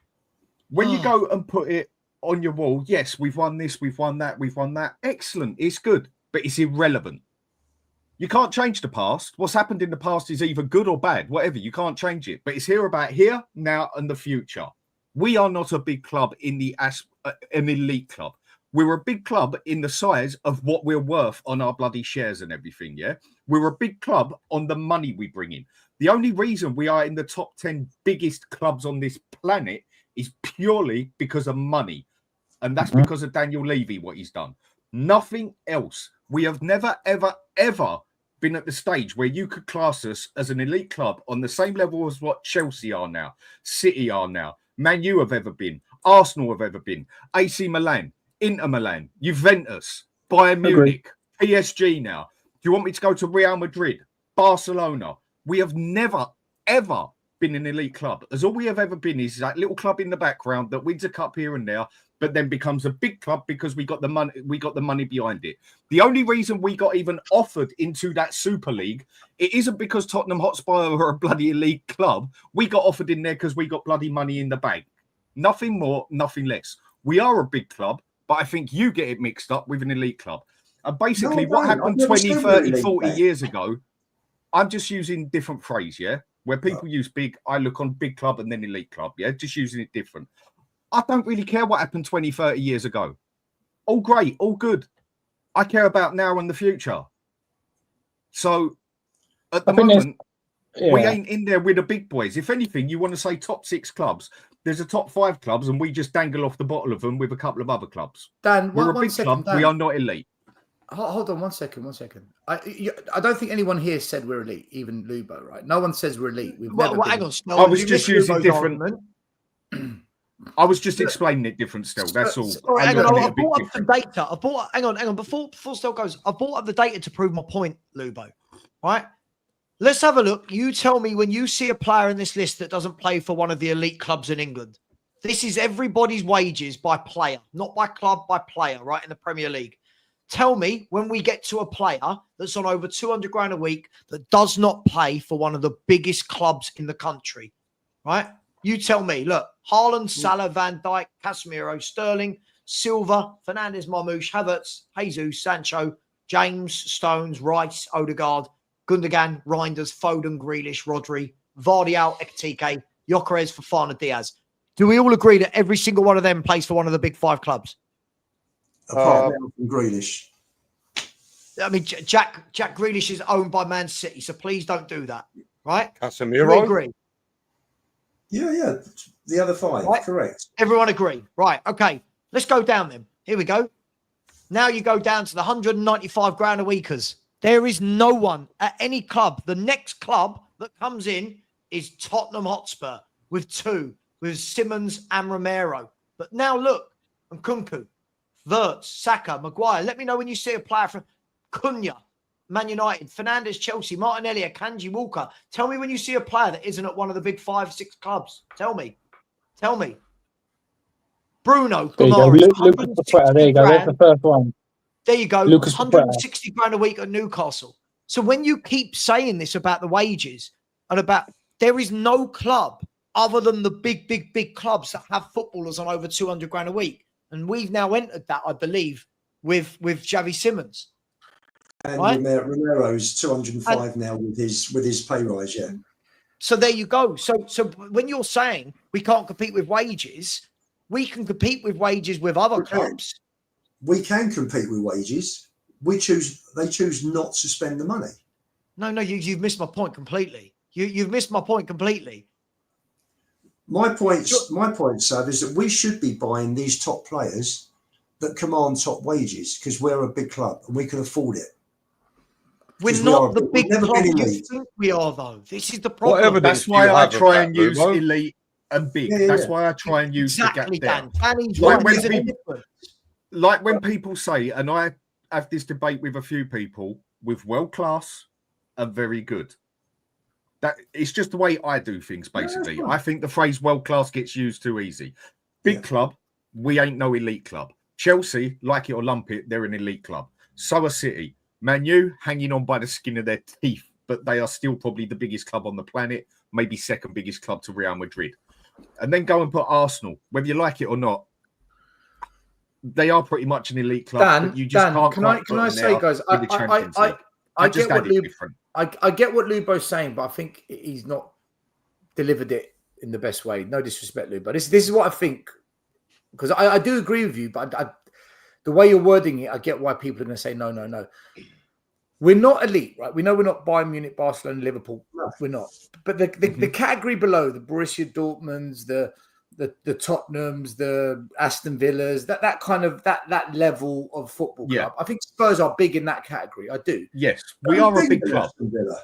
When you go and put it on your wall, yes, we've won this, we've won that, we've won that. Excellent. It's good, but it's irrelevant. You can't change the past. What's happened in the past is either good or bad, whatever. You can't change it. But it's about here, now, and the future. We are not a big club in an elite club. We're a big club in the size of what we're worth on our bloody shares and everything, yeah? We're a big club on the money we bring in. The only reason we are in the top 10 biggest clubs on this planet is purely because of money. And that's because of Daniel Levy, what he's done. Nothing else. We have never, ever, ever been at the stage where you could class us as an elite club on the same level as what Chelsea are now, City are now, Man U have ever been, Arsenal have ever been, AC Milan, Inter Milan, Juventus, Bayern Munich, PSG now. Do you want me to go to Real Madrid, Barcelona? We have never, ever been an elite club. As all we have ever been is that little club in the background that wins a cup here and there, but then becomes a big club because we got the money. We got the money behind it. The only reason we got even offered into that Super League, it isn't because Tottenham Hotspur are a bloody elite club. We got offered in there because we got bloody money in the bank. Nothing more, nothing less. We are a big club, but I think you get it mixed up with an elite club. And basically, what happened 20, 30, 40 years ago, I'm just using different phrase, yeah? Where people use big, I look on big club and then elite club, yeah? Just using it different. I don't really care what happened 20, 30 years ago. All great, all good. I care about now and the future. So at the moment, we ain't in there with the big boys. If anything, you want to say top 6 clubs, there's a top 5 clubs and we just dangle off the bottle of them with a couple of other clubs. Dan, we're a big club. Dan, we are not elite. Hold on 1 second. I don't think anyone here said we're elite, even Lubo, right? No one says we're elite. We've never been. Hang on, I was just using different... I was just explaining it different still. That's all. Sorry, hang on. I brought up the data. Hang on. Before Still goes, I brought up the data to prove my point, Lubo. Right? Let's have a look. You tell me when you see a player in this list that doesn't play for one of the elite clubs in England. This is everybody's wages by player, not by club, by player, right, in the Premier League. Tell me when we get to a player that's on over 200 grand a week that does not play for one of the biggest clubs in the country, right? You tell me, look, Haaland, Salah, Van Dijk, Casemiro, Sterling, Silva, Fernandes, Marmoush, Havertz, Jesus, Sancho, James, Stones, Rice, Odegaard, Gundogan, Reinders, Foden, Grealish, Rodri, Vardy, Ekitike, Gyökeres, Fofana, Diaz. Do we all agree that every single one of them plays for one of the big five clubs? Apart from Grealish. I mean, Jack Grealish is owned by Man City, so please don't do that, right? Casemiro? We agree. Yeah. The other five, right? Correct. Everyone agree. Right, okay. Let's go down then. Here we go. Now you go down to the 195 grand a weekers. There is no one at any club. The next club that comes in is Tottenham Hotspur with Simmons and Romero. But now look, and Nkunku, Wirtz, Saka, Maguire. Let me know when you see a player from Cunha, Man United, Fernandes, Chelsea, Martinelli, Akanji, Walker. Tell me when you see a player that isn't at one of the big 5-6 clubs. Tell me. Bruno, Lucas Paqueta, there you go. There's the first one. There you go. Lucas 160 grand a week at Newcastle. So when you keep saying this about the wages and about there is no club other than the big clubs that have footballers on over 200 grand a week. And we've now entered that, I believe, with Xavi Simons. And right? Romero's 205 now with his pay rise, yeah. So there you go. So when you're saying we can't compete with wages, we can compete with wages with other clubs. We can compete with wages. They choose not to spend the money. No, you've missed my point completely. You've missed my point completely. My point, Sav, is that we should be buying these top players that command top wages because we're a big club and we can afford it. We're not the big club you think we are, though. This is the problem. That's why I try and use elite and big. That's why I try and use the gap there. Like when people say, and I have this debate with a few people, with world class and very good. That it's just the way I do things, basically. I think the phrase world class gets used too easy. Big club, we ain't no elite club. Chelsea, like it or lump it, they're an elite club. So are City. Man U, hanging on by the skin of their teeth, but they are still probably the biggest club on the planet, maybe second biggest club to Real Madrid. And then go and put Arsenal, whether you like it or not. They are pretty much an elite club. Dan, but you just can't. Can I say, guys, I get what Lubo's saying, but I think he's not delivered it in the best way. No disrespect, Lubo. This is what I think, because I do agree with you, but the way you're wording it, I get why people are going to say no. We're not elite, right? We know we're not Bayern Munich, Barcelona, Liverpool. No. We're not. But the category below, the Borussia Dortmunds, the Tottenhams, the Aston Villas, that kind of that level of football club. I think Spurs are big in that category. I do. Yes, we are a big club.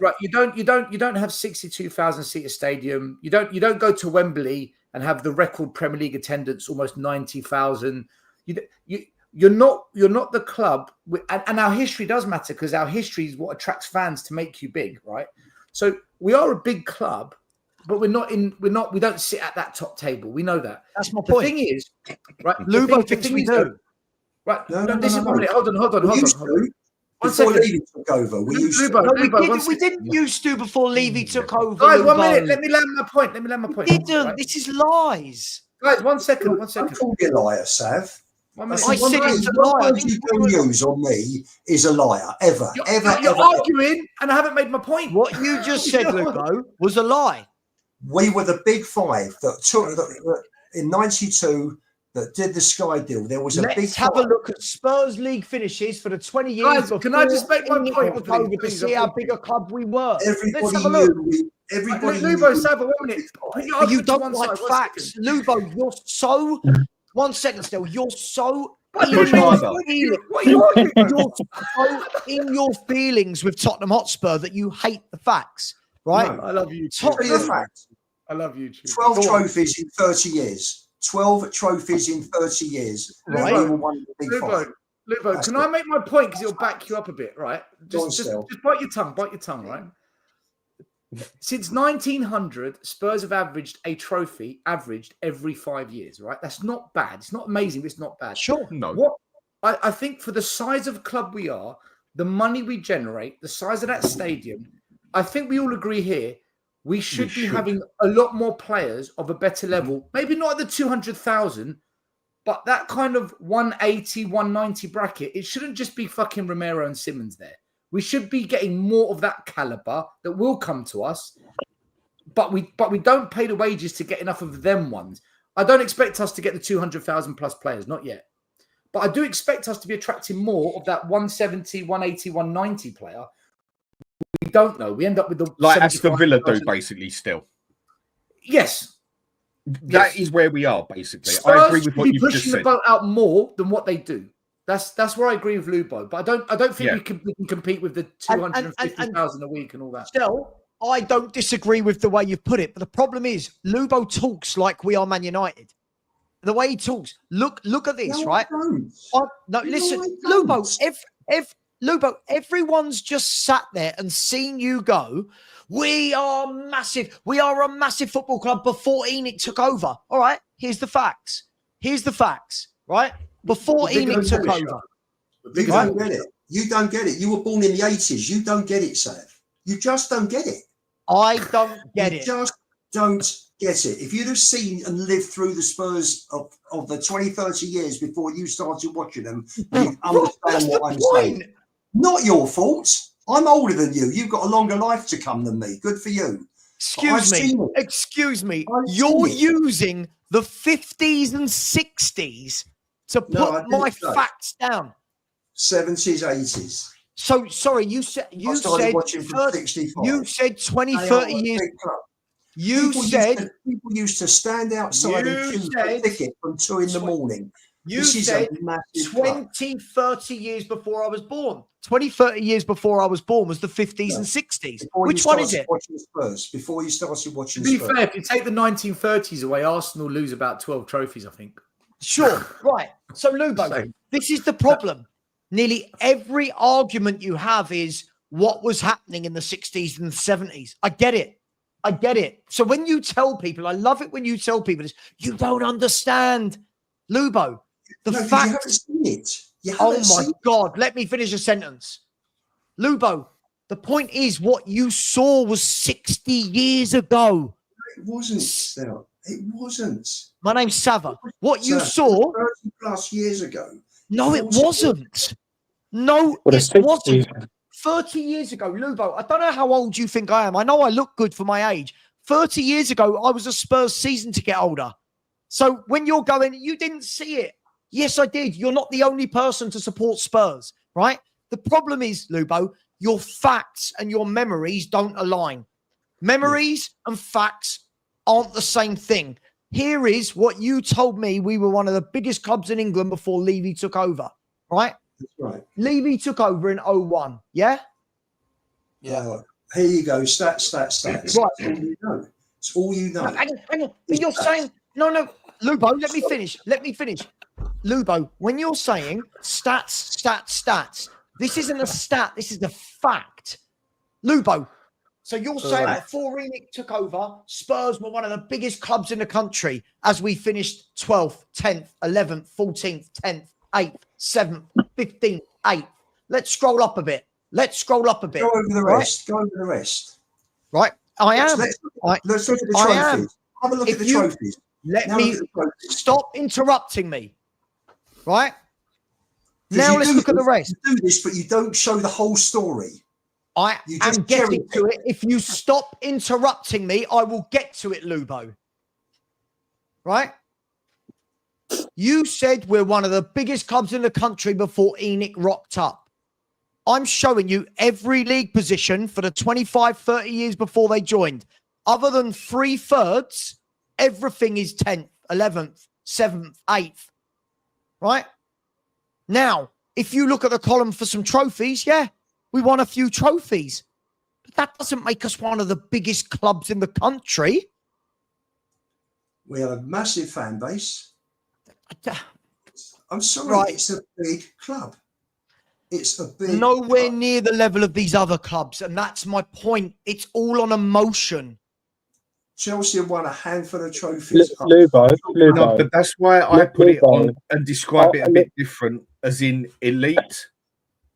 Right. You don't have 62,000 seater stadium. You don't go to Wembley and have the record Premier League attendance, almost 90,000. You're not the club, and our history does matter because our history is what attracts fans to make you big, right? So we are a big club, but we don't sit at that top table. We know that. That's my point. The thing is, right? Lubo thinks we do. Right? No. Hold on. Before Levy took over, we didn't used to before Levy took over. Guys, 1 minute. Let me land my point. We didn't. Right? This is lies. Guys, 1 second. I called you a liar, Sav. I said it's a liar. You can use on me is a liar. Ever. You're arguing, and I haven't made my point. What you just said, Lubo, was a lie. We were the big five that took in '92 that did the Sky deal. There was a big. Let's have a look at Spurs league finishes for the 20 years. Guys, can I just make my point to see how big a club we were? Everybody knew. Everybody knew. Lubo, Savva, 1 minute. You don't like facts, Lubo. You're so. 1 second still. You're so. You're so in your feelings with Tottenham Hotspur that you hate the facts, right? No, I love you. The facts. I love you. 12 trophies in 30 years. 12 trophies in 30 years. Right. We were one of the big five. Lubo, can I make my point? Because it'll back you up a bit, right? Just bite your tongue, right? Since 1900, Spurs have averaged a trophy every 5 years, right? That's not bad. It's not amazing, but it's not bad. Sure. No. What I think for the size of club we are, the money we generate, the size of that stadium, I think we all agree here, we should be having a lot more players of a better level. Maybe not at the 200,000, but that kind of 180, 190 bracket. It shouldn't just be fucking Romero and Simmons there. We should be getting more of that caliber that will come to us, but we don't pay the wages to get enough of them ones. I don't expect us to get the 200,000 plus players, not yet. But I do expect us to be attracting more of that 170, 180, 190 player. We don't know. We end up with the like Aston Villa do basically still. Yes. That is where we are basically. Spurs I agree with what you've just pushing said. the boat out more than what they do. That's where I agree with Lubo. But I don't think we can compete with the 250,000 a week and all that. Still, I don't disagree with the way you've put it. But the problem is, Lubo talks like we are Man United. The way he talks, look at this, right? Listen, Lubo. Lubo, everyone's just sat there and seen you go. We are massive. We are a massive football club before Enoch took over. All right, here's the facts. Right? Before Enoch took over. You don't get it. You don't get it. You were born in the 80s. You don't get it, Sav. You just don't get it. I don't get it. You just don't get it. If you'd have seen and lived through the Spurs of the 20, 30 years before you started watching them, you'd understand what I'm saying. Not your fault. I'm older than you. You've got a longer life to come than me. Good for you. Excuse me. You're using the 50s and 60s to put my facts down. 70s, 80s. So sorry, you said 30 years. You said people used to stand outside and queue for a ticket from 2 in the morning. You said 20, 30 years before I was born. 20, 30 years before I was born was the 50s and 60s. Which one is it? Before you started watching Spurs. To be fair, if you take the 1930s away, Arsenal lose about 12 trophies, I think. Sure, right. So, Lubo, this is the problem. Nearly every argument you have is what was happening in the 60s and the 70s. I get it. So when you tell people, I love it when you tell people this, you don't understand. Lubo, the fact... You haven't seen it. Oh my God, let me finish a sentence. Lubo, the point is what you saw was 60 years ago. It wasn't, Stel. It wasn't. My name's Savva. What you saw... 30 plus years ago. No, it wasn't. No, it wasn't. 30 years ago, Lubo, I don't know how old you think I am. I know I look good for my age. 30 years ago, I was a Spurs season ticket holder. So when you're going, you didn't see it. Yes, I did. You're not the only person to support Spurs, right? The problem is, Lubo, your facts and your memories don't align. Memories and facts aren't the same thing. Here is what you told me. We were one of the biggest clubs in England before Levy took over, right? That's right. Levy took over in 01, yeah? Yeah. Here you go. Stats. Right. That's all you know. It's all you know. Hang on. But you're saying, no, Lubo, let me finish. Lubo, when you're saying stats, this isn't a stat, this is the fact. Lubo, so you're saying before Enoch took over, Spurs were one of the biggest clubs in the country as we finished 12th, 10th, 11th, 14th, 10th, 8th, 7th, 15th, 8th. Let's scroll up a bit. Go over the rest. Go over the rest. Right. I am. Let's look at the trophies. Have a look at the trophies. Let me stop interrupting me. Right? Now let's look at the rest. You do this, but you don't show the whole story. I am getting to it. If you stop interrupting me, I will get to it, Lubo. Right? You said we're one of the biggest clubs in the country before Enoch rocked up. I'm showing you every league position for the 25, 30 years before they joined. Other than 3/3, everything is 10th, 11th, 7th, 8th. Right? Now, if you look at the column for some trophies, yeah, we won a few trophies. But that doesn't make us one of the biggest clubs in the country. We have a massive fan base. I'm sorry, Right. it's a big club. It's a big nowhere club. near the level of these other clubs, and that's my point. It's all on emotion. Chelsea have won a handful of trophies. Lubo. No, but that's why I put it on and describe it a bit different, as in elite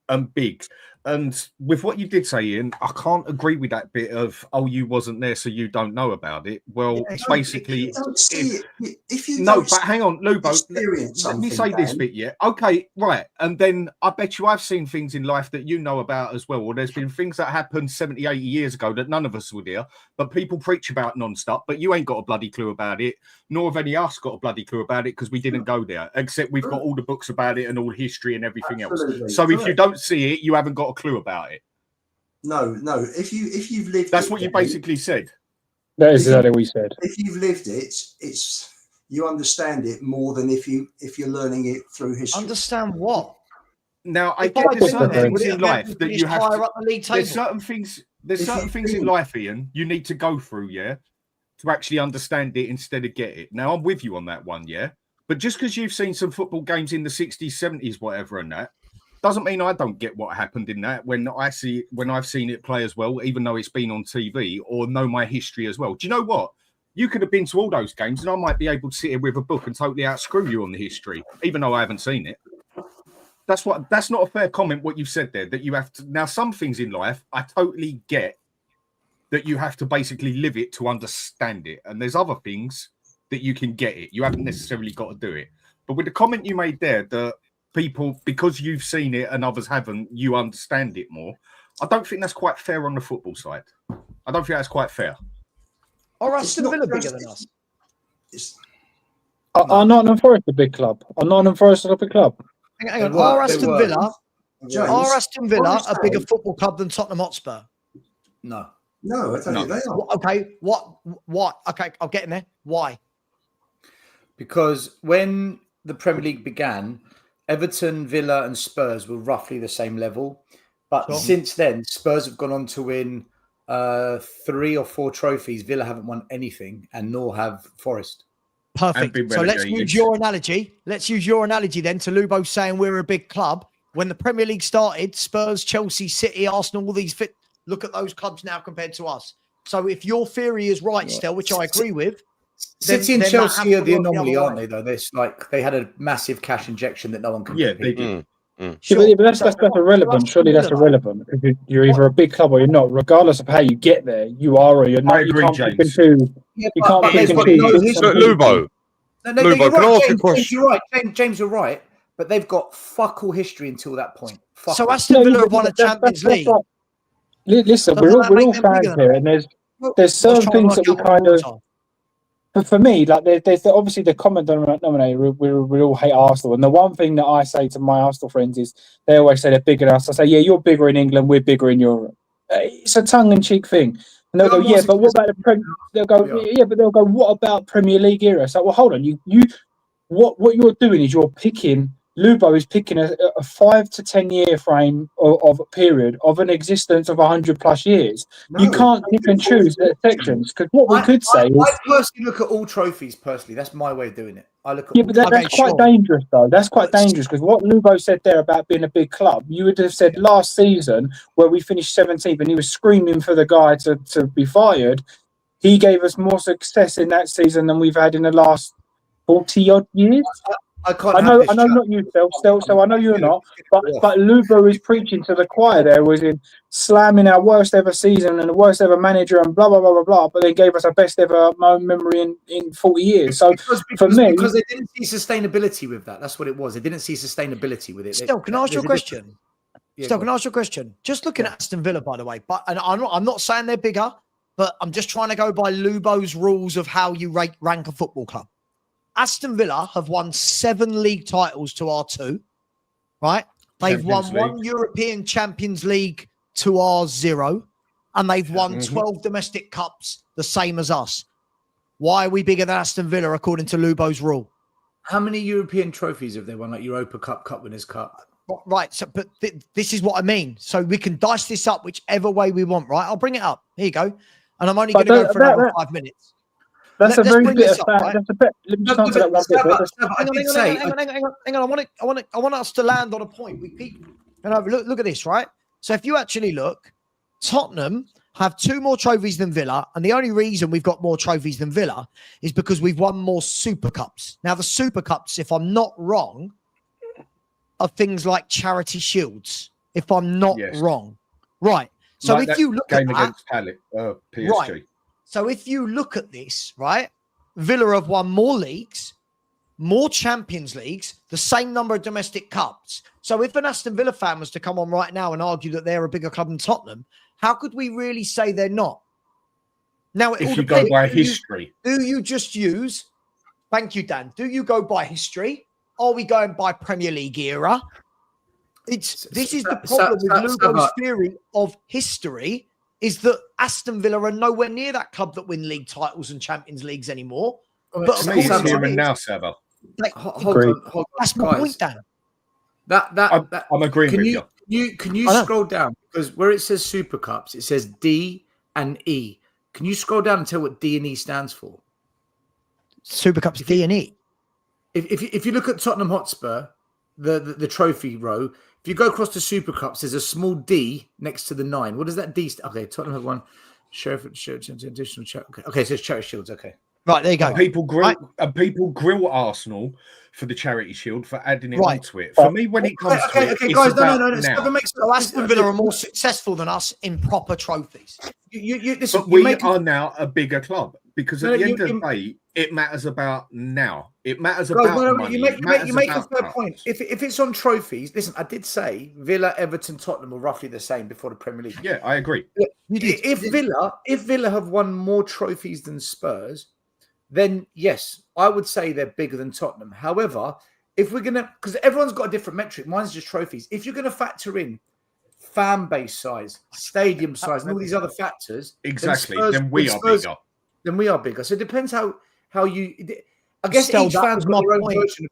and big. And with what you did say, Ian, I can't agree with that bit of, oh, you wasn't there, so you don't know about it. Well, it's basically... If you don't see it, if you no, don't but hang on, Lubo, let me say this bit, yeah? Okay, right. And then I bet you I've seen things in life that you know about as well. Or there's been things that happened 70, 80 years ago that none of us would hear, but people preach about non-stop, but you ain't got a bloody clue about it, nor have any of us got a bloody clue about it because we didn't go there, except we've got all the books about it and all history and everything else. So if you don't see it, you haven't got a clue about it. No. If you've lived that's it, what you basically said. That is exactly what we said. If you've lived it, it's you understand it more than if you're learning it through history. Understand what? Now I get there's certain things in life that you have to, up the league table. There's certain things in life, Ian, you need to go through, yeah, to actually understand it instead of get it. Now I'm with you on that one, yeah. But just because you've seen some football games in the 60s, 70s, whatever, and that doesn't mean I don't get what happened in that when I've seen it play as well, even though it's been on TV, or know my history as well. Do you know what? You could have been to all those games and I might be able to sit here with a book and totally outscrew you on the history, even though I haven't seen it. That's not a fair comment, what you've said there, that you have to. Now, some things in life, I totally get that you have to basically live it to understand it. And there's other things that you can get it. You haven't necessarily got to do it. But with the comment you made there, that people, because you've seen it and others haven't, you understand it more. I don't think that's quite fair on the football side. I don't think that's quite fair. Or Aston Villa bigger than us? Are Nottingham Forest a big club? Are Nottingham Forest a big club? Hang on. Are Aston Villa a bigger football club than Tottenham Hotspur? No, I don't think they are. Okay, what? Okay, I'll get in there. Why? Because when the Premier League began, Everton, Villa and Spurs were roughly the same level. But since then, Spurs have gone on to win 3 or 4 trophies. Villa haven't won anything, and nor have Forest. Perfect. So let's use your analogy. Let's use your analogy then to Lubo saying we're a big club. When the Premier League started, Spurs, Chelsea, City, Arsenal, all these look at those clubs now compared to us. So if your theory is right, still, which I agree with, City and Chelsea are the anomaly, aren't they? Though they had a massive cash injection that no one could. Yeah, they did. Sure. Yeah, but that's irrelevant. Surely that's irrelevant because you're either a big club or you're not. Regardless of how you get there, you are or you're not. I agree, James. You can't pick and choose. Lubo, you're can I right, ask you a question? You're right, James. You're right. But they've got fuck all history until that point. So Aston Villa have won a Champions League. Listen, we're all fans here, and there's certain things that we kind of. But for me, like there's obviously the common denominator. We all hate Arsenal, and the one thing that I say to my Arsenal friends is they always say they're bigger than us. I say, yeah, you're bigger in England, we're bigger in Europe. It's a tongue-in-cheek thing, and they'll go, yeah, but what about the Premier? They'll go, yeah, but they'll go, what about Premier League era? So, well, hold on, you, what you're doing is you're picking. Lubo is picking a 5 to 10 year frame of a period of an existence of 100+ years. No, you can't pick and choose the sections because what we could say is I personally look at all trophies. Personally, that's my way of doing it. I look at but that's quite dangerous though. That's quite dangerous because what Lubo said there about being a big club, you would have said last season where we finished 17th and he was screaming for the guy to be fired. He gave us more success in that season than we've had in the last 40 odd years. I know, not you, Stel, so I know you're not. But Lubo is preaching to the choir there, was in slamming our worst ever season and the worst ever manager and blah blah blah blah blah. But they gave us our best ever memory in 40 years. So because they didn't see sustainability with that. That's what it was. They didn't see sustainability with it. Stel, can I ask you a question? Stel, can I ask you a question? Just looking at Aston Villa, by the way, and I'm not saying they're bigger, but I'm just trying to go by Lubo's rules of how you rank a football club. Aston Villa have won 7 league titles to our 2, right? They've won 1 European Champions League to our 0, and they've won 12 domestic cups, the same as us. Why are we bigger than Aston Villa according to Lubo's rule? How many European trophies have they won, like Europa Cup, Cup Winners' Cup? Right, so but this is what I mean. So we can dice this up whichever way we want, right? I'll bring it up. Here you go. And I'm only going to go for another 5 minutes. That's a very bit of fact. Right? That's a bit. Let me just answer that one bit. Hang on. I want us to land on a point. We keep, look at this, right? So if you actually look, Tottenham have 2 more trophies than Villa, and the only reason we've got more trophies than Villa is because we've won more Super Cups. Now, the Super Cups, if I'm not wrong, are things like charity shields. If I'm not wrong, right? So like if you look at that, against PSG, right? So if you look at this, right, Villa have won more leagues, more Champions Leagues, the same number of domestic cups. So if an Aston Villa fan was to come on right now and argue that they're a bigger club than Tottenham, how could we really say they're not? Now, if you go by history, do you just use? Thank you, Dan. Do you go by history? Are we going by Premier League era? This is the problem with Lugo's theory of history, is that Aston Villa are nowhere near that club that win league titles and Champions Leagues anymore. But to me, it's here and now, Savva. Hold on. That's my point, Dan. I'm agreeing with you. Can you scroll down? Because where it says Super Cups, it says D and E. Can you scroll down and tell what D and E stands for? Super Cups, D and E. If you look at Tottenham Hotspur, the trophy row, if you go across to Super Cups, there's a small D next to the 9. What does that D? Okay, Tottenham have won. Sheriff additional. Okay, it says charity shields. Okay, right, there you go. And people grill Arsenal for the charity shield for adding it onto it. For me, when it comes to it, guys, no. Aston Villa are more successful than us in proper trophies. But we are now a bigger club, because at the end of the day, it matters about now. It matters about money. You make a fair point. If it's on trophies, listen, I did say Villa, Everton, Tottenham were roughly the same before the Premier League. Yeah, I agree. If Villa have won more trophies than Spurs, then yes, I would say they're bigger than Tottenham. However, if we're gonna, because everyone's got a different metric, mine's just trophies. If you're gonna factor in fan base size, stadium size, and all these other factors, then we are bigger. Then we are bigger. So it depends how you. I guess Stel, each fan's got their own version.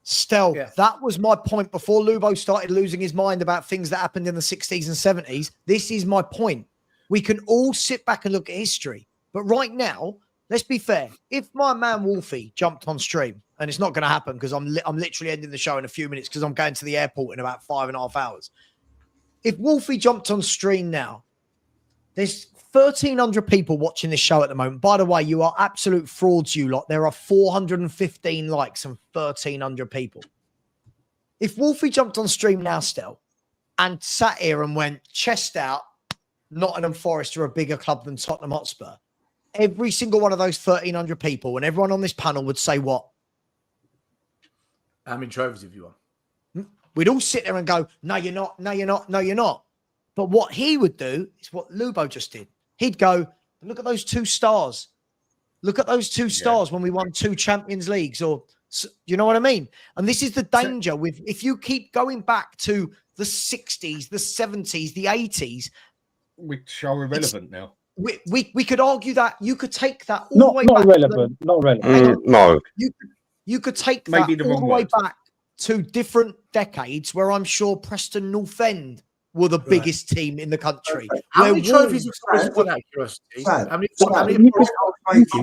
Stel, that was my point before Lubo started losing his mind about things that happened in the 60s and 70s. This is my point. We can all sit back and look at history, but right now, let's be fair. If my man Wolfie jumped on stream, and it's not going to happen because I'm literally ending the show in a few minutes because I'm going to the airport in about 5.5 hours. If Wolfie jumped on stream now, there's 1,300 people watching this show at the moment. By the way, you are absolute frauds, you lot. There are 415 likes and 1,300 people. If Wolfie jumped on stream now, Stel, and sat here and went chest out, Nottingham Forest are a bigger club than Tottenham Hotspur, every single one of those 1,300 people and everyone on this panel would say what? How many trophies have you won? We'd all sit there and go, no, you're not. No, you're not. No, you're not. But what he would do is what Lubo just did. He'd go, look at those 2 stars. Look at those 2 stars when we won 2 Champions Leagues, or you know what I mean? And this is the danger with, if you keep going back to the 60s, the 70s, the 80s. Which are irrelevant now. We could argue that you could take that all the way back. Not relevant. No. You could take that all the way back to different decades where I'm sure Preston North End were the biggest team in the country. How many trophies have Spurs won, out of curiosity?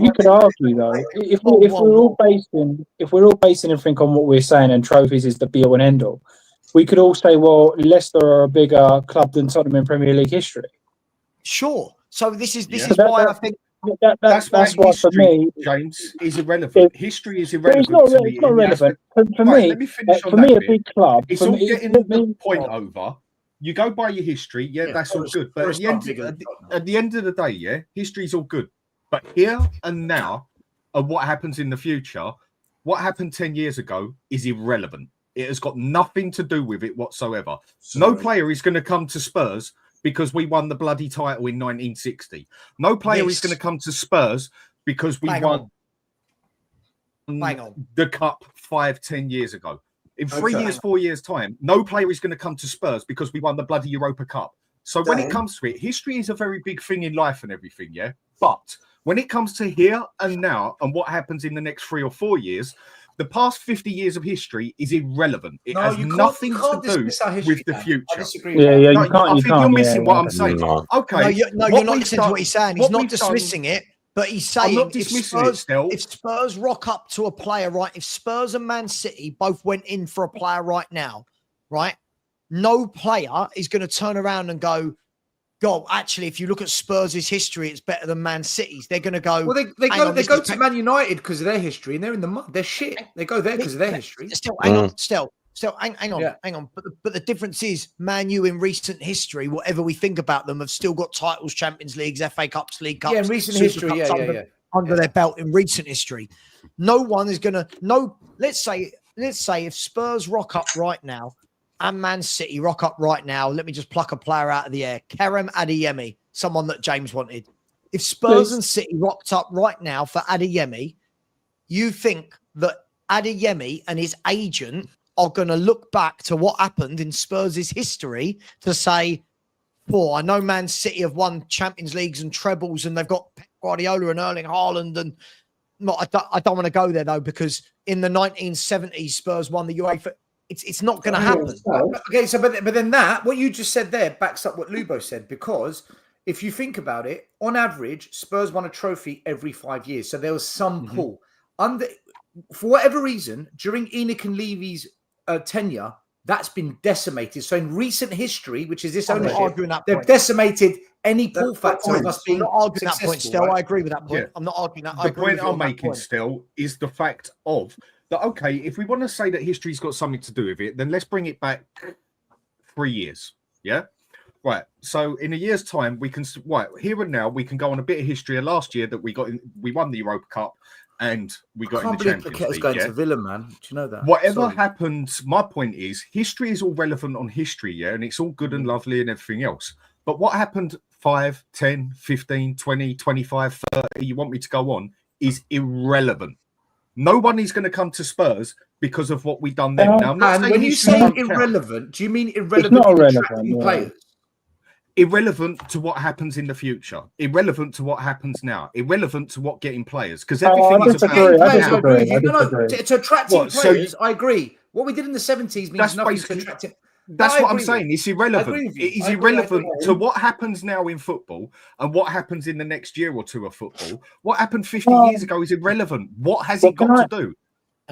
You could argue though, if we're all basing everything on what we're saying, and trophies is the be all and end all, we could all say, well, Leicester are a bigger club than Tottenham in Premier League history. Sure. So this is why I think that's why for me, James, is irrelevant. History is irrelevant. It's not relevant for me. A big club. It's all getting the point over. You go by your history, that's all good. But at the end of the day, history's all good. But here and now, and what happens in the future, what happened 10 years ago is irrelevant. It has got nothing to do with it whatsoever. No player is going to come to Spurs because we won the bloody title in 1960. No player is going to come to Spurs because we won the cup 5-10 years ago. In 3 years, 4 years' time, no player is going to come to Spurs because we won the bloody Europa Cup. So when it comes to it, history is a very big thing in life and everything, But when it comes to here and now and what happens in the next 3 or 4 years, the past 50 years of history is irrelevant. It has nothing to do with the future. I disagree. I think you're missing what I'm saying. Okay. You're not listening to what he's saying. He's not dismissing it. But he's saying I'm not dismissing it still. If Spurs rock up to a player, right? If Spurs and Man City both went in for a player right now, right? No player is going to turn around and go, God, actually, if you look at Spurs' history, it's better than Man City's. They're going to go. Well, they go to Man United because of their history, and they're in the mud. They're shit. They go there because of their history. Hang on. Hang on. But the difference is, Man U in recent history, whatever we think about them, have still got titles, Champions Leagues, FA Cups, League Cups. Yeah, in recent history, under their belt in recent history. No one is going to. No, let's say if Spurs rock up right now, and Man City rock up right now, let me just pluck a player out of the air. Kerem Adeyemi, someone that James wanted. If Spurs and City rocked up right now for Adeyemi, you think that Adeyemi and his agent are going to look back to what happened in Spurs' history to say, I know Man City have won Champions Leagues and trebles and they've got Pep Guardiola and Erling Haaland and I don't want to go there though, because in the 1970s, Spurs won the UEFA. It's not going to happen. Okay, so but then what you just said there backs up what Lubo said, because if you think about it, on average, Spurs won a trophy every 5 years. So there was some pull. For whatever reason, during Enoch and Levy's tenure, that's been decimated. So in recent history, which is this ownership, they've decimated any pull factor of us being arguing that point still. Right? I agree with that point. Yeah. I'm not arguing that. The point I'm making still is the fact of that, okay, if we want to say that history's got something to do with it, then let's bring it back 3 years. Yeah? Right. So in a year's time, we can, here and now, we can go on a bit of history of last year that we won the Europa Cup and we got in the Champions League. Going to Villa, man. Do you know that? Whatever happens, my point is, history is all relevant on history, yeah? And it's all good and lovely and everything else. But what happened 5, 10, 15, 20, 25, 30, you want me to go on, is irrelevant. No one is going to come to Spurs because of what we've done then. Now, and when you say irrelevant, do you mean irrelevant in attracting players? Irrelevant to what happens in the future. Irrelevant to what happens now. Irrelevant to what getting players. Because everything is about to attracting players. I agree. What we did in the 70s means nothing to attract. That's what I'm saying. It's irrelevant. It is irrelevant to what happens now in football and what happens in the next year or two of football. What happened 50 years ago is irrelevant. What has it got to do?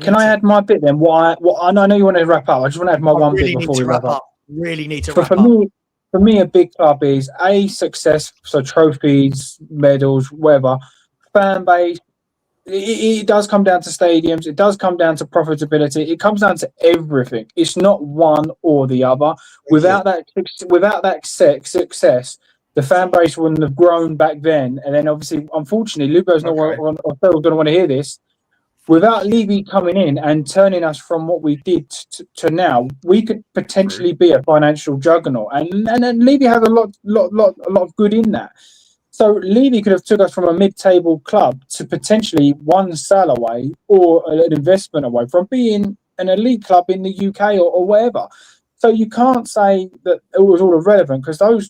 Can I add my bit then? I know you want to wrap up. I just want to add my one bit before we wrap up. Really need to wrap up. For me, a big club is success, so trophies, medals, whatever. Fan base. It does come down to stadiums. It does come down to profitability. It comes down to everything. It's not one or the other. Without that success, the fan base wouldn't have grown back then. And then, obviously, unfortunately, Lubo's not going to want to hear this. Without Levy coming in and turning us from what we did to now, we could potentially be a financial juggernaut. And Levy has a lot of good in that. So Levy could have took us from a mid-table club to potentially one sell away or an investment away from being an elite club in the UK or whatever. So you can't say that it was all irrelevant, because those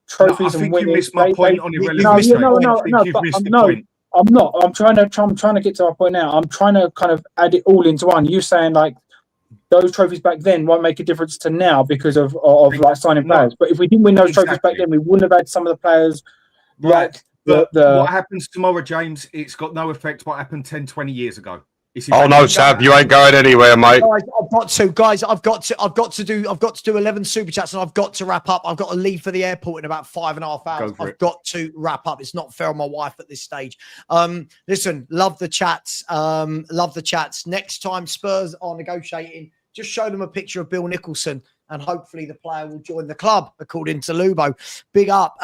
trophies and winning. You missed my point on irrelevance. I'm not. I'm trying to get to our point now. I'm trying to kind of add it all into one. You're saying like those trophies back then won't make a difference to now because of like signing players. But if we didn't win those trophies back then, we wouldn't have had some of the players. Right. But what happens tomorrow, James, it's got no effect what happened 10, 20 years ago. Oh no, Sav, you ain't going anywhere, mate. Guys, I've got to do 11 super chats and I've got to wrap up. I've got to leave for the airport in about 5.5 hours. I've got to wrap up. It's not fair on my wife at this stage. Listen, love the chats. Next time Spurs are negotiating, just show them a picture of Bill Nicholson and hopefully the player will join the club, according to Lubo. Big up.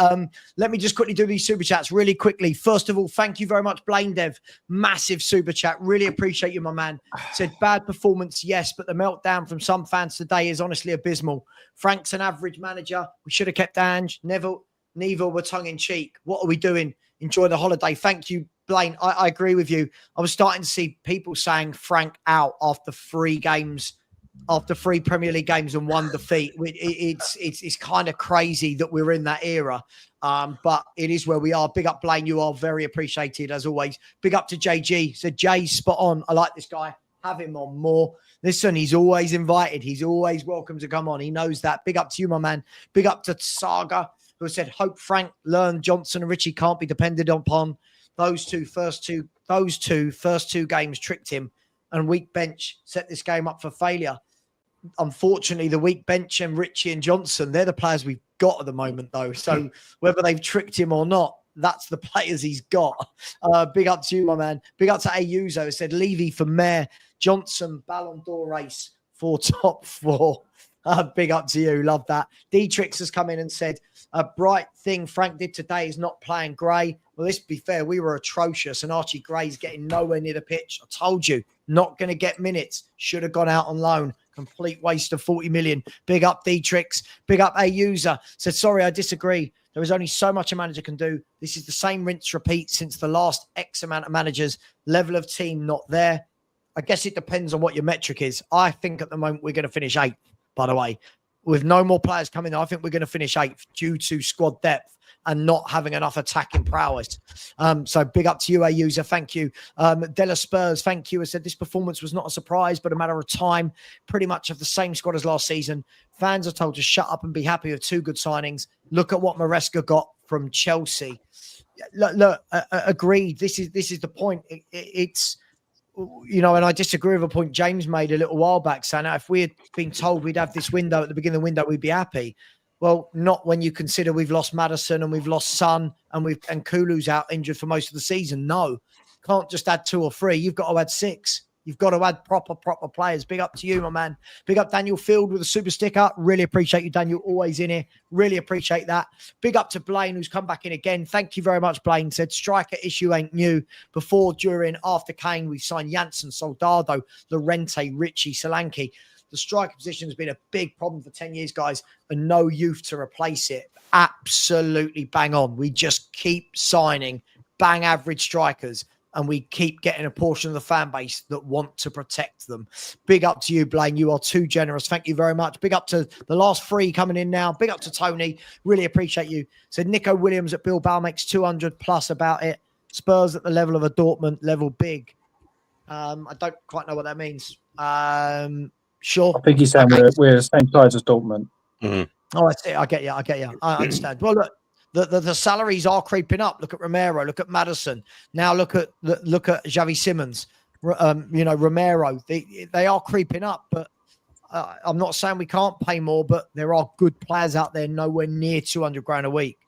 Let me just quickly do these super chats really quickly. First of all, thank you very much, Blaine Dev. Massive super chat. Really appreciate you, my man. Said, bad performance, yes, but the meltdown from some fans today is honestly abysmal. Frank's an average manager. We should have kept Ange. Neither were tongue-in-cheek. What are we doing? Enjoy the holiday. Thank you, Blaine. I agree with you. I was starting to see people saying Frank out after 3 Premier League games and 1 defeat. It's kind of crazy that we're in that era, but it is where we are. Big up, Blaine. You are very appreciated as always. Big up to JG. So Jay's spot on. I like this guy. Have him on more. Listen, he's always invited. He's always welcome to come on. He knows that. Big up to you, my man. Big up to Saga, who said, hope Frank learned Johnson and Richie can't be depended upon. those first two games tricked him, and weak bench set this game up for failure. Unfortunately, the weak bench and Richie and Johnson, they're the players we've got at the moment, though. So whether they've tricked him or not, that's the players he's got. Big up to you, my man. Big up to Ayuso. It said Levy for Mayor, Johnson, Ballon d'Or race for top 4. Big up to you. Love that. D-Trix has come in and said, a bright thing Frank did today is not playing Gray. Well, let's be fair. We were atrocious, and Archie Gray's getting nowhere near the pitch. I told you, not going to get minutes. Should have gone out on loan. Complete waste of 40 million. Big up D-Trix. Big up A-User. Said, sorry, I disagree. There is only so much a manager can do. This is the same rinse repeat since the last X amount of managers. Level of team not there. I guess it depends on what your metric is. I think at the moment we're going to finish 8th, by the way. With no more players coming, I think we're going to finish 8th due to squad depth and not having enough attacking prowess. So big up to you, a user. Thank you. Della Spurs, thank you. I said this performance was not a surprise, but a matter of time. Pretty much of the same squad as last season. Fans are told to shut up and be happy with 2 good signings. Look at what Maresca got from Chelsea. Look, agreed. This is the point. It's, you know, and I disagree with a point James made a little while back, saying if we had been told we'd have this window at the beginning of the window, we'd be happy. Well, not when you consider we've lost Maddison and we've lost Son and Kulu's out injured for most of the season. No, can't just add 2 or 3. You've got to add 6. You've got to add proper players. Big up to you, my man. Big up Daniel Field with a super sticker. Really appreciate you, Daniel. Always in here. Really appreciate that. Big up to Blaine, who's come back in again. Thank you very much, Blaine. Said striker issue ain't new. Before, during, after Kane, we've signed Janssen, Soldado, Llorente, Richie, Solanke. The striker position has been a big problem for 10 years, guys, and no youth to replace it. Absolutely bang on. We just keep signing bang average strikers, and we keep getting a portion of the fan base that want to protect them. Big up to you, Blaine. You are too generous. Thank you very much. Big up to the last 3 coming in now. Big up to Tony. Really appreciate you. So Nico Williams at Bilbao makes 200 plus about it. Spurs at the level of a Dortmund, level big. I don't quite know what that means. Sure. I think he's saying we're the same size as Dortmund. Mm-hmm. Oh, I see. I get you. I understand. Well, look, the salaries are creeping up. Look at Romero. Look at Maddison. Now look at Xavi Simons. Romero. They are creeping up. But I'm not saying we can't pay more. But there are good players out there nowhere near 200 grand a week.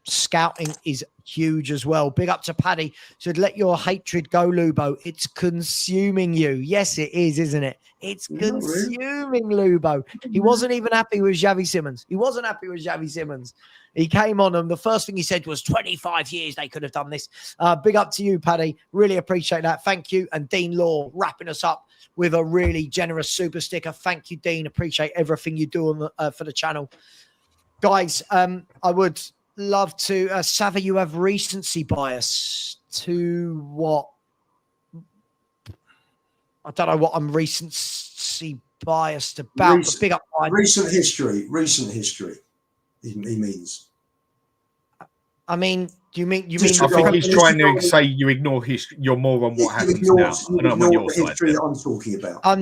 Scouting is huge as well. Big up to Paddy. Said, let your hatred go, Lubo. It's consuming you. Yes, it is, isn't it? It's consuming Lubo. He wasn't even happy with Xavi Simons. He came on and the first thing he said was 25 years they could have done this. Big up to you, Paddy. Really appreciate that. Thank you. And Dean Law wrapping us up with a really generous super sticker. Thank you, Dean. Appreciate everything you do on for the channel. Guys, I would love to. Savva, you have recency bias to what? I don't know what I'm recency biased about. But big up, recent history. He means. I mean, do you mean? I think he's trying to say you ignore history. You're more on what happens now. I don't know on your side. That I'm talking about. I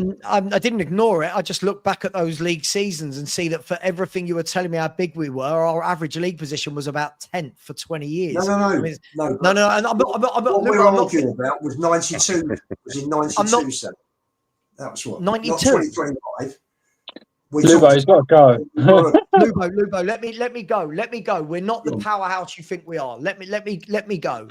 didn't ignore it. I just look back at those league seasons and see that for everything you were telling me how big we were, our average league position was about 10th for 20 years. No. And I'm not. What we were talking about was 92. It was in 92. So that was what 92. Not 2025. Lubo, he's got to go. Lubo, let me go. We're not the powerhouse you think we are. Let me go.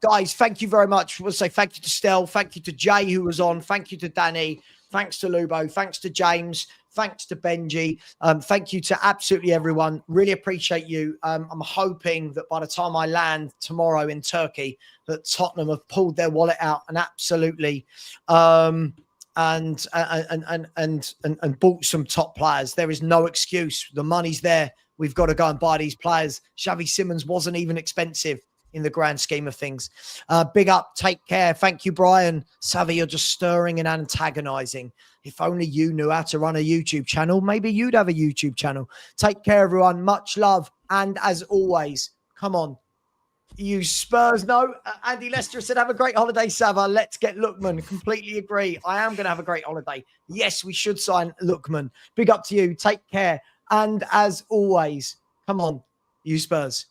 Guys, thank you very much. We'll say thank you to Stel, thank you to Jay who was on, thank you to Danny, thanks to Lubo, thanks to James, thanks to Benji, thank you to absolutely everyone. Really appreciate you. I'm hoping that by the time I land tomorrow in Turkey, that Tottenham have pulled their wallet out and absolutely and bought some top players. There is no excuse. The money's there. We've got to go and buy these players. Xavi Simons wasn't even expensive in the grand scheme of things. Big up. Take care. Thank you, Brian. Savva, you're just stirring and antagonizing. If only you knew how to run a YouTube channel, maybe you'd have a YouTube channel. Take care, everyone. Much love. And as always, come on. You Spurs, no. Andy Lester said, have a great holiday, Savva. Let's get Lookman. Completely agree. I am going to have a great holiday. Yes, we should sign Lookman. Big up to you. Take care. And as always, come on, you Spurs.